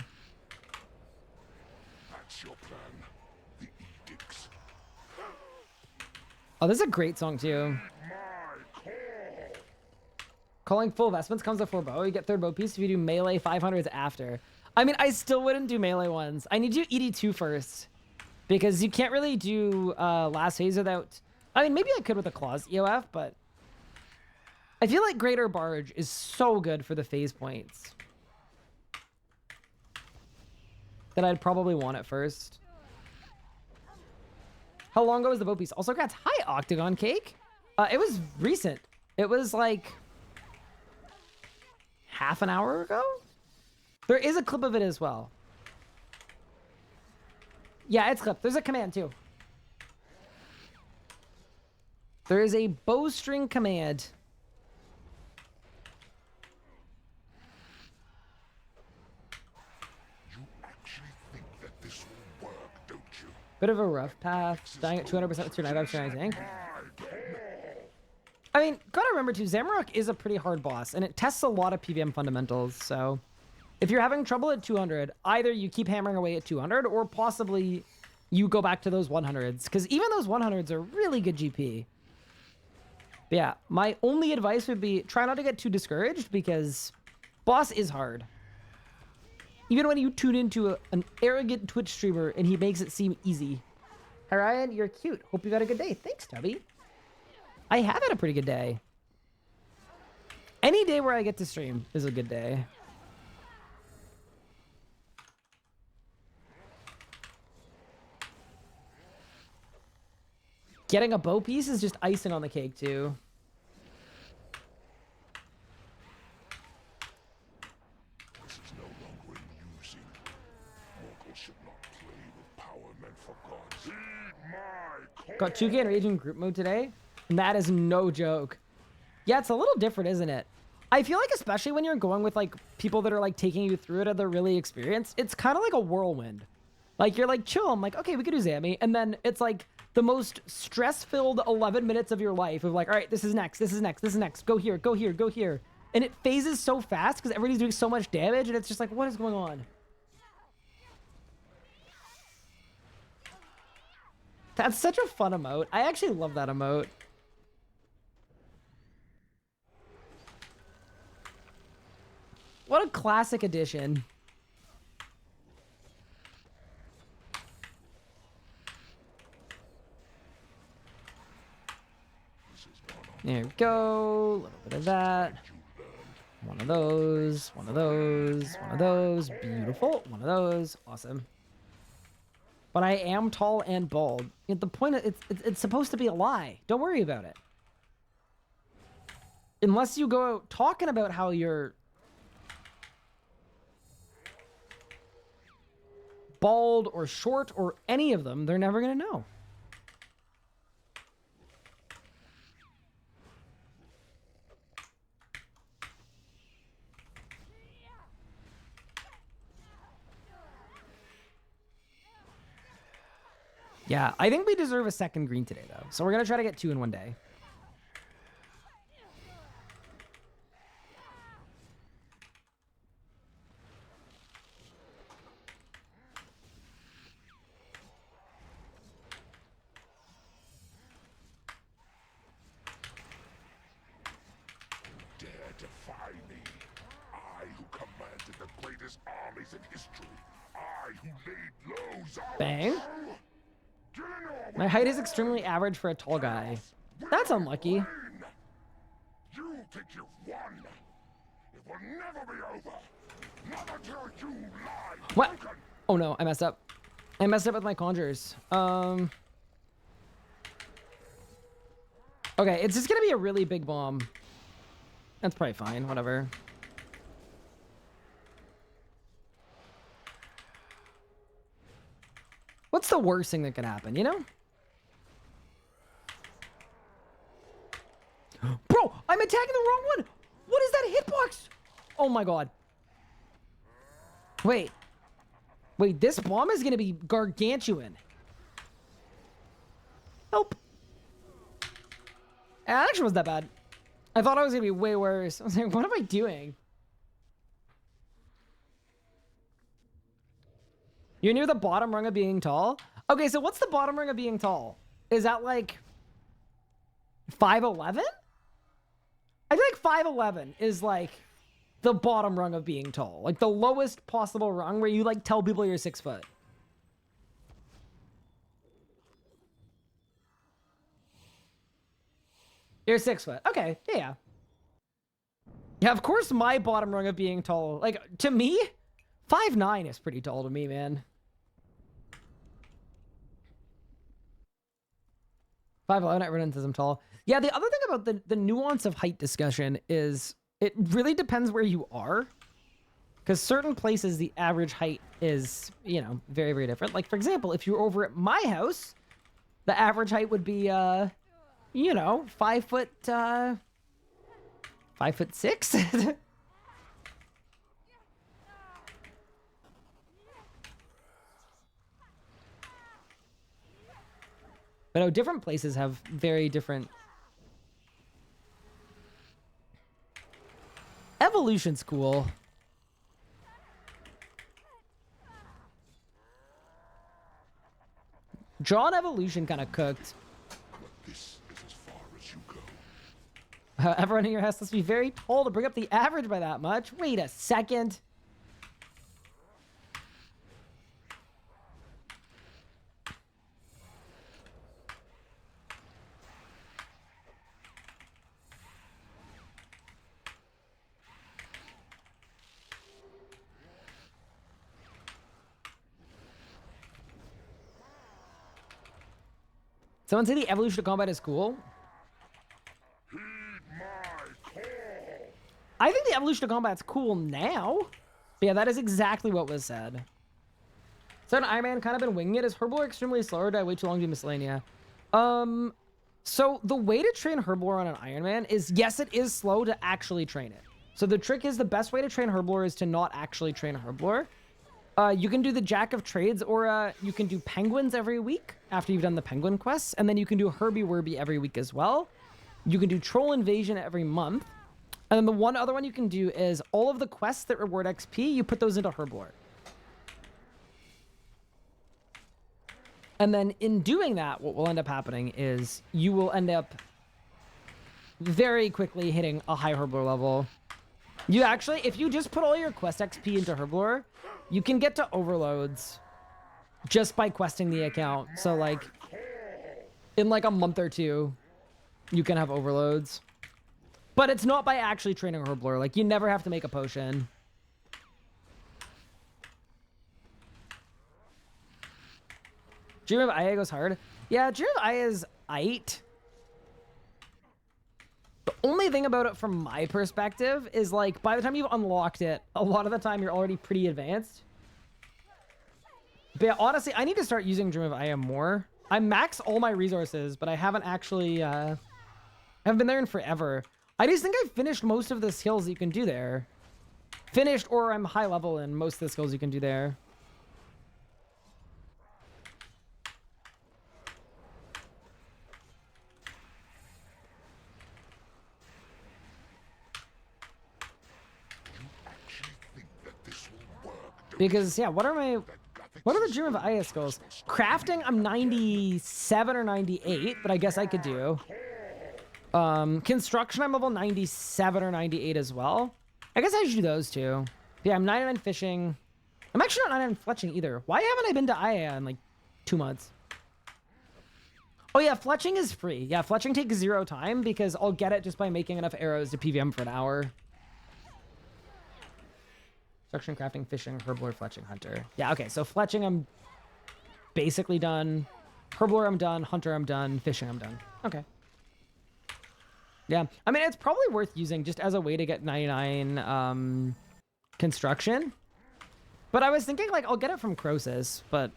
That's your plan. The edicts. Oh, this is a great song too. My call. Calling full vestments comes before bow. You get 3rd bow piece if you do melee 500s after. I mean, I still wouldn't do melee ones. I need to do ED2 first. Because you can't really do last phase without... I mean, maybe I could with a Claws EOF, but... I feel like Greater Barge is so good for the phase points. That I'd probably want it first. How long ago was the bow piece? Also, congrats. Hi, Octagon Cake. It was recent. It was like... half an hour ago? There is a clip of it as well. Yeah, it's clipped. There's a command too. There is a bowstring command. You actually think that this will work, don't you? Bit of a rough path. Dying at 200% with your 9 tank. My call. I mean, gotta remember too, Zamorak is a pretty hard boss, and it tests a lot of PVM fundamentals, so... If you're having trouble at 200, either you keep hammering away at 200, or possibly you go back to those 100s, because even those 100s are really good GP. But yeah, my only advice would be try not to get too discouraged, because boss is hard. Even when you tune into an arrogant Twitch streamer and he makes it seem easy. Hi, Ryan. You're cute. Hope you've had a good day. Thanks, Tubby. I have had a pretty good day. Any day where I get to stream is a good day. Getting a bow piece is just icing on the cake, too. This is no longer amusing. Mortals should not play with power meant for gods. Heed my call. Got 2K and Raging group mode today, and that is no joke. Yeah, it's a little different, isn't it? I feel like especially when you're going with like people that are like taking you through it and they're really experienced, it's kind of like a whirlwind. Like you're like, chill, I'm like, okay, we could do Zammy. And then it's like the most stress-filled 11 minutes of your life of like, all right, this is next, this is next, this is next. Go here, go here, go here. And it phases so fast because everybody's doing so much damage and it's just like, what is going on? That's such a fun emote. I actually love that emote. What a classic addition. There we go. A little bit of that. One of those. One of those. One of those. Beautiful. One of those. Awesome. But I am tall and bald. The point is, it's supposed to be a lie. Don't worry about it. Unless you go out talking about how you're bald or short or any of them, they're never going to know. Yeah, I think we deserve a second green today, though. So we're going to try to get 2 in one day. Dare defy me. I who commanded the greatest armies in history. I who laid lows on Bang. My height is extremely average for a tall guy. That's unlucky. You think you've won. It will never be over. Not until you lie. What? Oh no, I messed up. I messed up with my conjures. Okay, it's just gonna be a really big bomb. That's probably fine, whatever. What's the worst thing that could happen, you know? Bro, I'm attacking the wrong one! What is that hitbox? Oh my god. Wait. Wait, this bomb is gonna be gargantuan. Nope. It actually wasn't that bad. I thought I was gonna be way worse. I was like, what am I doing? You're near the bottom rung of being tall? Okay, so what's the bottom rung of being tall? Is that like 5'11"? I feel like 5'11" is like the bottom rung of being tall. Like the lowest possible rung where you like tell people you're 6 foot. You're 6 foot. Okay, yeah. Yeah, of course my bottom rung of being tall. Like, to me, 5'9" is pretty tall to me, man. 5'11", everyone says I'm tall. Yeah, the other thing about the nuance of height discussion is it really depends where you are. Because certain places, the average height is, you know, very, very different. Like, for example, if you're over at my house, the average height would be, you know, 5 foot, 5'6". But no, different places have very different. Evolution's cool. Drawn Evolution kind of cooked. This is as far as you go. Everyone in your house must be very tall to bring up the average by that much. Wait a second. Someone say the evolution of combat is cool. Heed my call. I think the evolution of combat's cool now. But yeah, that is exactly what was said. So an Ironman kind of been winging it. Is Herblore extremely slow or did I wait too long to do Miscellanea? So the way to train Herblore on an Ironman is, yes, it is slow to actually train it. So the trick is the best way to train Herblore is to not actually train Herblore. You can do the Jack of Trades, or you can do Penguins every week after you've done the Penguin quests, and then you can do Herbie Werby every week as well. You can do Troll Invasion every month. And then the one other one you can do is all of the quests that reward XP, you put those into Herblore. And then in doing that, what will end up happening is you will end up very quickly hitting a high Herblore level. You actually, if you just put all your quest XP into Herblore, you can get to overloads just by questing the account. So like in like a month or two, you can have overloads. But it's not by actually training Herblore. Like you never have to make a potion. Dream of Aya goes hard. Yeah, Dream of Aya is aight. The only thing about it from my perspective is like by the time you've unlocked it, a lot of the time you're already pretty advanced. But yeah, honestly, I need to start using Dream of Aya more. I max all my resources, but I haven't actually haven't been there in forever. I just think I've finished most of the skills you can do there. Finished, or I'm high level in most of the skills you can do there. Because yeah, what are the Dream of Aya skills? Crafting, I'm 97 or 98, but I guess I could do. Construction, I'm level 97 or 98 as well. I guess I should do those two. Yeah, I'm 99 fishing. I'm actually not 99 fletching either. Why haven't I been to Aya in like 2 months? Oh yeah, fletching is free. Yeah, fletching takes 0 time because I'll get it just by making enough arrows to PVM for an hour. Construction, crafting, fishing, Herblore, fletching, hunter. Yeah, okay, so fletching I'm basically done. Herblore I'm done. Hunter I'm done. Fishing I'm done. Okay. Yeah, I mean, it's probably worth using just as a way to get 99 construction. But I was thinking, like, I'll get it from Croesus, but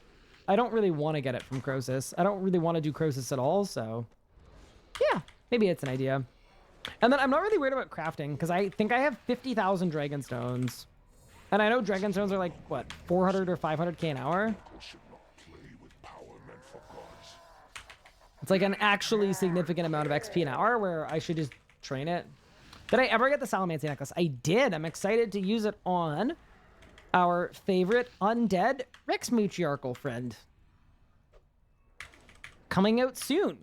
I don't really want to get it from Croesus. I don't really want to do Croesus at all, so... yeah, maybe it's an idea. And then I'm not really worried about crafting, because I think I have 50,000 Dragonstones. And I know Dragonstones are like, what, 400 or 500k an hour? It's like an actually significant amount of XP an hour where I should just train it. Did I ever get the Salamancy necklace? I did. I'm excited to use it on our favorite undead Rex Matriarchal friend. Coming out soon.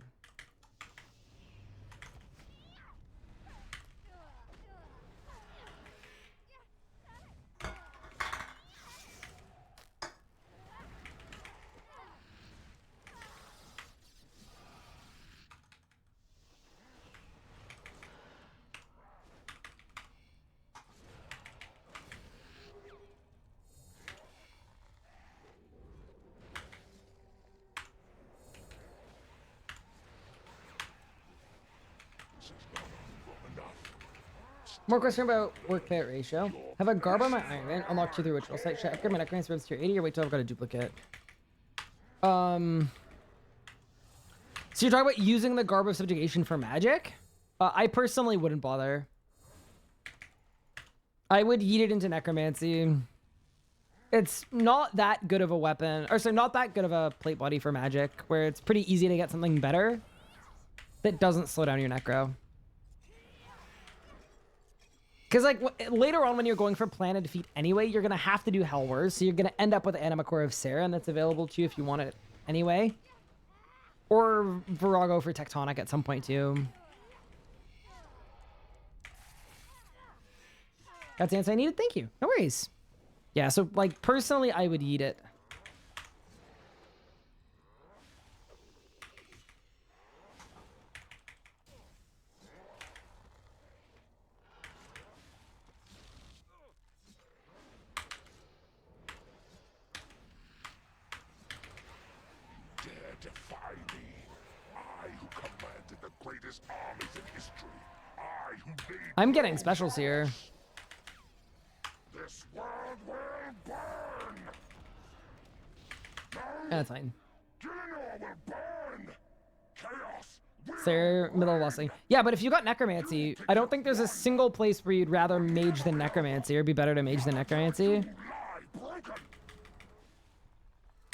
More question about work pay ratio. Have a garb on my Ironman, unlocked to the ritual site. Should I upgrade my necromancy spells to tier 80 or wait till I've got a duplicate? So you're talking about using the garb of subjugation for magic? I personally wouldn't bother. I would yeet it into necromancy. It's not that good of a weapon, or so not that good of a plate body for magic, where it's pretty easy to get something better that doesn't slow down your necro. Because, like, later on when you're going for plan and defeat anyway, you're going to have to do Hell Wars. So you're going to end up with Anima Core of Sarah, and that's available to you if you want it anyway. Or Virago for Tectonic at some point, too. That's the answer I needed. Thank you. No worries. Yeah, so, like, personally, I would eat it. Dare defy me. greatest armies in history. I who made I'm getting specials here. this world will burn. No, That's fine. Gillinor will burn. Chaos will Sir, middle blessing. Yeah, but if you got necromancy, I don't think there's a single place where you'd rather mage than necromancy, or it'd be better to mage than necromancy. lie broken.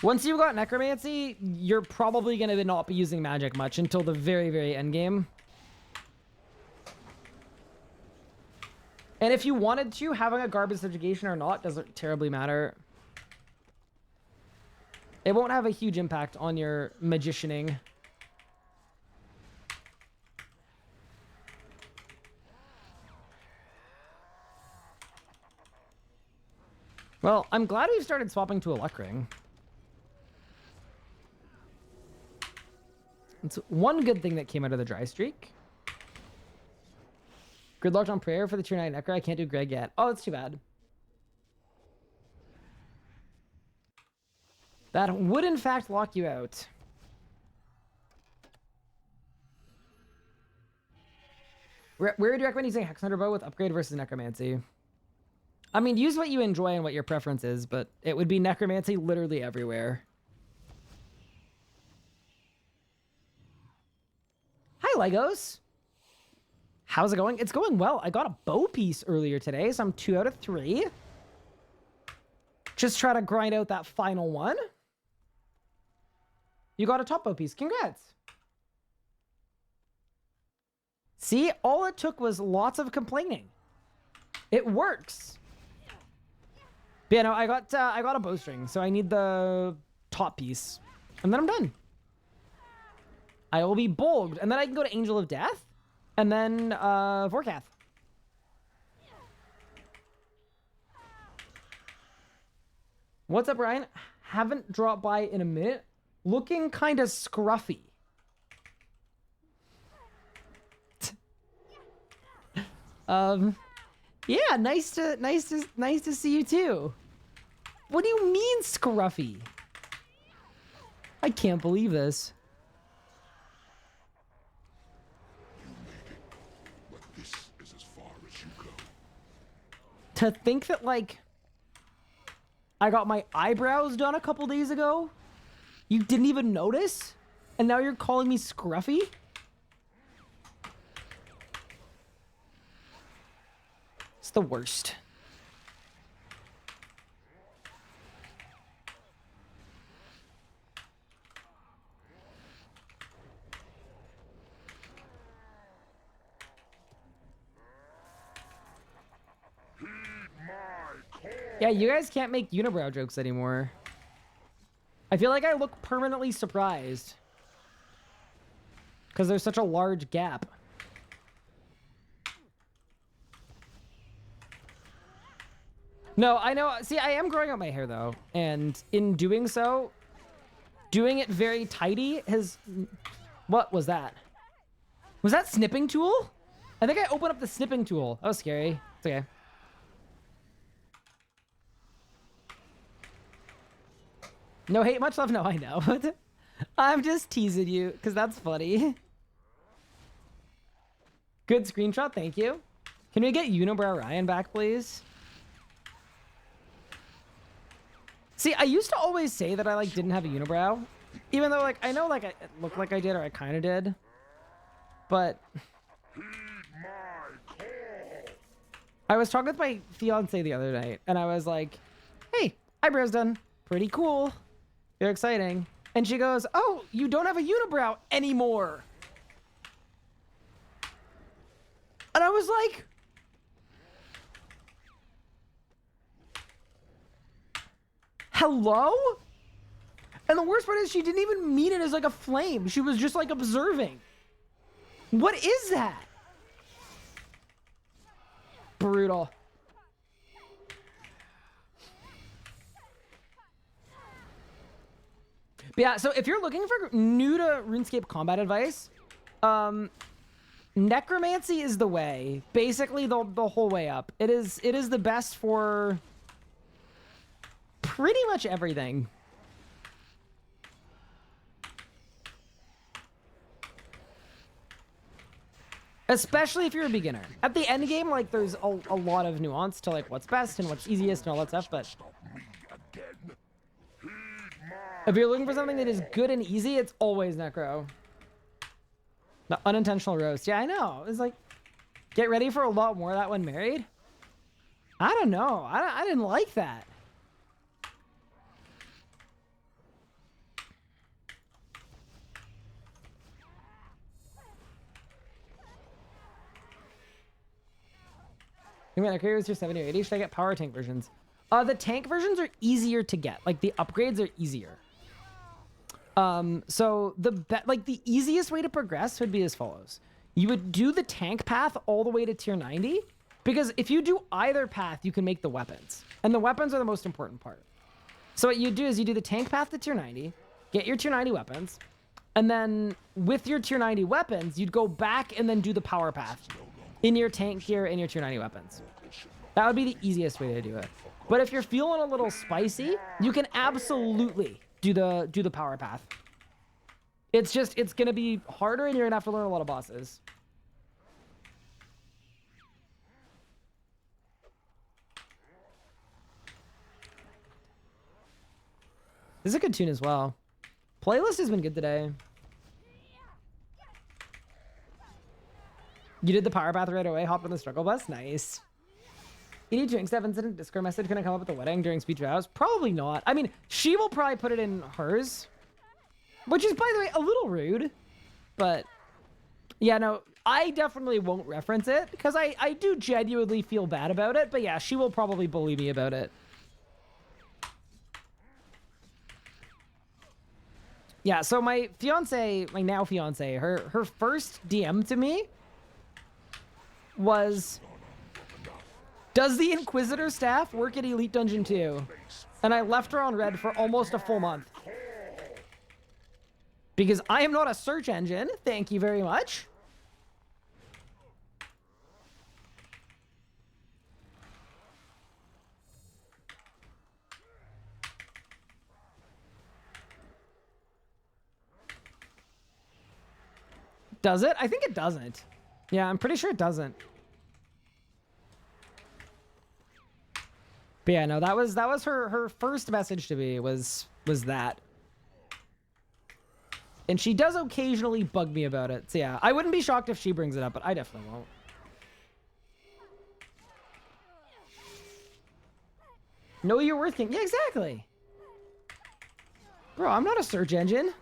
Once you've got necromancy, you're probably going to not be using magic much until the very, very end game. And if you wanted to, having a garbage subjugation or not doesn't terribly matter. It won't have a huge impact on your magicianing. Well, I'm glad we've started swapping to a luck ring. It's one good thing that came out of the dry streak. Grid locked on prayer for the tier 9 Necro. I can't do Greg yet. Oh, that's too bad. That would, in fact, lock you out. Where would you recommend using Hex Hunter Bow with upgrade versus Necromancy? I mean, use what you enjoy and what your preference is, but it would be Necromancy literally everywhere. Hi, Legos. How's it going? It's going well. I got a bow piece earlier today, so I'm 2 out of 3. Just try to grind out that final one. You got a top bow piece. Congrats. See, all it took was lots of complaining. It works. But yeah, no, I got a bowstring, so I need the top piece, and then I'm done. I will be bulged, and then I can go to Angel of Death, and then Vorkath. What's up, Ryan? Haven't dropped by in a minute. Looking kind of scruffy. Yeah, nice to see you too. What do you mean scruffy? I can't believe this. But this is as far as you go. To think that, like, I got my eyebrows done a couple days ago, you didn't even notice, and now you're calling me scruffy? It's the worst. Yeah, you guys can't make unibrow jokes anymore. I feel like I look permanently surprised. Because there's such a large gap. No, I know. See, I am growing out my hair, though. And in doing so, doing it very tidy has... What was that? Was that snipping tool? I think I opened up the snipping tool. That was scary. It's okay. No hate, much love. No, I know. I'm just teasing you because that's funny. Good screenshot. Thank you. Can we get Unibrow Ryan back, please? See, I used to always say that I like didn't have a unibrow, even though like I know like it looked like I did or I kind of did, but I was talking with my fiance the other night and I was like, "Hey, eyebrows done, pretty cool, they're exciting," and she goes, "Oh, you don't have a unibrow anymore," and I was like, hello? And the worst part is she didn't even mean it as like a flame. She was just like observing. What is that? Brutal. But yeah, so if you're looking for new to RuneScape combat advice, necromancy is the way. Basically the whole way up. It is the best for pretty much everything. Especially if you're a beginner. At the end game, like, there's a lot of nuance to, like, what's best and what's easiest and all that stuff, but if you're looking for something that is good and easy, it's always Necro. The unintentional roast. Yeah, I know. It's like, get ready for a lot more of that when married. I don't know. I didn't like that. You mean, okay, was your 70 or 80? Should I get power tank versions? The tank versions are easier to get. Like, the upgrades are easier. So the easiest way to progress would be as follows. You would do the tank path all the way to tier 90, because if you do either path, you can make the weapons. And the weapons are the most important part. So what you do is you do the tank path to tier 90, get your tier 90 weapons, and then with your tier 90 weapons, you'd go back and then do the power path in your tank gear and your tier 90 weapons. That would be the easiest way to do it. But if you're feeling a little spicy, you can absolutely do the power path. It's gonna be harder and you're gonna have to learn a lot of bosses. This is a good tune as well. Playlist has been good today. You did the power path right away, hopped on the struggle bus. Nice. You need drink stuff incident Discord message gonna come up at the wedding during speech vows? Probably not. I mean, she will probably put it in hers, which is, by the way, a little rude. But yeah, no, I definitely won't reference it because I do genuinely feel bad about it. But yeah, she will probably bully me about it. Yeah, so my fiance, my now fiance, her first DM to me was, does the Inquisitor staff work at Elite Dungeon 2? And I left her on red for almost a full month. Because I am not a search engine. Thank you very much. Does it? I think it doesn't. Yeah, I'm pretty sure it doesn't. But yeah, no, that was her first message to me was that. And she does occasionally bug me about it. So yeah, I wouldn't be shocked if she brings it up, but I definitely won't. Know your worth king. Yeah, exactly. Bro, I'm not a search engine.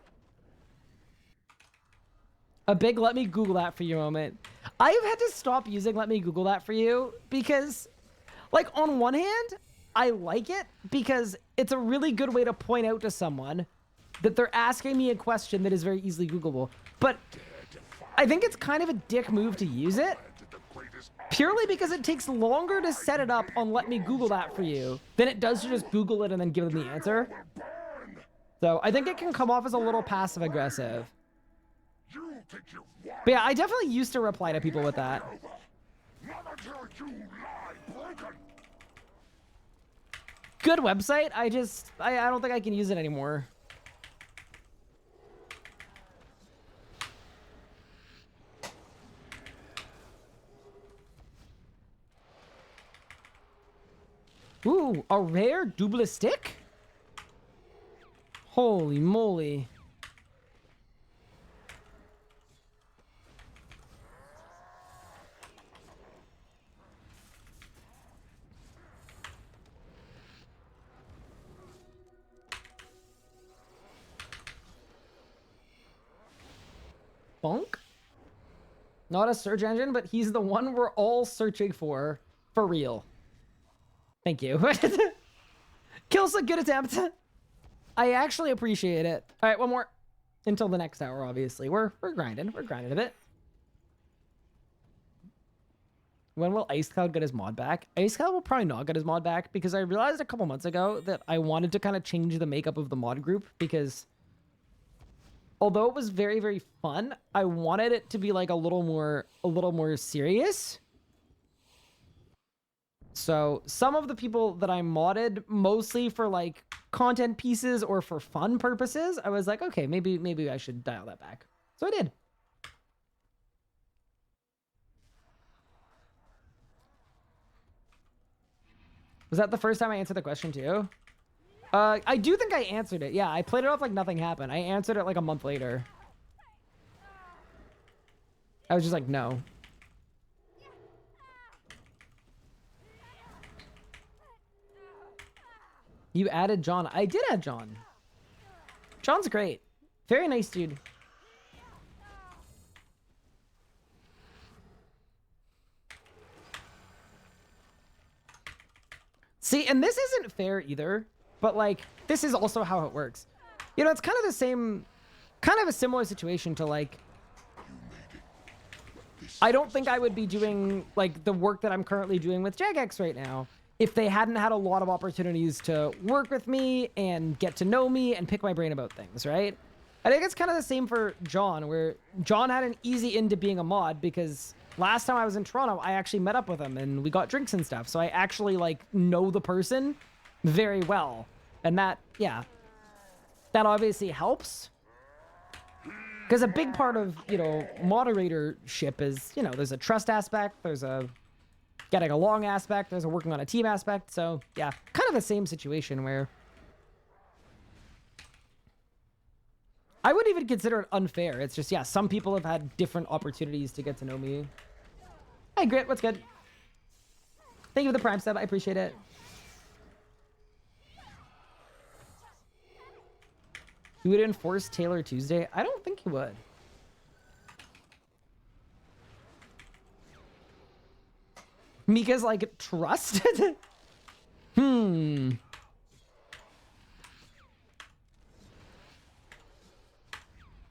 A big let me Google that for you moment. I've had to stop using let me Google that for you because, like, on one hand, I like it because it's a really good way to point out to someone that they're asking me a question that is very easily Googleable. But I think it's kind of a dick move to use it purely because it takes longer to set it up on let me Google that for you than it does to just Google it and then give them the answer. So I think it can come off as a little passive aggressive. But yeah, I definitely used to reply to people with that. Good website. I don't think I can use it anymore. Ooh, a rare double stick? Holy moly. Bonk? Not a search engine, but he's the one we're all searching for real. Thank you. Kill's a good attempt. I actually appreciate it. All right, one more. Until the next hour, obviously. We're grinding. We're grinding a bit. When will Ice Cloud get his mod back? Ice Cloud will probably not get his mod back because I realized a couple months ago that I wanted to kind of change the makeup of the mod group because although it was very, very fun, I wanted it to be like a little more serious. So some of the people that I modded mostly for like content pieces or for fun purposes, I was like, okay, maybe I should dial that back. So I did. Was that the first time I answered the question too? I do think I answered it. Yeah, I played it off like nothing happened. I answered it like a month later. I was just like, no. You added John. I did add John. John's great. Very nice dude. See, and this isn't fair either, but like, this is also how it works. You know, it's kind of the same, kind of a similar situation to like, I don't think I would be doing like the work that I'm currently doing with Jagex right now if they hadn't had a lot of opportunities to work with me and get to know me and pick my brain about things, right? I think it's kind of the same for John, where John had an easy into being a mod because last time I was in Toronto, I actually met up with him and we got drinks and stuff. So I actually like know the person very well. And that, yeah, that obviously helps. Because a big part of, you know, moderatorship is, you know, there's a trust aspect, there's a getting along aspect, there's a working on a team aspect. So yeah, kind of the same situation where I wouldn't even consider it unfair. It's just, yeah, some people have had different opportunities to get to know me. Hey, Grit, what's good? Thank you for the Prime sub. I appreciate it. You would enforce Taylor Tuesday? I don't think you would. Mika's like, trusted?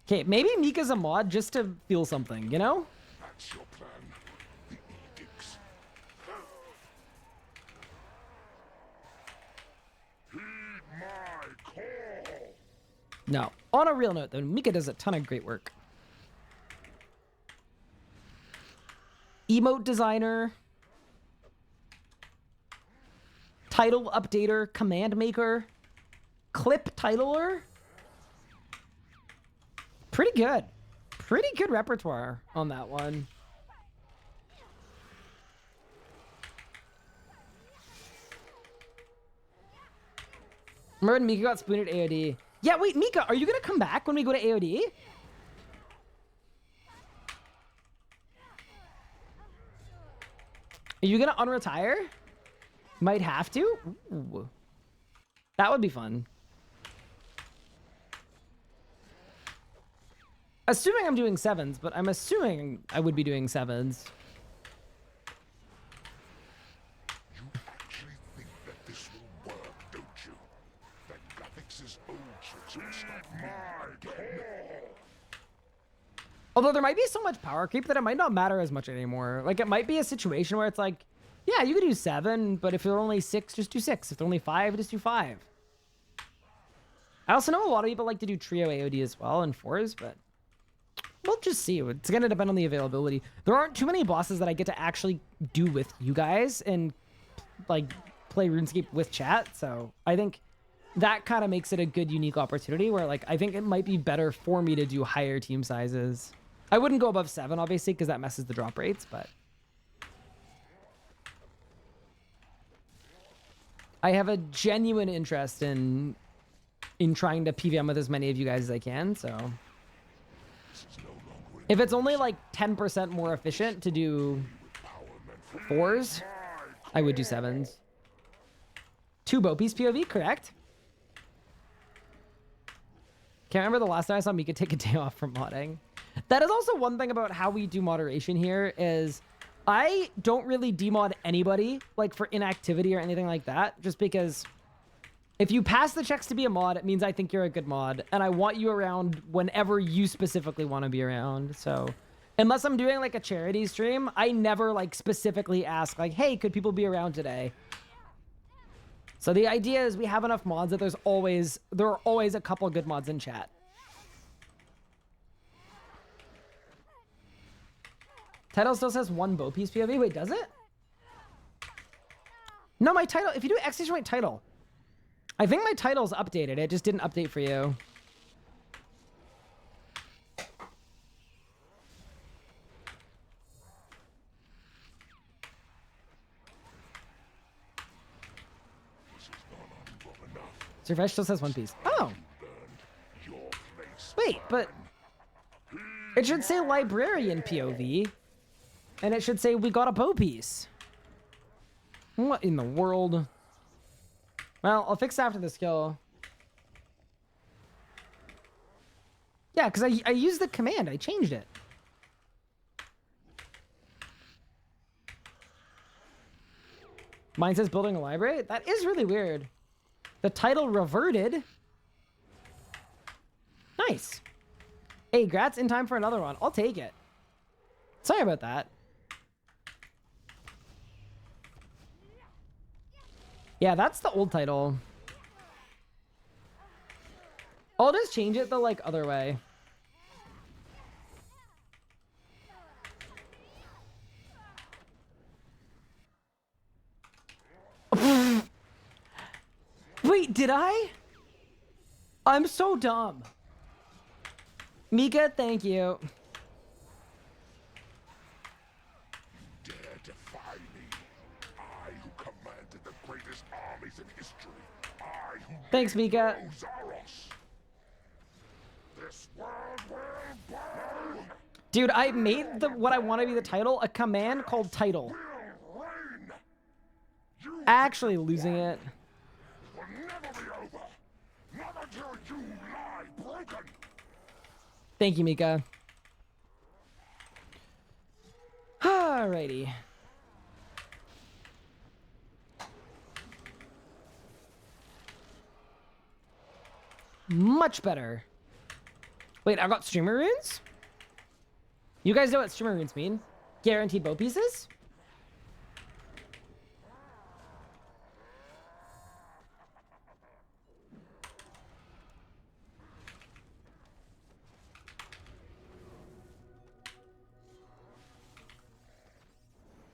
Okay, maybe Mika's a mod just to feel something, you know? That's your plan. The edicts. Heed my call. No. On a real note, though, Mika does a ton of great work. Emote designer. Title updater. Command maker. Clip titler. Pretty good. Pretty good repertoire on that one. Remember when Mika got spooned at AOD? Yeah, wait, Mika, are you going to come back when we go to AOD? Are you going to unretire? Might have to? Ooh. That would be fun. Assuming I'm doing sevens, but I'm assuming I would be doing sevens. You actually think that this will work, don't you? That Graphix's old tricks will stop my call. Although there might be so much power creep that it might not matter as much anymore. Like, it might be a situation where it's like, yeah, you could do 7, but if you're only 6, just do 6. If they're only 5, just do 5. I also know a lot of people like to do trio AOD as well and 4s, but we'll just see. It's going to depend on the availability. There aren't too many bosses that I get to actually do with you guys and, like, play RuneScape with chat. So I think that kind of makes it a good, unique opportunity where, like, I think it might be better for me to do higher team sizes. I wouldn't go above 7, obviously, because that messes the drop rates, but I have a genuine interest in trying to PVM with as many of you guys as I can, so if it's only like 10% more efficient to do 4s, I would do 7s. 2 Bopies POV, correct? Can't remember the last time I saw Mika take a day off from modding. That is also one thing about how we do moderation here is I don't really demod anybody, like for inactivity or anything like that, just because if you pass the checks to be a mod, it means I think you're a good mod, and I want you around whenever you specifically want to be around. So unless I'm doing like a charity stream, I never like specifically ask like, hey, could people be around today? So the idea is we have enough mods that there are always a couple good mods in chat. Title still says 1 bow piece POV. Wait, does it? No, my title, if you do exclamation point title, I think my title's updated. It just didn't update for you. Survesh still says One Piece. Oh. Wait, but it should say librarian POV, and it should say we got a bow piece. What in the world? Well, I'll fix after the skill. Yeah, because I used the command. I changed it. Mine says building a library. That is really weird. The title reverted. Nice. Hey, Gratz, in time for another one. I'll take it. Sorry about that. Yeah, that's the old title. I'll just change it the, like, other way. Wait, did I? I'm so dumb. Mika, thank you. Dare defy me. I who commanded the greatest armies in history. I who Thanks, Mika. Zaros. This world will burn. Dude, I made what I want to be the title a command called title. Will reign. You Actually losing it. will never be over. Not until you lie broken. Thank you, Mika. Alrighty. Much better. Wait, I got streamer runes? You guys know what streamer runes mean? Guaranteed bow pieces?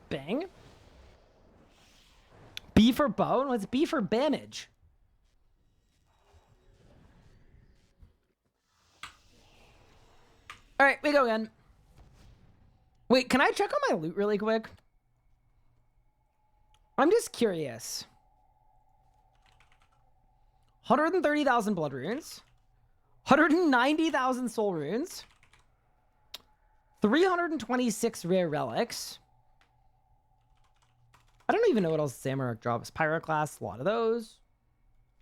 Bang. B for bow? What's B for damage? All right, we go again. Wait, can I check on my loot really quick? I'm just curious. 130,000 blood runes. 190,000 soul runes. 326 rare relics. I don't even know what else Zamorak drops. Pyroclast, a lot of those.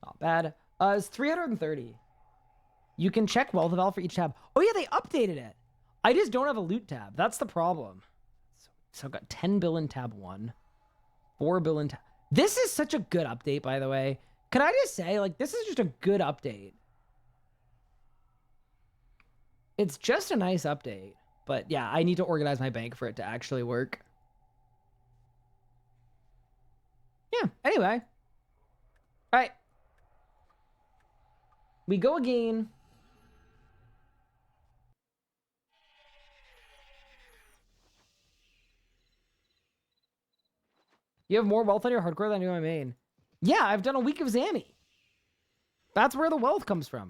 Not bad. It's 330. You can check Wealth of L for each tab. Oh yeah, they updated it. I just don't have a loot tab. That's the problem. So I've got 10 bill in tab 1. 4 bill in tab... This is such a good update, by the way. Can I just say, like, this is just a good update. It's just a nice update. But yeah, I need to organize my bank for it to actually work. Yeah, anyway. All right. We go again. You have more wealth on your hardcore than I do on my main. Yeah, I've done a week of Zammy. That's where the wealth comes from.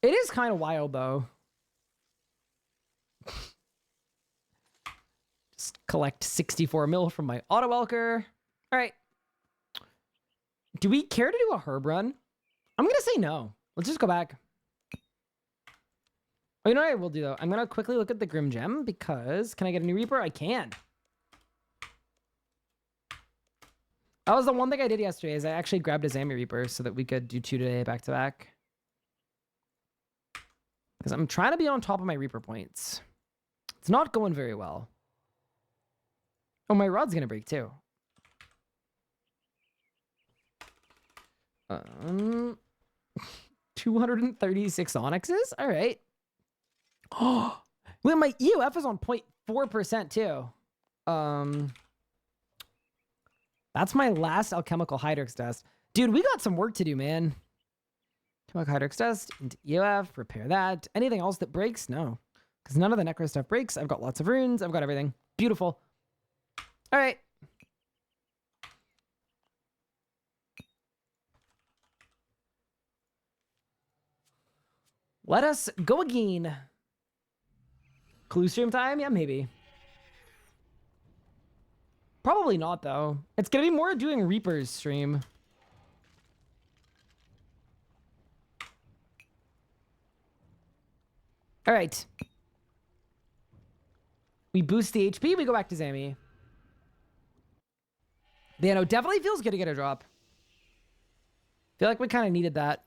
It is kind of wild, though. Just collect 64 mil from my auto welker. All right. Do we care to do a herb run? I'm going to say no. Let's just go back. Oh, you know what I will do, though? I'm going to quickly look at the Grim Gem because... Can I get a new Reaper? I can. That was the one thing I did yesterday is I actually grabbed a Zammy Reaper so that we could do 2 today back to back. Because I'm trying to be on top of my Reaper points. It's not going very well. Oh, my rod's going to break too. 236 onyxes? All right. Oh, well, my EOF is on 0.4% too. That's my last alchemical hydrix test. Dude, we got some work to do, man. Alchemical hydrix test into EOF, repair that. Anything else that breaks? No. Because none of the necro stuff breaks. I've got lots of runes. I've got everything. Beautiful. All right. Let us go again. Clue stream time? Yeah, maybe. Probably not, though. It's going to be more doing Reaper's stream. All right. We boost the HP. We go back to Zammy. Yeah, no, definitely feels good to get a drop. Feel like we kind of needed that.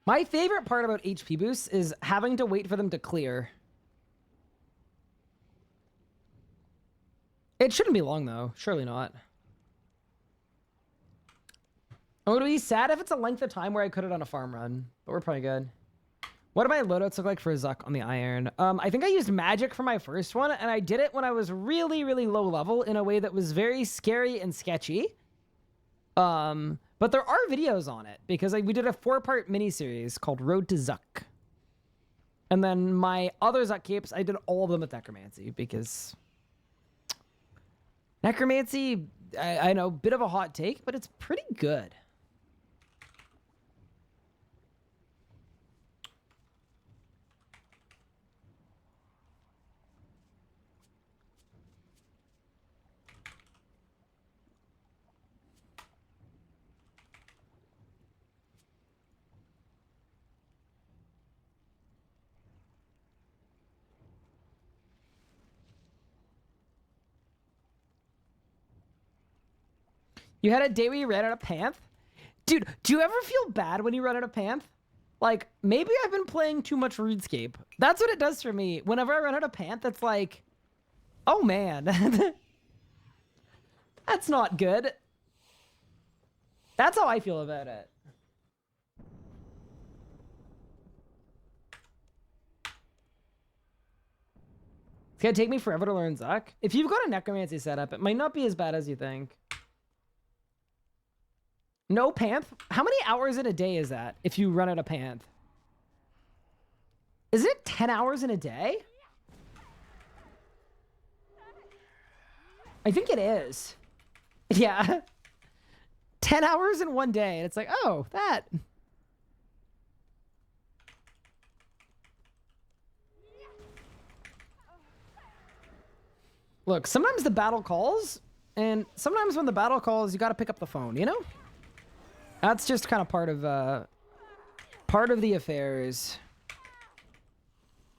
My favorite part about HP boosts is having to wait for them to clear. It shouldn't be long, though. Surely not. I'm going to be sad if it's a length of time where I could have done a farm run, but we're probably good. What do my loadouts look like for Zuck on the Iron? I think I used magic for my first one, and I did it when I was really, really low level in a way that was very scary and sketchy. But there are videos on it because we did a 4-part miniseries called Road to Zuck. And then my other Zuck capes, I did all of them with Necromancy because Necromancy, I know, bit of a hot take, but it's pretty good. You had a day where you ran out of Panth? Dude, do you ever feel bad when you run out of Panth? Like, maybe I've been playing too much RuneScape. That's what it does for me. Whenever I run out of Panth, it's like, oh man. That's not good. That's how I feel about it. It's gonna take me forever to learn Zuck. If you've got a Necromancy setup, it might not be as bad as you think. No Panth? How many hours in a day is that if you run out of Panth? Is it 10 hours in a day? I think it is. Yeah. 10 hours in one day. And it's like, oh, that. Look, sometimes the battle calls, and sometimes when the battle calls, you got to pick up the phone, you know? That's just kind of part of the affairs.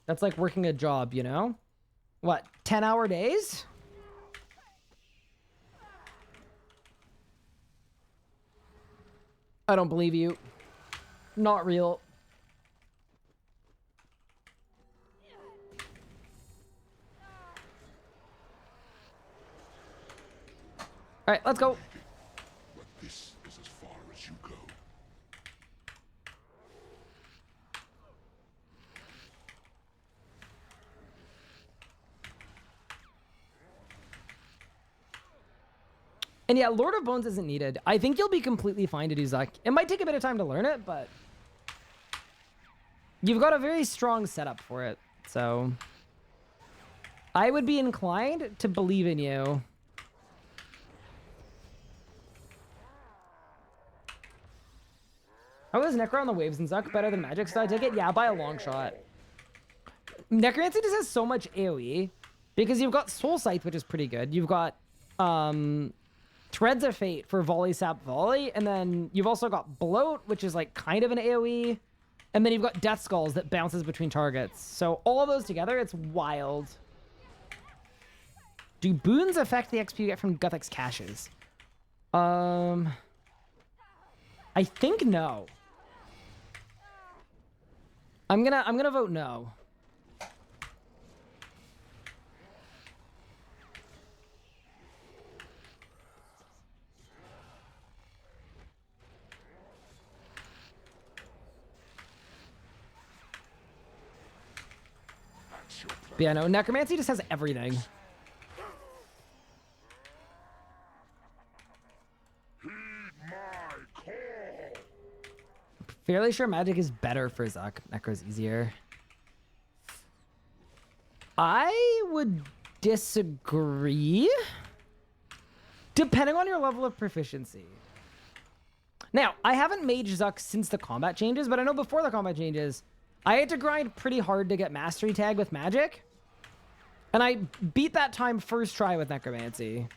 That's like working a job, you know? What, 10-hour days? I don't believe you. Not real. All right, let's go. But this is as far as you go. And yeah, Lord of Bones isn't needed. I think you'll be completely fine to do Zuck. It might take a bit of time to learn it, but you've got a very strong setup for it. So I would be inclined to believe in you. How is Necro on the waves and Zuck better than Magic Style Ticket? Yeah, by a long shot. Necromancy just has so much AoE because you've got Soul Scythe, which is pretty good. You've got Threads of Fate for Volley Sap Volley, and then you've also got Bloat, which is like kind of an AoE, and then you've got Death Skulls that bounces between targets. So all of those together, it's wild. Do boons affect the XP you get from Guthix caches? I think no. I'm gonna vote no. But yeah, no, Necromancy just has everything. Heed my call. Fairly sure magic is better for Zuck. Necro's easier. I would disagree. Depending on your level of proficiency. Now, I haven't mage Zuck since the combat changes, but I know before the combat changes, I had to grind pretty hard to get mastery tag with magic. And I beat that time first try with necromancy.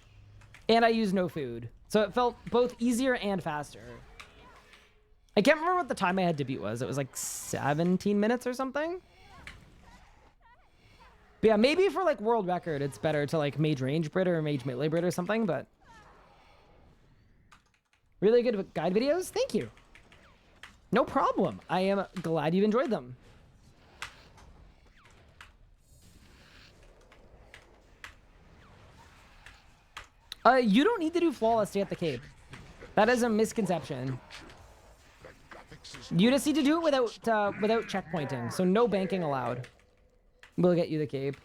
And I used no food. So it felt both easier and faster. I can't remember what the time I had to beat was. It was like 17 minutes or something. But yeah, maybe for like world record, it's better to like mage range Brit or mage melee Brit or something, but really good guide videos. Thank you. No problem. I am glad you've enjoyed them. You don't need to do flawless to get the cape. That is a misconception. You just need to do it without checkpointing, so no banking allowed. We'll get you the cape.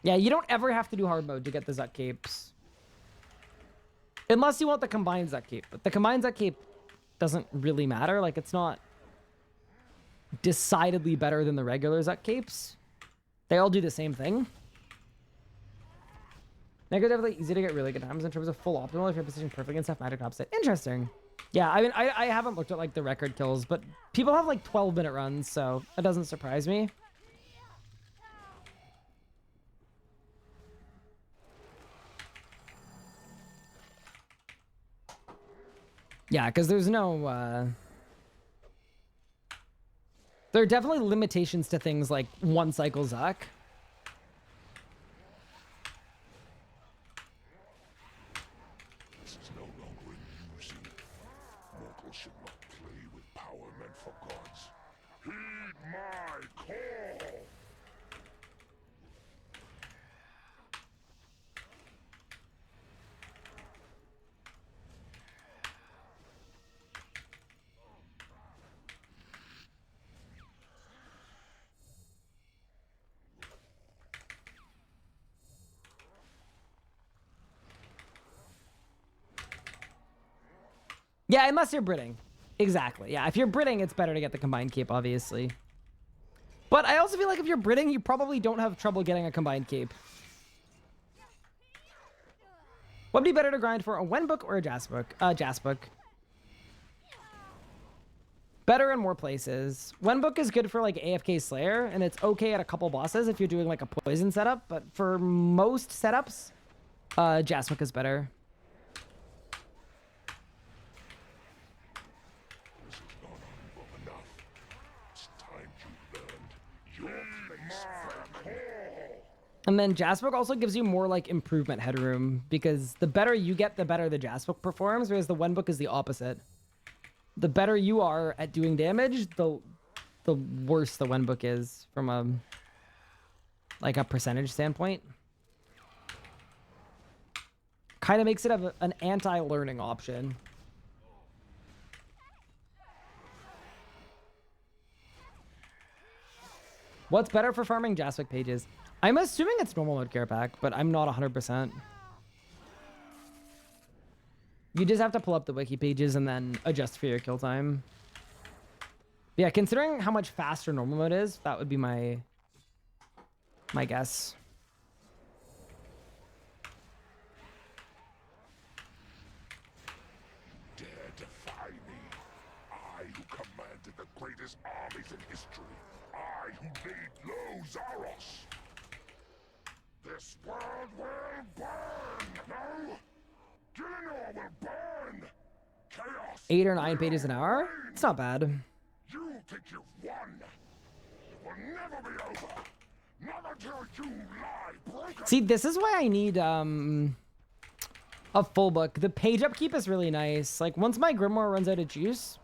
Yeah, you don't ever have to do hard mode to get the Zuck capes. Unless you want the combined Zuck cape. But the combined Zuck cape doesn't really matter. Like, it's not decidedly better than the regular Zuck capes. They all do the same thing. They're definitely easy to get really good times in terms of full optimal if you're positioned perfectly and stuff. Magic opposite. Interesting. Yeah, I mean, I haven't looked at like the record kills, but people have like 12-minute runs, so that doesn't surprise me. Yeah, because there's no... There are definitely limitations to things like one cycle Zuck. This is no longer amusing. Mortals should not play with power meant for gods. Heed my call! Yeah, unless you're Britting. Exactly. Yeah, if you're Britting, it's better to get the combined cape, obviously. But I also feel like if you're Britting, you probably don't have trouble getting a combined cape. What would be better to grind for, a Wen book or a Jas book? Jas book. Better in more places. Wen book is good for like AFK Slayer, and it's okay at a couple bosses if you're doing like a poison setup. But for most setups, Jas book is better. And then Jasbook also gives you more like improvement headroom, because the better you get, the better the Jasbook performs, whereas the Wen book is the opposite. The better you are at doing damage, the worse the Wen book is from a like a percentage standpoint. Kind of makes it an anti-learning option. What's better for farming Jasbook pages? I'm assuming it's normal mode care pack, but I'm not 100%. You just have to pull up the wiki pages and then adjust for your kill time. Yeah, considering how much faster normal mode is, that would be my guess. Dare defy me. I who commanded the greatest armies in history. I who laid low Zaros. This world will burn! No! Gillinor will burn! Chaos! 8 or 9 pages an hour? It's not bad. You think you've won! It will never be over! Not until you lie broken! See, this is why I need a full book. The page upkeep is really nice. Like, once my Grimoire runs out of juice,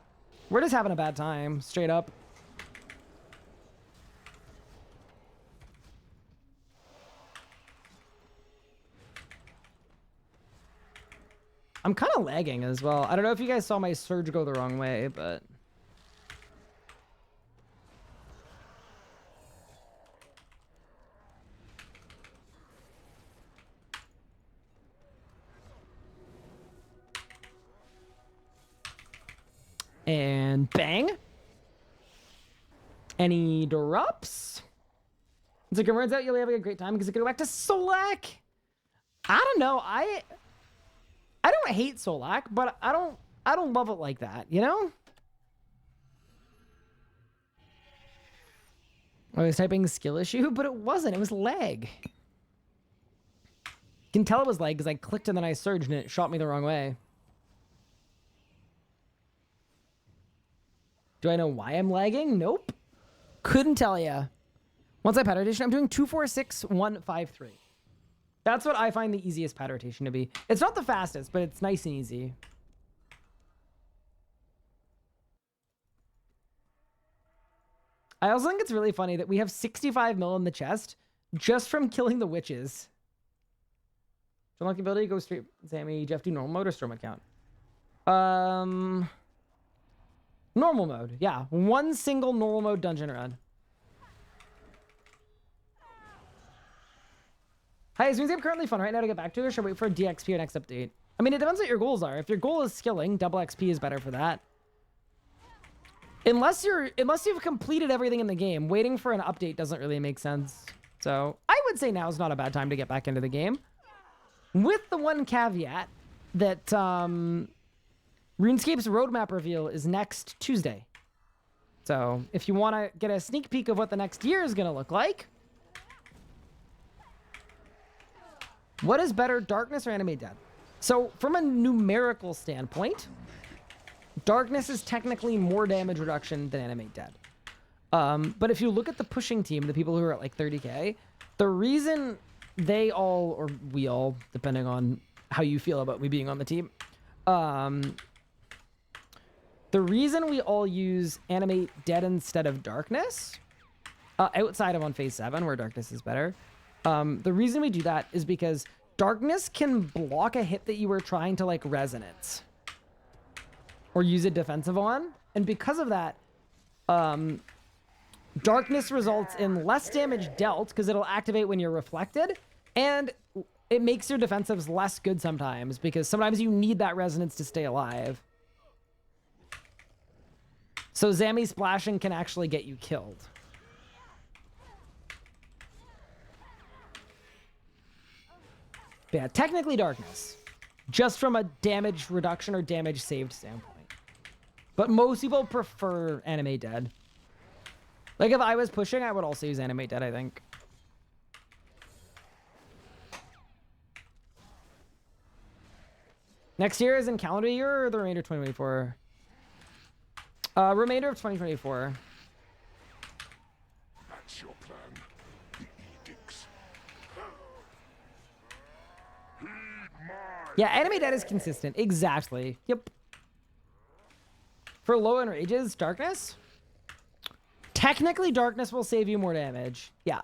we're just having a bad time, straight up. I'm kind of lagging as well. I don't know if you guys saw my surge go the wrong way, but... And bang. Any drops? So turns out you'll be having a great time because it could go back to Solak. I don't know. I don't hate Solak, but I don't love it like that, you know? I was typing skill issue, but it wasn't. It was lag. You can tell it was lag because I clicked and then I surged and it shot me the wrong way. Do I know why I'm lagging? Nope. Couldn't tell ya. Once I pad rotation, I'm doing 2-4-6-1-5-3. That's what I find the easiest pad rotation to be. It's not the fastest, but it's nice and easy. I also think it's really funny that we have 65 mil in the chest just from killing the witches. Unlock the ability, go straight, Sammy, Jeff, do normal mode or storm account? Normal mode, yeah. One single normal mode dungeon run. Hi, is RuneScape currently fun right now to get back to, or should I wait for a DXP or next update? I mean, it depends what your goals are. If your goal is skilling, double XP is better for that. Unless you've completed everything in the game, waiting for an update doesn't really make sense. So I would say now is not a bad time to get back into the game. With the one caveat that RuneScape's roadmap reveal is next Tuesday. So if you want to get a sneak peek of what the next year is going to look like, what is better, Darkness or Animate Dead? So from a numerical standpoint, Darkness is technically more damage reduction than Animate Dead. But if you look at the pushing team, the people who are at like 30k, the reason they all, or we all, depending on how you feel about me being on the team, the reason we all use Animate Dead instead of Darkness, outside of on phase 7 where Darkness is better, the reason we do that is because Darkness can block a hit that you were trying to like resonance or use a defensive on, and because of that, Darkness results in less damage dealt because it'll activate when you're reflected, and it makes your defensives less good sometimes because sometimes you need that resonance to stay alive. So Zammy splashing can actually get you killed. But yeah, technically Darkness, just from a damage reduction or damage saved standpoint. But most people prefer Animate Dead. Like if I was pushing, I would also use Animate Dead, I think. Next year is in calendar year or the remainder of 2024? Remainder of 2024. That's your plan. The edicts. Heed my Yeah, Animate Dead is consistent. Exactly. Yep. For low end rages, Darkness? Technically, Darkness will save you more damage. Yeah.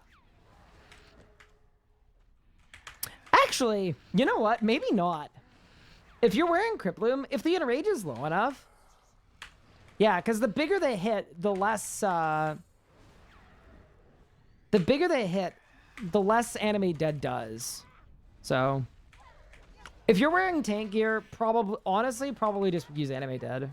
Actually, you know what? Maybe not. If you're wearing Crypt Bloom, if the enrage is low enough. Yeah, because the bigger they hit, the less... the bigger they hit, the less Animate Dead does. So... if you're wearing tank gear, probably... honestly, probably just use Animate Dead.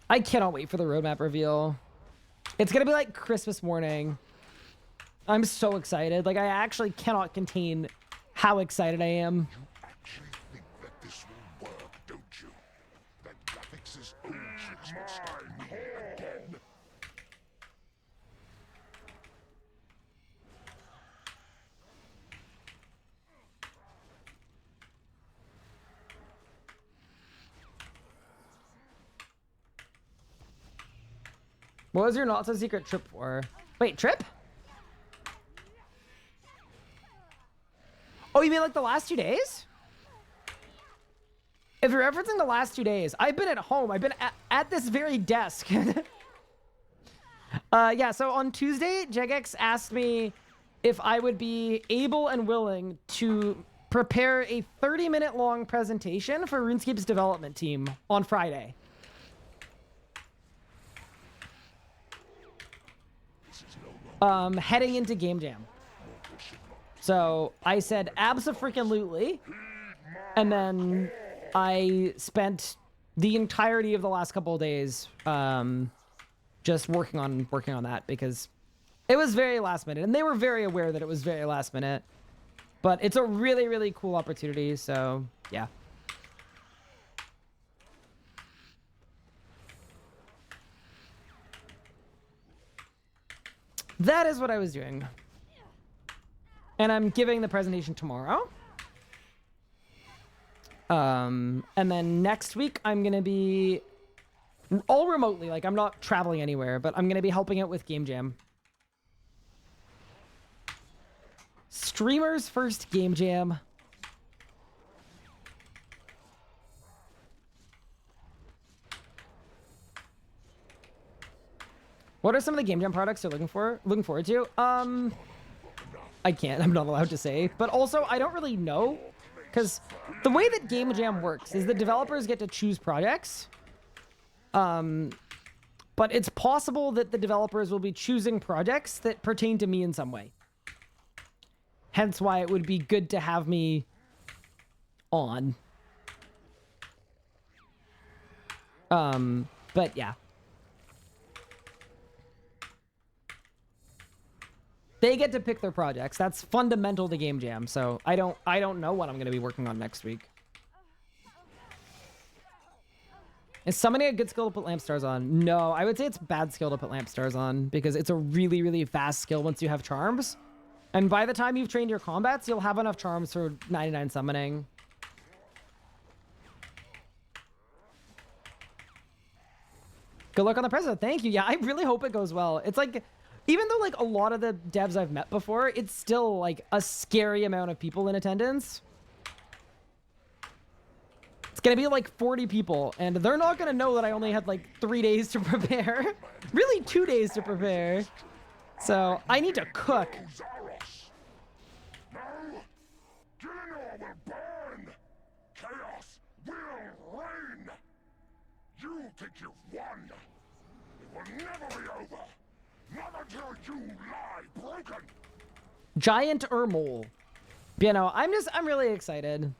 I cannot wait for the roadmap reveal. It's gonna be like Christmas morning. I'm so excited. Like, I actually cannot contain how excited I am. You actually think that this will work, don't you? That graphics' own tricks will stop me again. What was your not so secret trip for? Wait, trip? Oh, you mean like the last 2 days? If you're referencing the last 2 days, I've been at home. I've been at this very desk. Yeah, so on Tuesday, Jagex asked me if I would be able and willing to prepare a 30-minute long presentation for RuneScape's development team on Friday. Heading into Game Jam. So I said abso-freaking-lutely, and then I spent the entirety of the last couple of days just working on that because it was very last minute, and they were very aware that it was very last minute. But it's a really, really cool opportunity, so yeah. That is what I was doing. And I'm giving the presentation tomorrow. And then next week, I'm going to be all remotely. Like, I'm not traveling anywhere, but I'm going to be helping out with Game Jam. Streamer's first Game Jam. What are some of the Game Jam products you're looking forward to? I can't. I'm not allowed to say. But also, I don't really know. Because the way that Game Jam works is the developers get to choose projects. But it's possible that the developers will be choosing projects that pertain to me in some way. Hence why it would be good to have me on. But yeah. They get to pick their projects. That's fundamental to Game Jam. So I don't know what I'm going to be working on next week. Is summoning a good skill to put lamp stars on? No, I would say it's bad skill to put lamp stars on because it's a really, really fast skill once you have charms. And by the time you've trained your combats, you'll have enough charms for 99 summoning. Good luck on the president. Thank you. Yeah, I really hope it goes well. It's like, even though like a lot of the devs I've met before, it's still like a scary amount of people in attendance. It's gonna be like 40 people, and they're not gonna know that I only had like 3 days to prepare. Really 2 days to prepare. So I need to cook. No, Gillinor will burn. Chaos will reign. You think you've won. It will never be over. Not until you lie broken. Giant Mole. You know, I'm really excited.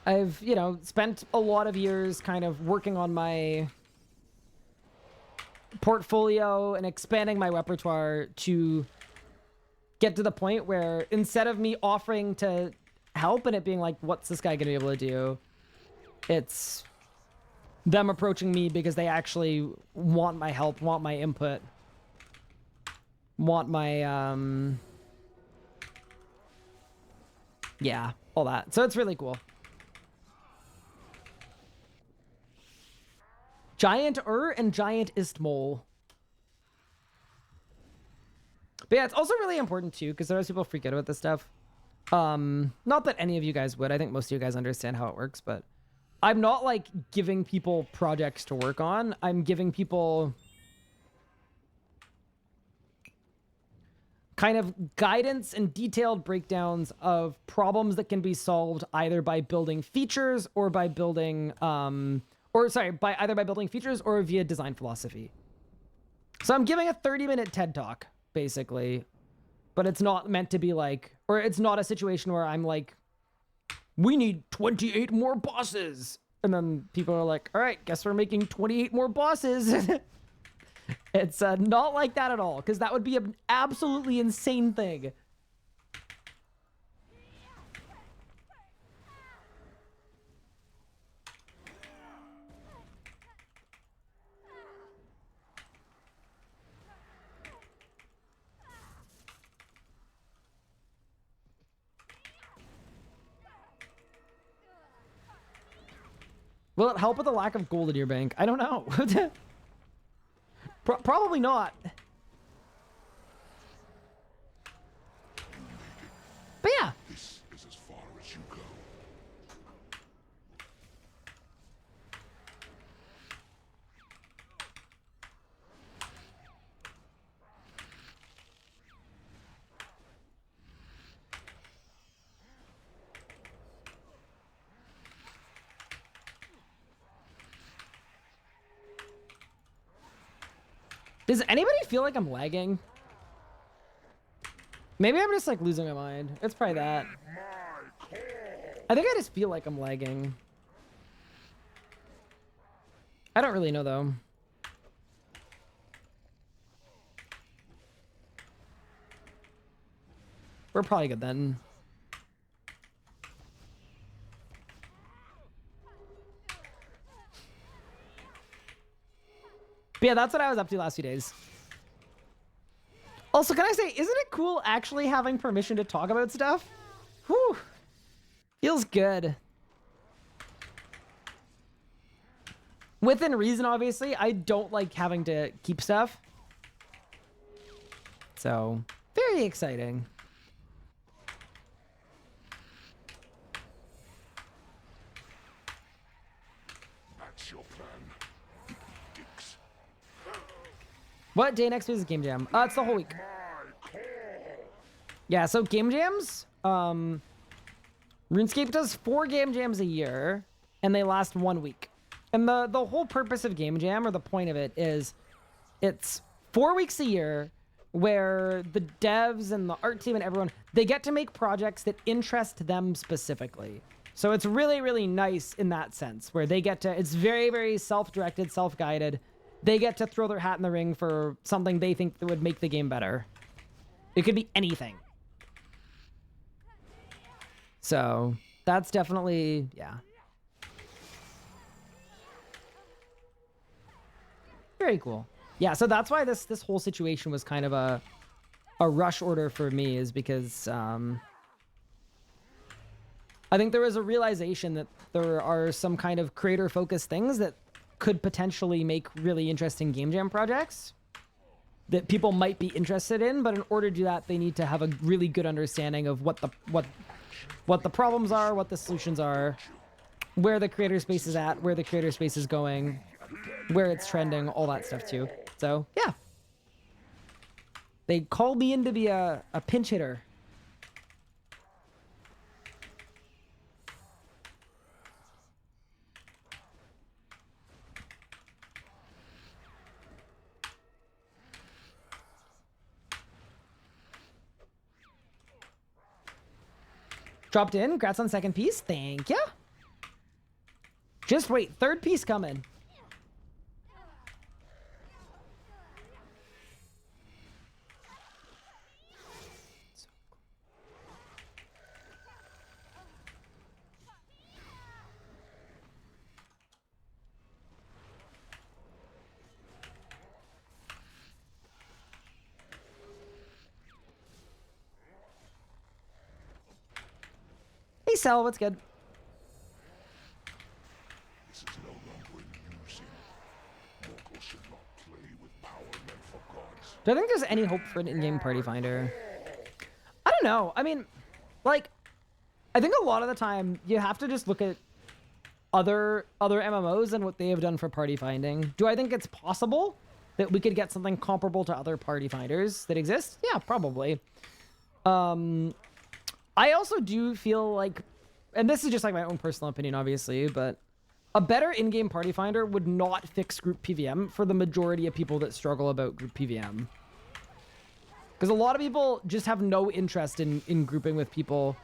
I've, you know, spent a lot of years kind of working on my portfolio and expanding my repertoire to get to the point where instead of me offering to help and it being like, what's this guy gonna be able to do? It's them approaching me because they actually want my help, want my input, want my, yeah, all that. So it's really cool. Giant and Giant Istmole. But yeah, it's also really important too, because there's people freak out about this stuff. Not that any of you guys would. I think most of you guys understand how it works, but I'm not like giving people projects to work on. I'm giving people kind of guidance and detailed breakdowns of problems that can be solved either by building features or by building, either by building features or via design philosophy. So I'm giving a 30-minute TED Talk, basically, but it's not meant to be like, or it's not a situation where I'm like, we need 28 more bosses. And then people are like, all right, guess we're making 28 more bosses. It's not like that at all, because that would be an absolutely insane thing. Will it help with the lack of gold in your bank? I don't know. Probably not. But yeah. This is as far as you go. Does anybody feel like I'm lagging? Maybe I'm just like losing my mind. It's probably that. I think I just feel like I'm lagging. I don't really know though. We're probably good then. But yeah, that's what I was up to last few days. Also, can I say, isn't it cool actually having permission to talk about stuff? Whew. Feels good. Within reason, obviously. I don't like having to keep stuff. So, very exciting. That's your plan. Dicks. What day next week is Game Jam? It's the whole week. Yeah, so Game Jams, RuneScape does 4 Game Jams a year, and they last 1 week. And the whole purpose of Game Jam, or the point of it, is it's 4 weeks a year where the devs and the art team and everyone, they get to make projects that interest them specifically. So it's really, really nice in that sense, where they get to, it's very, very self-directed, self-guided. They get to throw their hat in the ring for something they think that would make the game better. It could be anything. So that's definitely, yeah. Very cool. Yeah, so that's why this whole situation was kind of a rush order for me, is because I think there was a realization that there are some kind of creator-focused things that could potentially make really interesting Game Jam projects that people might be interested in, but in order to do that, they need to have a really good understanding of what the problems are, what the solutions are, where the creator space is at, where the creator space is going, where it's trending, all that stuff too. So, yeah. They called me in to be a pinch hitter. Dropped in. Congrats on second piece. Thank you. Just wait. Third piece coming. Hey, Sal, what's good? This is no longer amusing. Mortals should not play with power meant for gods. Do I think there's any hope for an in-game party finder? I don't know. I mean, like, I think a lot of the time you have to just look at other MMOs and what they have done for party finding. Do I think it's possible that we could get something comparable to other party finders that exist? Yeah, probably. I also do feel like, and this is just like my own personal opinion, obviously, but a better in-game party finder would not fix group PVM for the majority of people that struggle about group PVM. Because a lot of people just have no interest in grouping with people,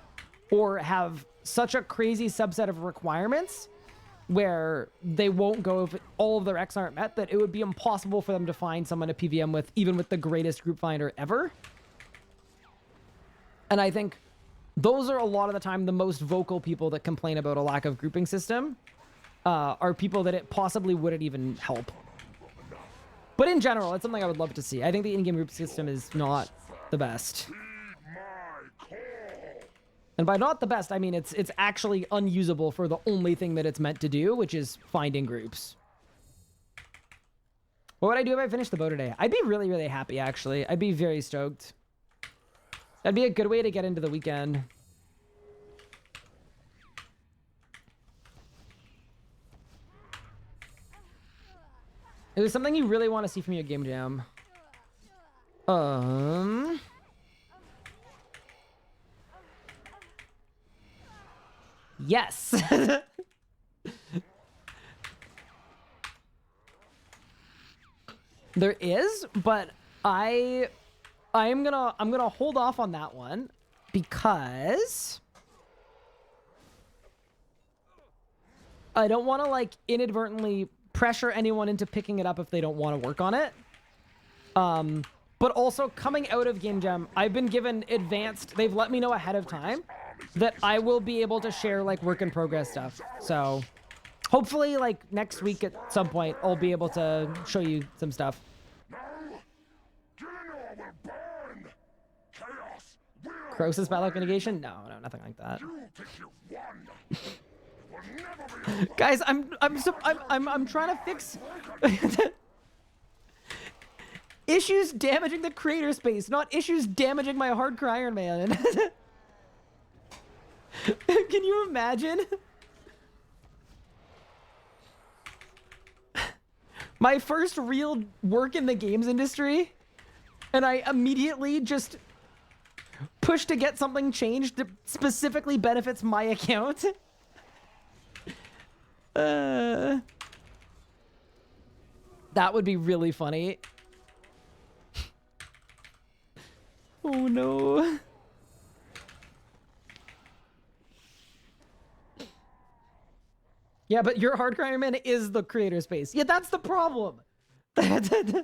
or have such a crazy subset of requirements where they won't go if all of their X aren't met, that it would be impossible for them to find someone to PVM with, even with the greatest group finder ever. And I think those are a lot of the time the most vocal people that complain about a lack of grouping system, are people that it possibly wouldn't even help. But in general, it's something I would love to see. I think the in-game group system is not the best. And by not the best, I mean it's actually unusable for the only thing that it's meant to do, which is finding groups. What would I do if I finished the bow today? I'd be really, really happy, actually. I'd be very stoked. That'd be a good way to get into the weekend. It was something you really want to see from your game jam. Yes. There is, but I I'm gonna hold off on that one because I don't want to like inadvertently pressure anyone into picking it up if they don't want to work on it. But also coming out of Game Jam, I've been given advanced, they've let me know ahead of time that I will be able to share like work in progress stuff. So hopefully like next week at some point, I'll be able to show you some stuff. Croesus Battle Negation? No, nothing like that. Guys, I'm trying to fix issues damaging the creator space, not issues damaging my hardcore Iron Man. Can you imagine? My first real work in the games industry, and I immediately just push to get something changed that specifically benefits my account. That would be really funny. Oh no. Yeah, but your hardcore Iron Man is the creator space. Yeah, that's the problem. 3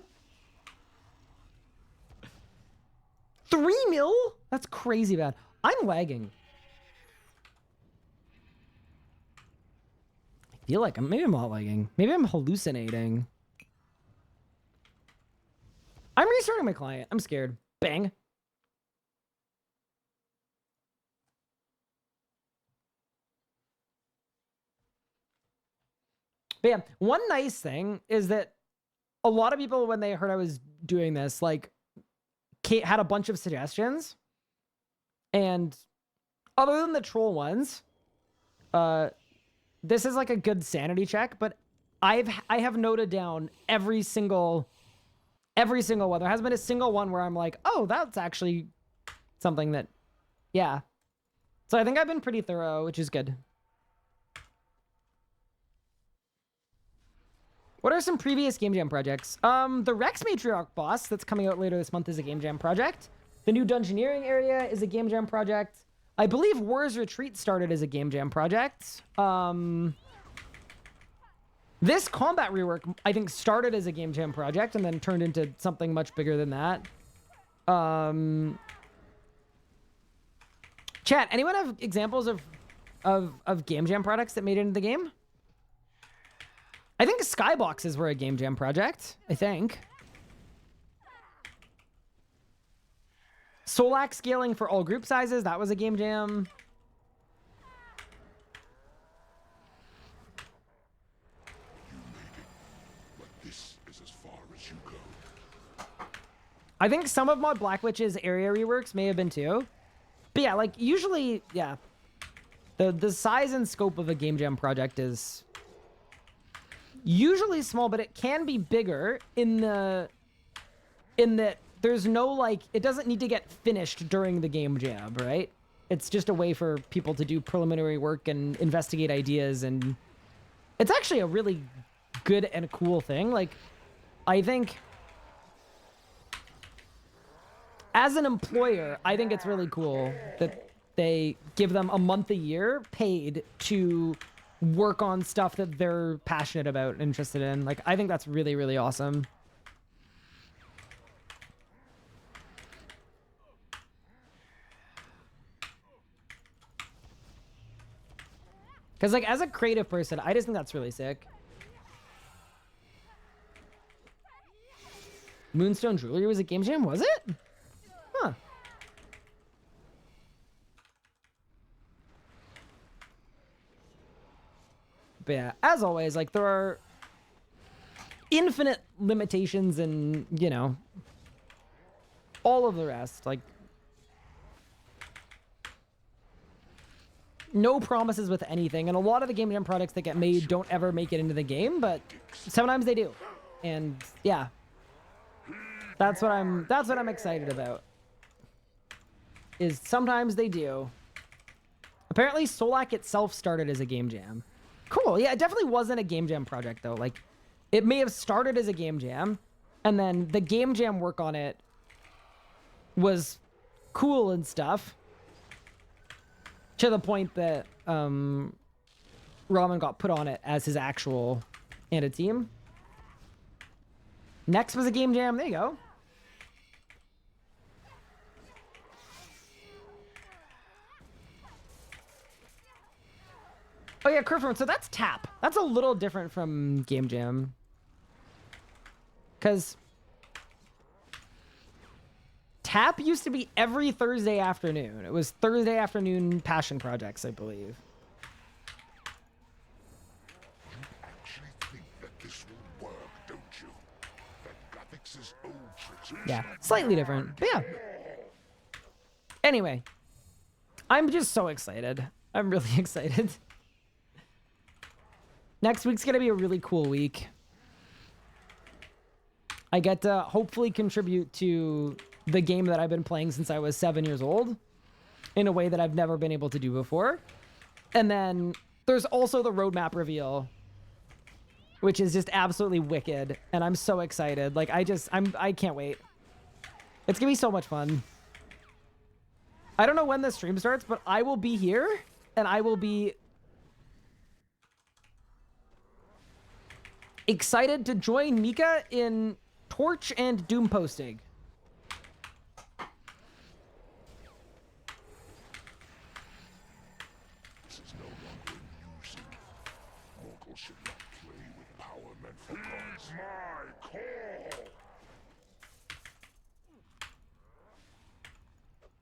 mil? That's crazy bad. I'm lagging. I feel like maybe I'm not lagging. Maybe I'm hallucinating. I'm restarting my client. I'm scared. Bang. But yeah, one nice thing is that a lot of people, when they heard I was doing this, like, had a bunch of suggestions. And other than the troll ones, this is like a good sanity check, but I have noted down every single one. There hasn't been a single one where I'm like, oh, that's actually something that, yeah. So I think I've been pretty thorough, which is good. What are some previous Game Jam projects? The Rex Matriarch boss that's coming out later this month is a Game Jam project. The new Dungeoneering area is a Game Jam project. I believe War's Retreat started as a Game Jam project. This combat rework, I think, started as a Game Jam project and then turned into something much bigger than that. Chat, anyone have examples of Game Jam products that made it into the game? I think skyboxes were a Game Jam project, I think. Solak scaling for all group sizes, that was a Game Jam. You made it, but this is as far as you go. I think some of Mod Black Witch's area reworks may have been too. But yeah, like usually, yeah. The size and scope of a Game Jam project is usually small, but it can be bigger in that there's no, like, it doesn't need to get finished during the Game Jam, right? It's just a way for people to do preliminary work and investigate ideas, and it's actually a really good and cool thing. Like, I think as an employer, I think it's really cool that they give them a month a year paid to work on stuff that they're passionate about and interested in. Like, I think that's really, really awesome. Because, like, as a creative person, I just think that's really sick. Moonstone Jewelry was a Game Jam, was it? Huh. But yeah, as always, like, there are infinite limitations and, you know, all of the rest. Like, no promises with anything, and a lot of the Game Jam products that get made don't ever make it into the game, but sometimes they do. And yeah, that's what I'm excited about. Is sometimes they do. Apparently Solak itself started as a Game Jam. Cool. Yeah, it definitely wasn't a Game Jam project though. Like, it may have started as a Game Jam, and then the Game Jam work on it was cool and stuff. To the point that Ramen got put on it as his actual and a team. Next was a game jam. There you go. Oh yeah, Kerford. So that's tap. That's a little different from game jam. Because tap used to be every Thursday afternoon. It was Thursday afternoon passion projects, I believe. You actually think that this will work, don't you? That graphics' old tricks. Yeah, slightly different. But yeah. Anyway, I'm just so excited. I'm really excited. Next week's gonna be a really cool week. I get to hopefully contribute to the game that I've been playing since I was 7 years old in a way that I've never been able to do before. And then there's also the roadmap reveal, which is just absolutely wicked. And I'm so excited. Like, I can't wait. It's gonna be so much fun. I don't know when the stream starts, but I will be here and I will be excited to join Mika in Torch and Doom posting. This is no longer amusing. Mortals should not play with power meant for gods. My call!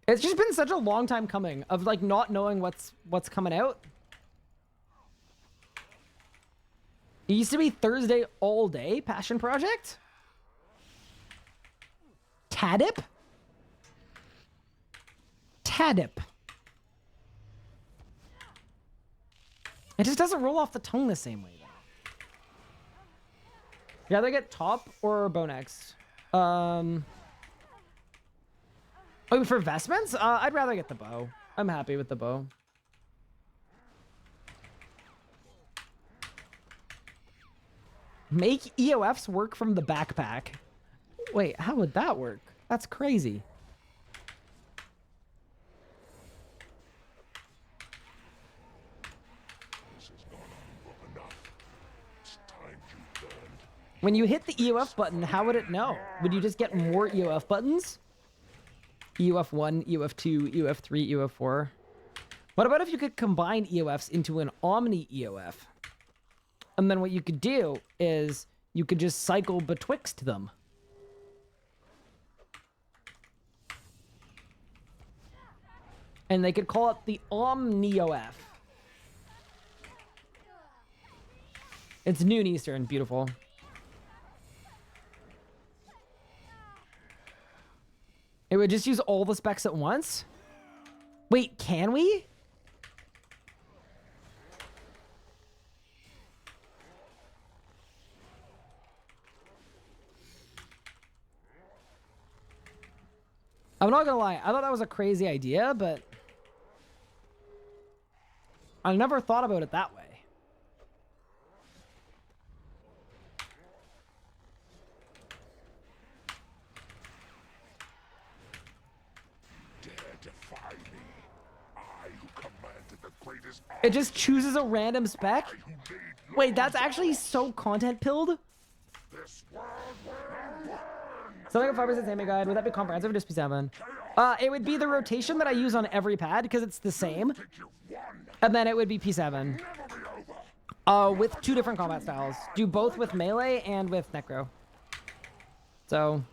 It's just been such a long time coming of like not knowing what's coming out. It used to be Thursday all day passion project. Tadip? Tadip. It just doesn't roll off the tongue the same way though. You either get top or bow next. Oh, for vestments? I'd rather get the bow. I'm happy with the bow. Make EOFs work from the backpack. Wait, how would that work? That's crazy. This has gone on long enough. It's time you learned. When you hit the EOF button, how would it know? Would you just get more EOF buttons? EOF 1, EOF 2, EOF 3, EOF 4. What about if you could combine EOFs into an Omni EOF? And then what you could do is you could just cycle betwixt them. And they could call it the Omni-EOF. It's noon Eastern. Beautiful. It would just use all the specs at once? Wait, can we? I'm not gonna lie, I thought that was a crazy idea, but I never thought about it that way. Dare defy me. I who commanded the greatest It just chooses a random spec? army who made Wait, that's actually so content pilled? this world will burn. Something like a 5% Sammy guide, would that be comprehensive or just P7? It would be the rotation that I use on every pad because it's the same. Think you won. And then it would be P7. Never be over. With 2 different combat styles. Do both with melee and with necro. So.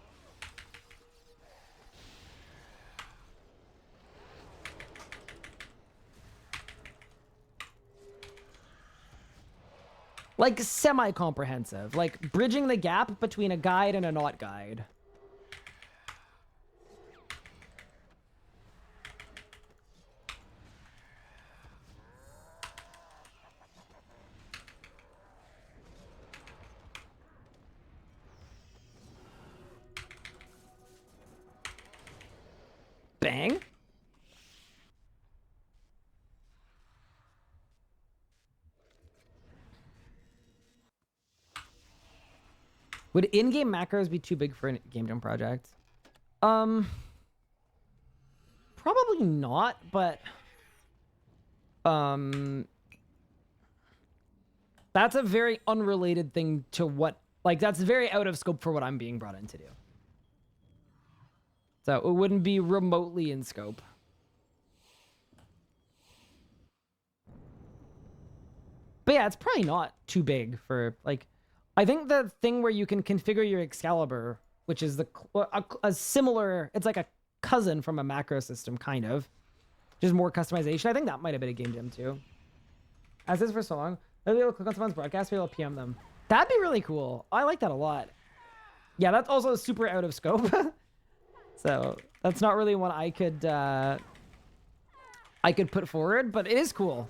Like semi-comprehensive. Like bridging the gap between a guide and a not guide. Bang. Would in-game macros be too big for a game jam project? Probably not, but that's a very unrelated thing to what, like, that's very out of scope for what I'm being brought in to do. So it wouldn't be remotely in scope. But yeah, it's probably not too big for, like, I think the thing where you can configure your Excalibur, which is a similar, it's like a cousin from a macro system, kind of. Just more customization. I think that might have been a game jam too. As is for so long, I'll be able to click on someone's broadcast, be able to PM them. That'd be really cool. I like that a lot. Yeah, that's also super out of scope. So that's not really one I could put forward, but it is cool.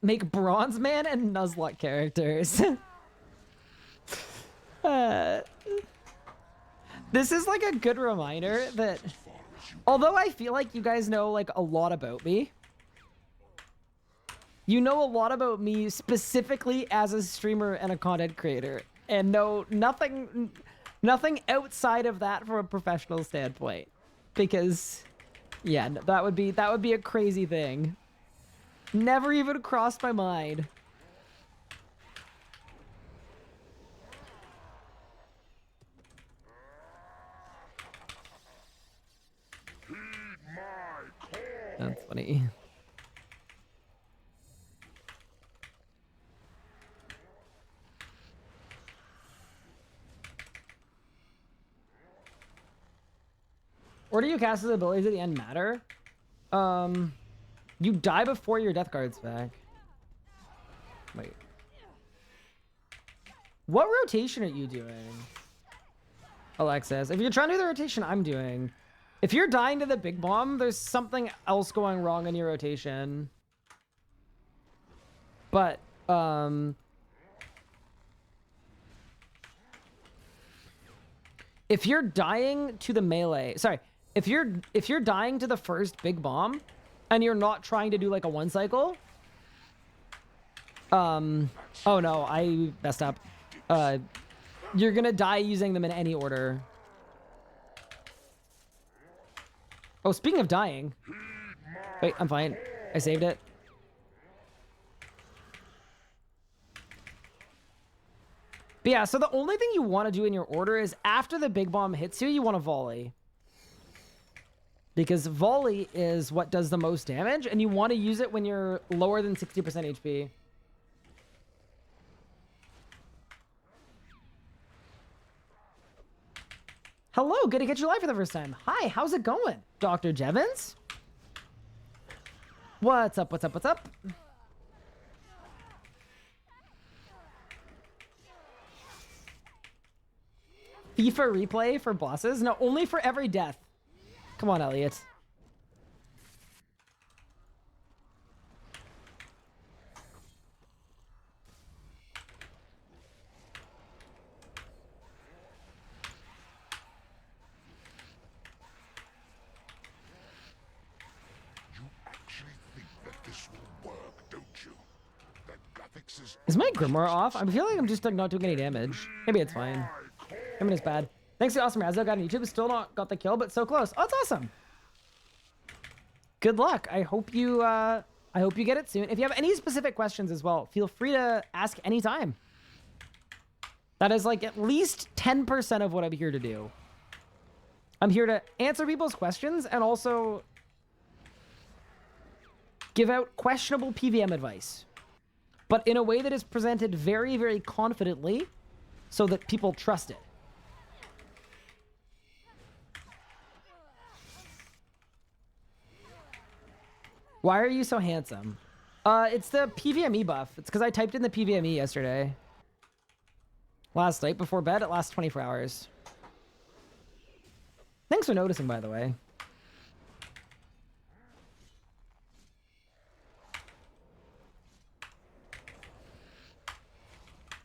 Make Bronze Man and Nuzlocke characters. This is like a good reminder that although I feel like you guys know like a lot about me, you know a lot about me specifically as a streamer and a content creator, and know nothing outside of that from a professional standpoint, because yeah, that would be a crazy thing. Never even crossed my mind. That's funny. Or do you cast his abilities at the end matter? You die before your death guard's back. Wait. What rotation are you doing, Alexis? If you're trying to do the rotation I'm doing, if you're dying to the big bomb, there's something else going wrong in your rotation. But, if you're dying to the melee, sorry, if you're dying to the first big bomb and you're not trying to do like a one cycle, oh no, I messed up. You're gonna die using them in any order. Oh, speaking of dying, wait, I'm fine. I saved it. But yeah, so the only thing you want to do in your order is after the big bomb hits you, you want to volley. Because volley is what does the most damage, and you want to use it when you're lower than 60% HP. Hello, good to get you live for the first time. Hi, how's it going? Dr. Jevons? What's up, what's up, what's up? FIFA replay for bosses? No, only for every death. Come on, Elliot. You actually think that this will work, don't you? That graphics Is my Grimoire off? I feel like I'm just like not doing any damage. Maybe it's fine. I mean, it's bad. Thanks to Awesome Razzo got on YouTube. Still not got the kill, but so close. Oh, it's awesome. Good luck. I hope you get it soon. If you have any specific questions as well, feel free to ask anytime. That is like at least 10% of what I'm here to do. I'm here to answer people's questions and also give out questionable PVM advice, but in a way that is presented very, very confidently so that people trust it. Why are you so handsome? It's the PVME buff. It's because I typed in the PVME yesterday. Last night before bed, it lasts 24 hours. Thanks for noticing, by the way.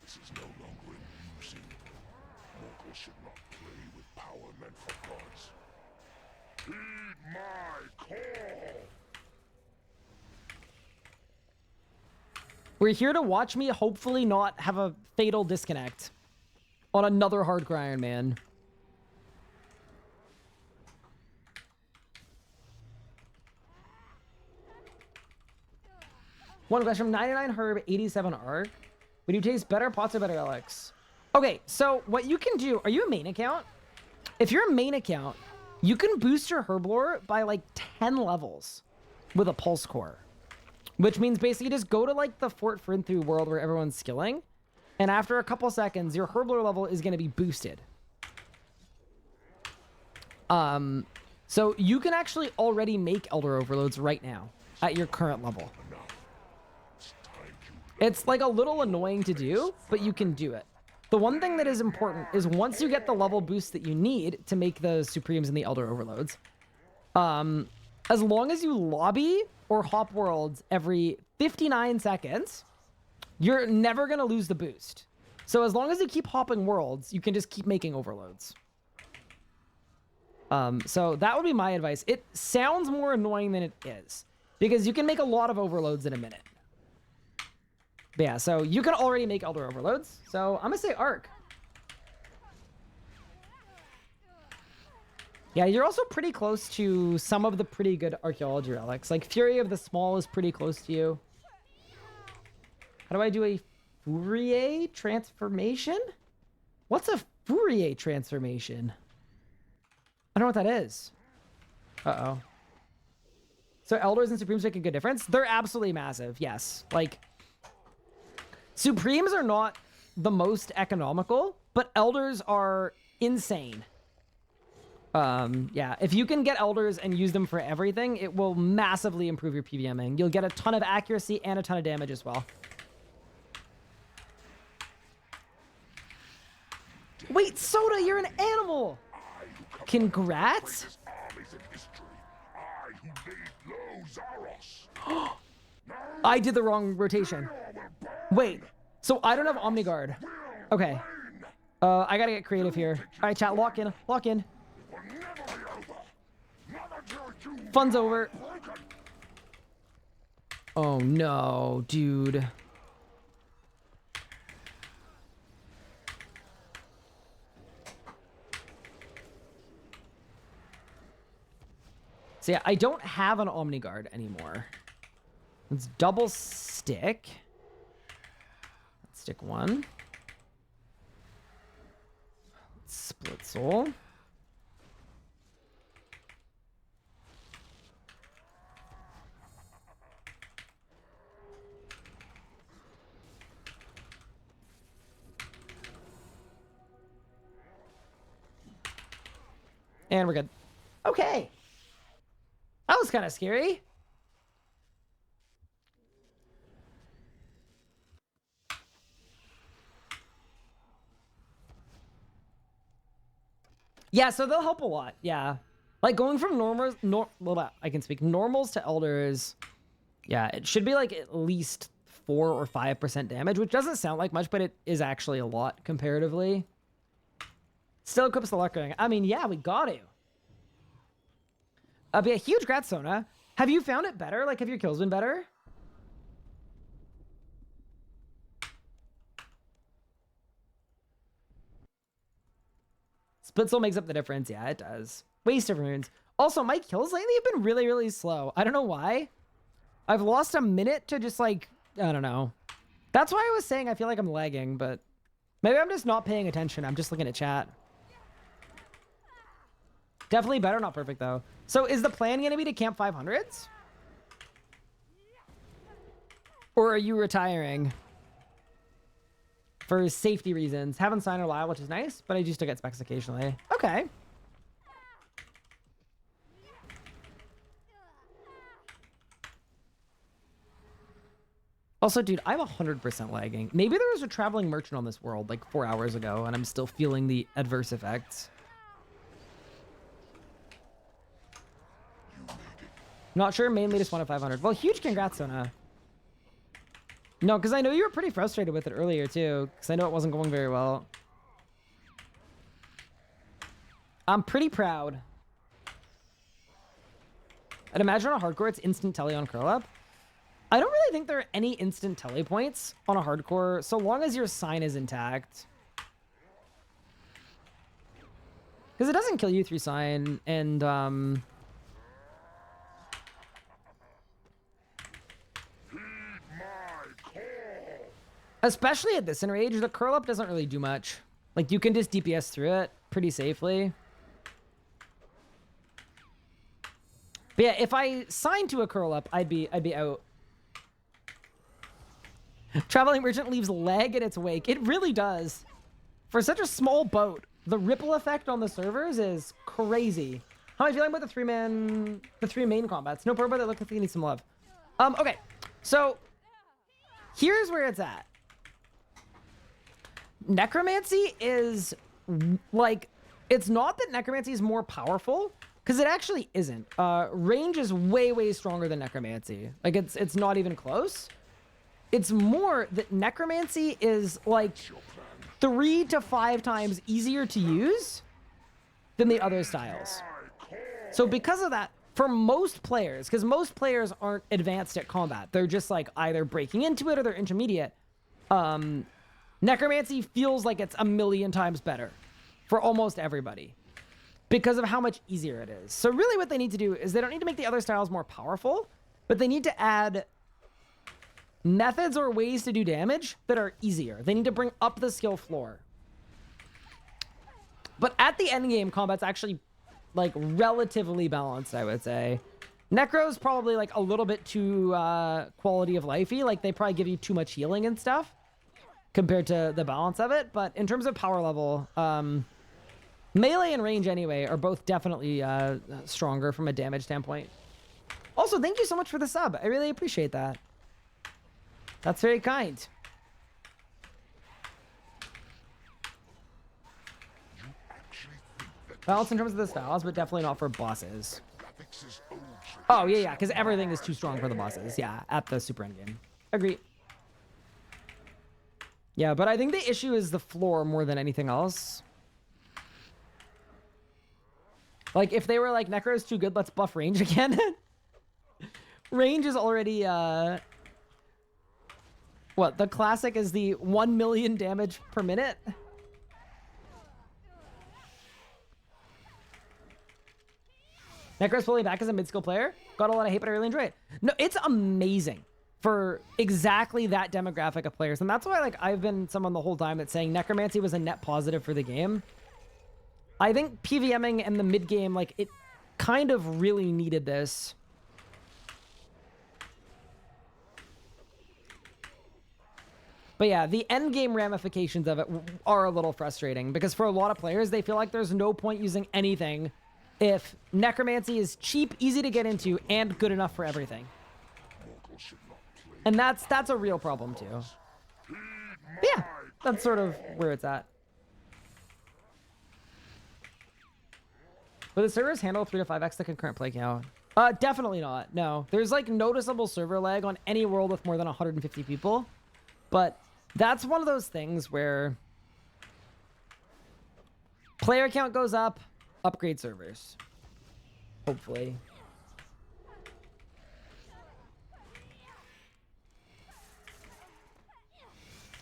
This is no longer amusing. Mortal should not play with power meant for gods. Heed my call! We're here to watch me hopefully not have a fatal disconnect on another hardcore Iron Man. One question from 99 Herb 87 Arc. Would you taste better pots or better relics? Okay, so what you can do, are you a main account? If you're a main account, you can boost your herb lore by like 10 levels with a pulse core. Which means basically just go to like the Fort Frinthu world where everyone's skilling. And after a couple seconds, your herb lore level is going to be boosted. So you can actually already make Elder Overloads right now at your current level. It's like a little annoying to do, but you can do it. The one thing that is important is once you get the level boost that you need to make the Supremes and the Elder Overloads, as long as you lobby or hop worlds every 59 seconds, you're never going to lose the boost. So as long as you keep hopping worlds, you can just keep making overloads. So that would be my advice. It sounds more annoying than it is, because you can make a lot of overloads in a minute. But yeah, so you can already make Elder Overloads. So I'm going to say Arc. Yeah, you're also pretty close to some of the pretty good archaeology relics. Like Fury of the Small is pretty close to you. How do I do a Fourier transformation? What's a Fourier transformation? I don't know what that is. Uh-oh. So Elders and Supremes make a good difference? They're absolutely massive, yes. Like, Supremes are not the most economical, but Elders are insane. Yeah, if you can get Elders and use them for everything, it will massively improve your PVMing. You'll get a ton of accuracy and a ton of damage as well. Wait, Soda, you're an animal! Congrats! I did the wrong rotation. Wait, so I don't have Omniguard. Okay. I gotta get creative here. All right, chat, lock in, lock in. Fun's over. Oh no, dude. So yeah, I don't have an Omniguard anymore. Let's double stick. Let's stick one. Let's split soul. And we're good. Okay. That was kind of scary. Yeah, so they'll help a lot. Yeah. Like going from normals, I can speak normals to elders. Yeah, it should be like at least 4 or 5% damage, which doesn't sound like much, but it is actually a lot comparatively. Still equips the luck ring. I mean, yeah, we got to. But yeah, huge grats, Sona. Have you found it better? Like, have your kills been better? Split soul makes up the difference. Yeah, it does. Waste of runes. Also, my kills lately have been really, really slow. I don't know why. I've lost a minute to just like, I don't know. That's why I was saying I feel like I'm lagging, but maybe I'm just not paying attention. I'm just looking at chat. Definitely better, not perfect though. So is the plan going to be to camp 500s? Or are you retiring? For safety reasons. Haven't signed or live, which is nice, but I do still get specs occasionally. Okay. Also, dude, I'm 100% lagging. Maybe there was a traveling merchant on this world like 4 hours ago, and I'm still feeling the adverse effects. Not sure, mainly just wanted 500. Well, huge congrats, Sona. No, because I know you were pretty frustrated with it earlier, too. Because I know it wasn't going very well. I'm pretty proud. I'd imagine on a hardcore, it's instant telly on curl up. I don't really think there are any instant telly points on a hardcore, so long as your sign is intact. Because it doesn't kill you through sign, and especially at this enrage, the curl up doesn't really do much. Like, you can just DPS through it pretty safely. But yeah, if I signed to a curl up, I'd be out. Traveling merchant leaves leg in its wake. It really does. For such a small boat, the ripple effect on the servers is crazy. How am I feeling about the three main combats? No, but they look like they need some love. Okay, so here's where it's at. Necromancy is like, it's not that Necromancy is more powerful, because it actually isn't. Range is way stronger than Necromancy. Like, it's not even close. It's more that Necromancy is like 3 to 5 times easier to use than the other styles. So because of that, for most players, because most players aren't advanced at combat, they're just like either breaking into it or they're intermediate, Necromancy feels like it's a million times better for almost everybody because of how much easier it is. So really what they need to do is they don't need to make the other styles more powerful, but they need to add methods or ways to do damage that are easier. They need to bring up the skill floor. But at the end game, combat's actually like relatively balanced, I would say. Necro's probably like a little bit too quality of lifey. Like, they probably give you too much healing and stuff compared to the balance of it. But in terms of power level, melee and range anyway are both definitely stronger from a damage standpoint. Also, thank you so much for the sub. I really appreciate that. That's very kind. Balance in terms of the styles, but definitely not for bosses. Oh, yeah, because everything is too strong for the bosses. Yeah, at the super endgame. Agree. Yeah, but I think the issue is the floor more than anything else. Like, if they were like, Necro's too good, let's buff range again. Range is already, what, the classic is the 1 million damage per minute? Necro's fully back as a mid-skill player. Got a lot of hate, but I really enjoy it. No, it's amazing for exactly that demographic of players. And that's why, like, I've been someone the whole time that's saying Necromancy was a net positive for the game. I think PVMing and the mid-game, like, it kind of really needed this. But yeah, the end-game ramifications of it are a little frustrating because for a lot of players, they feel like there's no point using anything if Necromancy is cheap, easy to get into, and good enough for everything. And that's a real problem too. But yeah, that's sort of where it's at. Will the servers handle 3 to 5x the concurrent play count? Definitely not. No, there's like noticeable server lag on any world with more than 150 people. But that's one of those things where player count goes up, upgrade servers. Hopefully.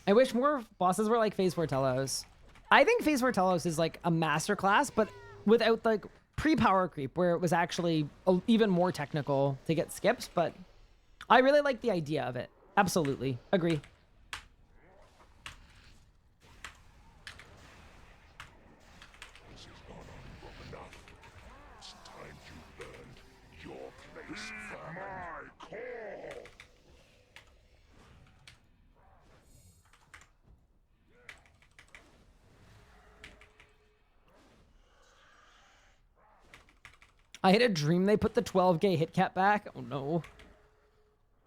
I wish more bosses were like Phase 4 Telos. I think Phase 4 Telos is like a masterclass, but without like pre-power creep, where it was actually even more technical to get skips. But I really like the idea of it. Absolutely. Agree. I had a dream they put the 12K hit cap back. Oh no.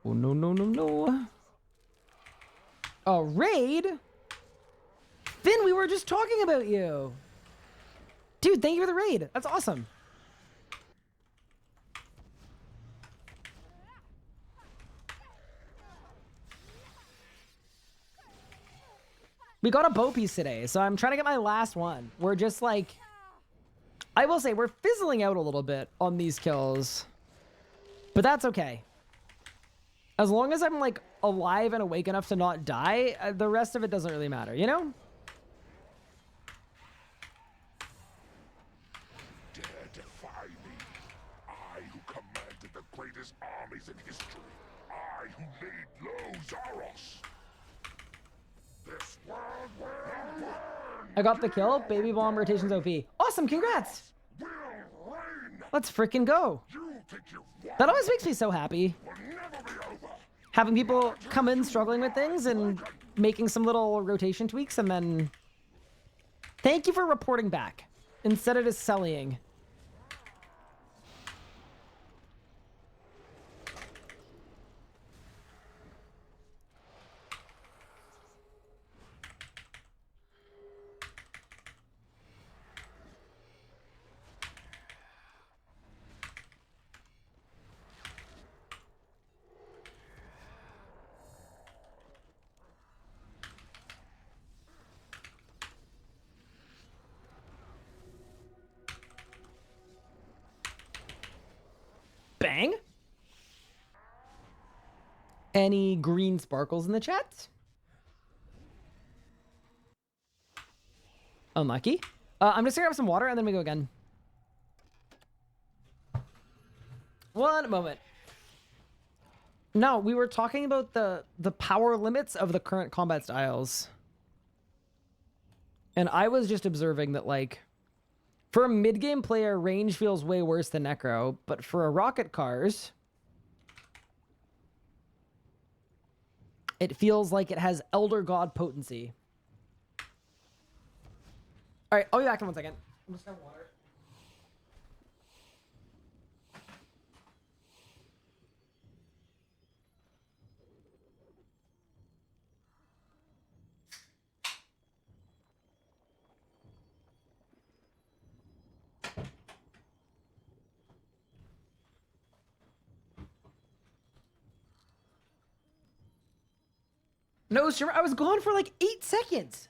Oh no, no, no, no. A raid? Finn, we were just talking about you. Dude, thank you for the raid. That's awesome. We got a bow piece today, so I'm trying to get my last one. We're just like I will say we're fizzling out a little bit on these kills, but that's okay. As long as I'm like alive and awake enough to not die, the rest of it doesn't really matter, you know? Dare defy me. I who commanded the greatest armies in history. I who laid low Zaros. This world will burn. I got the kill. Baby bomb rotations OP. Awesome, congrats. Will reign. Let's freaking go. You think you've won. That always makes me so happy. Will never be over. Having people come in struggling with things and making some little rotation tweaks, and then thank you for reporting back instead of just selling. Bang. Any green sparkles in the chat? Unlucky. I'm just gonna grab some water and then we go again. One moment. No, we were talking about the power limits of the current combat styles. And I was just observing that, like, for a mid-game player, range feels way worse than Necro, but for a rocket cars, it feels like it has Elder God potency. All right, I'll be back in 1 second. I'm just gonna water. No, sure. I was gone for like 8 seconds.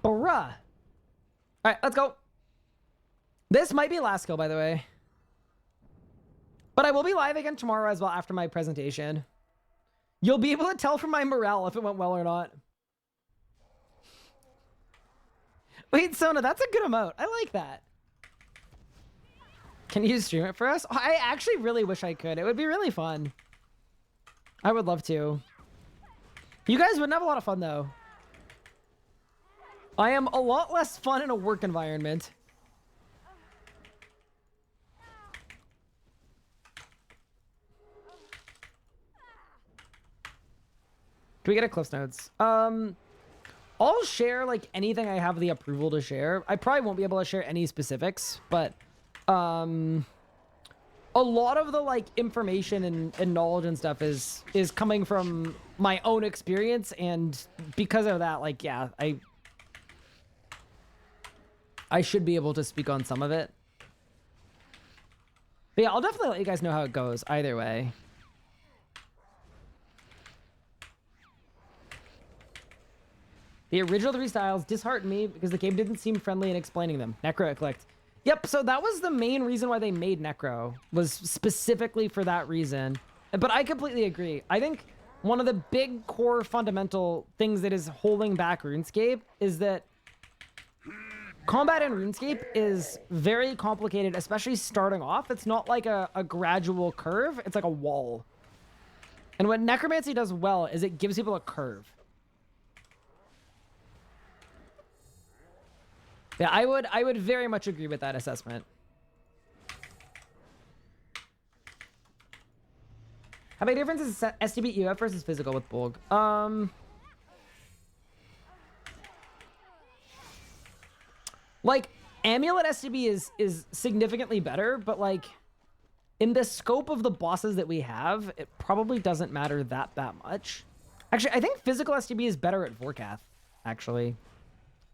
Bruh. All right, let's go. This might be last kill, by the way. But I will be live again tomorrow as well after my presentation. You'll be able to tell from my morale if it went well or not. Wait, Sona, that's a good amount. I like that. Can you stream it for us? I actually really wish I could. It would be really fun. I would love to. You guys would have a lot of fun, though. I am a lot less fun in a work environment. Can we get a Cliff's Notes? I'll share, like, anything I have the approval to share. I probably won't be able to share any specifics, but a lot of the, like, information and knowledge and stuff is coming from my own experience, and because of that, like, yeah, I should be able to speak on some of it. But yeah, I'll definitely let you guys know how it goes either way. The original 3 styles disheartened me because the game didn't seem friendly in explaining them. Necro, it clicked. Yep, so that was the main reason why they made Necro, was specifically for that reason. But I completely agree. I think one of the big core fundamental things that is holding back RuneScape is that combat in RuneScape is very complicated, especially starting off. It's not like a gradual curve, it's like a wall. And what Necromancy does well is it gives people a curve. Yeah, I would very much agree with that assessment. How big difference is STB EUF versus physical with Bulg? Like, Amulet STB is significantly better, but like, in the scope of the bosses that we have, it probably doesn't matter that much. Actually, I think physical STB is better at Vorkath, actually,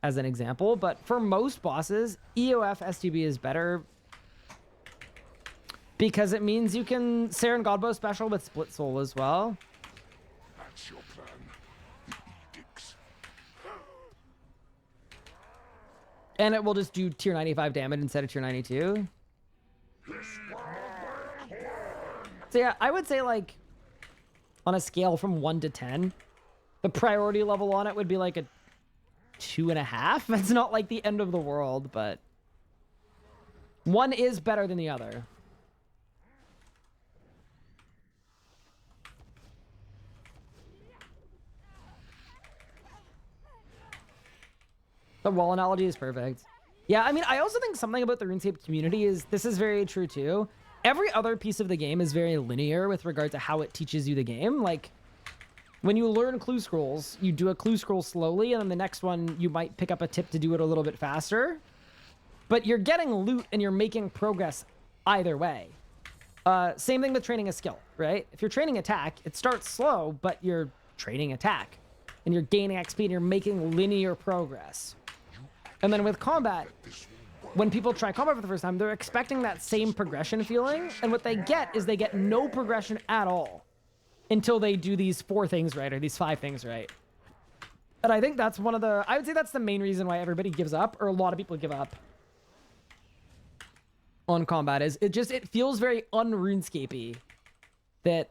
as an example. But for most bosses, EOF STB is better because it means you can Saren Godbow special with Split Soul as well. That's your plan. The edicts. and it will just do tier 95 damage instead of tier 92. So yeah, I would say like on a scale from 1 to 10, the priority level on it would be like a 2.5. It's not like the end of the world, but one is better than the other. The wall analogy is perfect. Yeah, I mean, I also think something about the RuneScape community is, this is very true too. Every other piece of the game is very linear with regard to how it teaches you the game. Like, when you learn clue scrolls, you do a clue scroll slowly, and then the next one, you might pick up a tip to do it a little bit faster. But you're getting loot and you're making progress either way. Same thing with training a skill, right? If you're training attack, it starts slow, but you're training attack. And you're gaining XP and you're making linear progress. And then with combat, when people try combat for the first time, they're expecting that same progression feeling. And what they get is they get no progression at all until they do these 4 things right, or these 5 things right. And I think that's one of the, I would say that's the main reason why everybody gives up, or a lot of people give up on combat, is it feels very un-RuneScape-y, that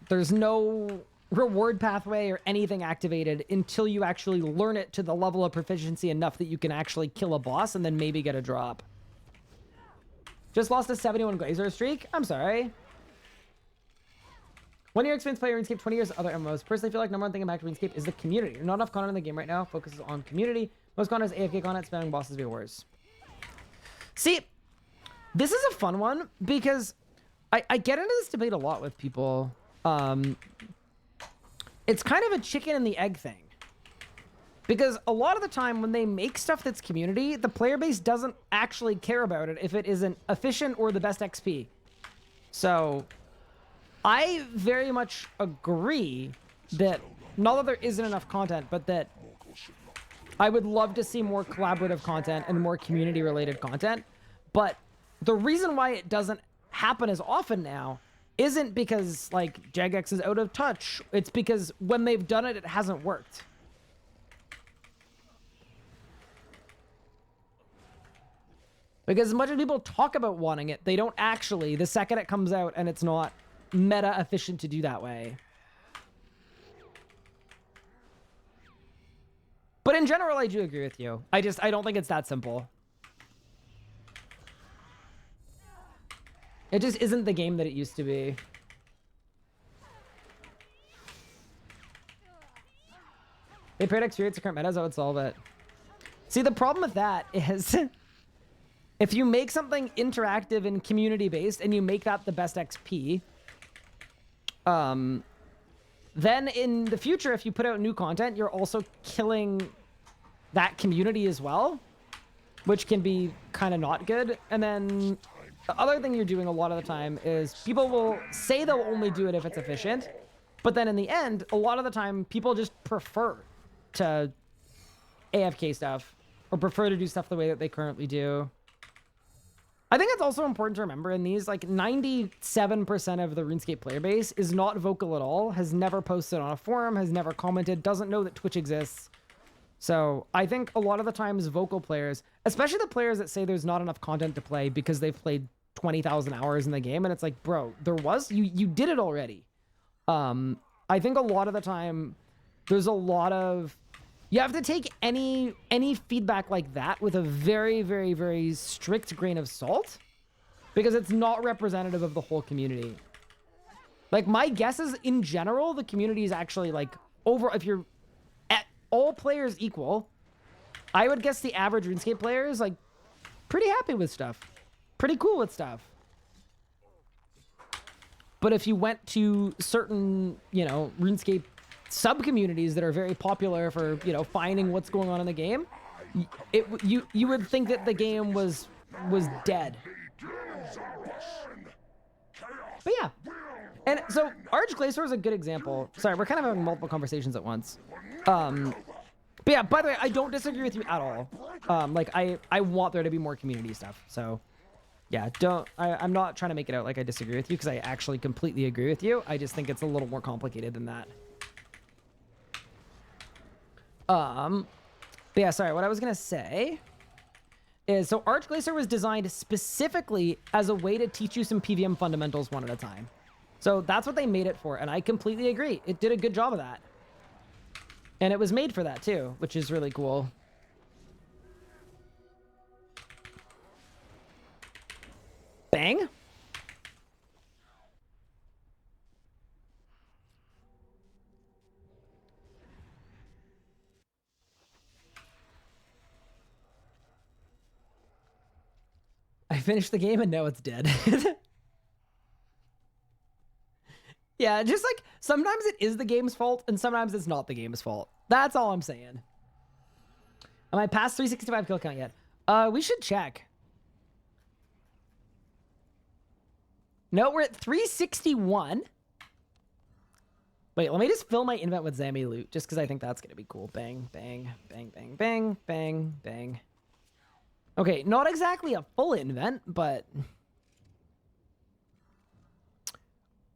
there's no reward pathway or anything activated until you actually learn it to the level of proficiency enough that you can actually kill a boss and then maybe get a drop. Just lost a 71 Glazer streak? I'm sorry. 1 year experience player RuneScape, 20 years other MMOs. Personally, feel like number one thing about RuneScape is the community. There's not enough content in the game right now. Focuses on community. Most content is AFK content, spamming bosses via wars. See, this is a fun one because I get into this debate a lot with people. It's kind of a chicken and the egg thing. Because a lot of the time when they make stuff that's community, the player base doesn't actually care about it if it isn't efficient or the best XP. So I very much agree that not that there isn't enough content, but that I would love to see more collaborative content and more community related content. But the reason why it doesn't happen as often now isn't because like Jagex is out of touch. It's because when they've done it, it hasn't worked. Because as much as people talk about wanting it, they don't actually, the second it comes out and it's not meta efficient to do that way. But in general, I do agree with you. I don't think it's that simple. It just isn't the game that it used to be. They paired experience to current metas, I would solve it. See, the problem with that is if you make something interactive and community-based and you make that the best XP, then in the future, if you put out new content, you're also killing that community as well, which can be kind of not good. And then the other thing you're doing a lot of the time is people will say they'll only do it if it's efficient, but then in the end, a lot of the time, people just prefer to AFK stuff or prefer to do stuff the way that they currently do. I think it's also important to remember in these, like 97% of the RuneScape player base is not vocal at all, has never posted on a forum, has never commented, doesn't know that Twitch exists. So I think a lot of the times vocal players, especially the players that say there's not enough content to play because they've played 20,000 hours in the game, and it's like, bro, there was, you did it already. I think a lot of the time there's a lot of, you have to take any feedback like that with a very, very, very strict grain of salt, because it's not representative of the whole community. Like, my guess is, in general, the community is actually, like, over, if you're at all players equal, I would guess the average RuneScape player is, like, pretty happy with stuff. Pretty cool with stuff. But if you went to certain, you know, RuneScape sub-communities that are very popular for, you know, finding what's going on in the game, you would think that the game was dead. But yeah. And so Arch Glacier is a good example. Sorry, we're kind of having multiple conversations at once. But yeah, by the way, I don't disagree with you at all. Like I want there to be more community stuff. So yeah, I'm not trying to make it out like I disagree with you, because I actually completely agree with you. I just think it's a little more complicated than that. But yeah, sorry, what I was gonna say is, so Arch Glacier was designed specifically as a way to teach you some PVM fundamentals one at a time. So that's what they made it for, and I completely agree. It did a good job of that. And it was made for that too, which is really cool. Bang. I finished the game and now it's dead. Yeah, just like sometimes it is the game's fault and sometimes it's not the game's fault. That's all I'm saying. Am I past 365 kill count yet? We should check. No, we're at 361. Wait, let me just fill my invent with Zammy loot just because I think that's going to be cool. Bang, bang, bang, bang, bang, bang, bang. Okay, not exactly a full invent, but...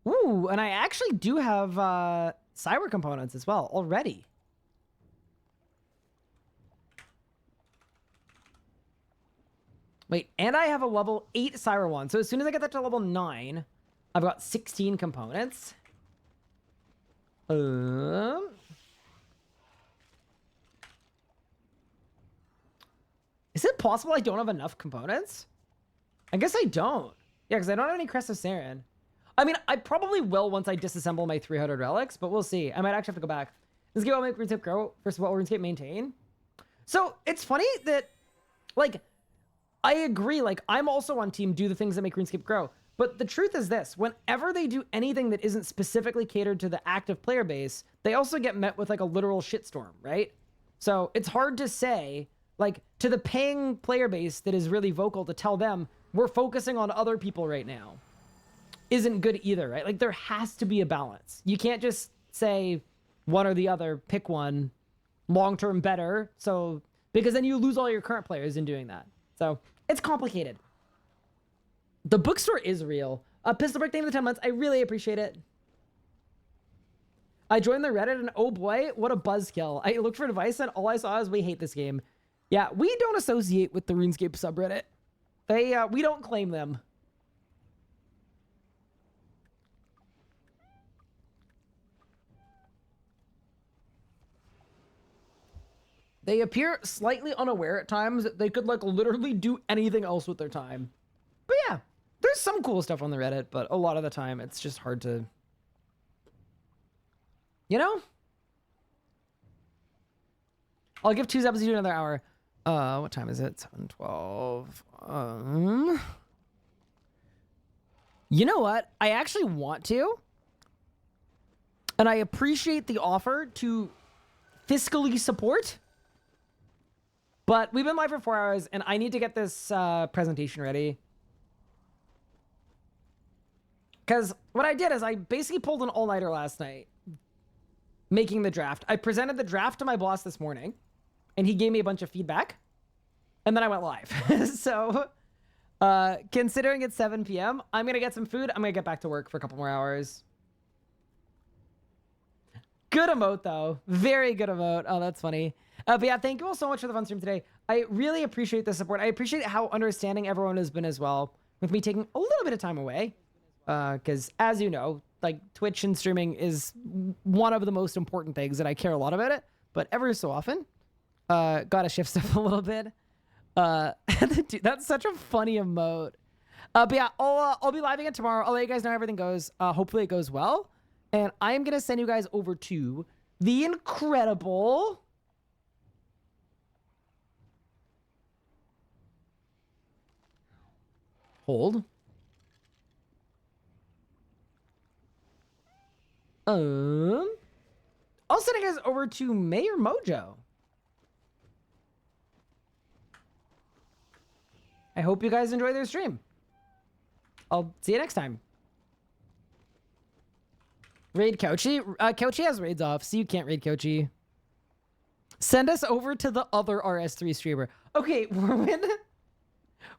Ooh, and I actually do have cyber components as well already. Wait, and I have a level 8 cyber one. So as soon as I get that to level 9, I've got 16 components. Is it possible I don't have enough components? I guess I don't. Yeah, because I don't have any Crest of Saren. I mean, I probably will once I disassemble my 300 relics, but we'll see. I might actually have to go back. This game will make RuneScape grow versus what RuneScape maintain. So it's funny that, like, I agree. Like, I'm also on team do the things that make RuneScape grow. But the truth is this, whenever they do anything that isn't specifically catered to the active player base, they also get met with like a literal shitstorm, right? So it's hard to say, like, to the paying player base that is really vocal to tell them, we're focusing on other people right now, isn't good either, right? Like, there has to be a balance. You can't just say one or the other, pick one, long-term better. So, because then you lose all your current players in doing that. So it's complicated. The bookstore is real. Pistol Brick, name of the 10 months. I really appreciate it. I joined the Reddit and oh boy, what a buzzkill. I looked for advice and all I saw is we hate this game. Yeah, we don't associate with the RuneScape subreddit. We don't claim them. They appear slightly unaware at times that they could like literally do anything else with their time. But yeah, there's some cool stuff on the Reddit, but a lot of the time it's just hard to, you know? I'll give 2 episodes another hour. What time is it? 7:12. You know what? I actually want to. And I appreciate the offer to fiscally support. But we've been live for 4 hours, and I need to get this presentation ready. Because what I did is I basically pulled an all-nighter last night, making the draft. I presented the draft to my boss this morning, and he gave me a bunch of feedback, and then I went live. So, considering it's 7 p.m., I'm going to get some food. I'm going to get back to work for a couple more hours. Good emote, though. Very good emote. Oh, that's funny. But yeah, thank you all so much for the fun stream today. I really appreciate the support. I appreciate how understanding everyone has been as well, with me taking a little bit of time away. Because as you know, like Twitch and streaming is one of the most important things, and I care a lot about it. But ever so often, gotta shift stuff a little bit. Dude, that's such a funny emote. But yeah, I'll be live again tomorrow. I'll let you guys know how everything goes. Hopefully it goes well. And I am gonna send you guys over to the incredible hold. I'll send you guys over to Mayor Mojo. I hope you guys enjoy their stream. I'll see you next time. Raid Couchy. Couchy has raids off, so you can't raid Couchy. Send us over to the other RS3 streamer. Okay, Warwin.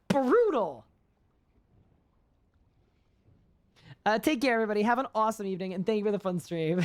Brutal. Take care, everybody. Have an awesome evening, and thank you for the fun stream.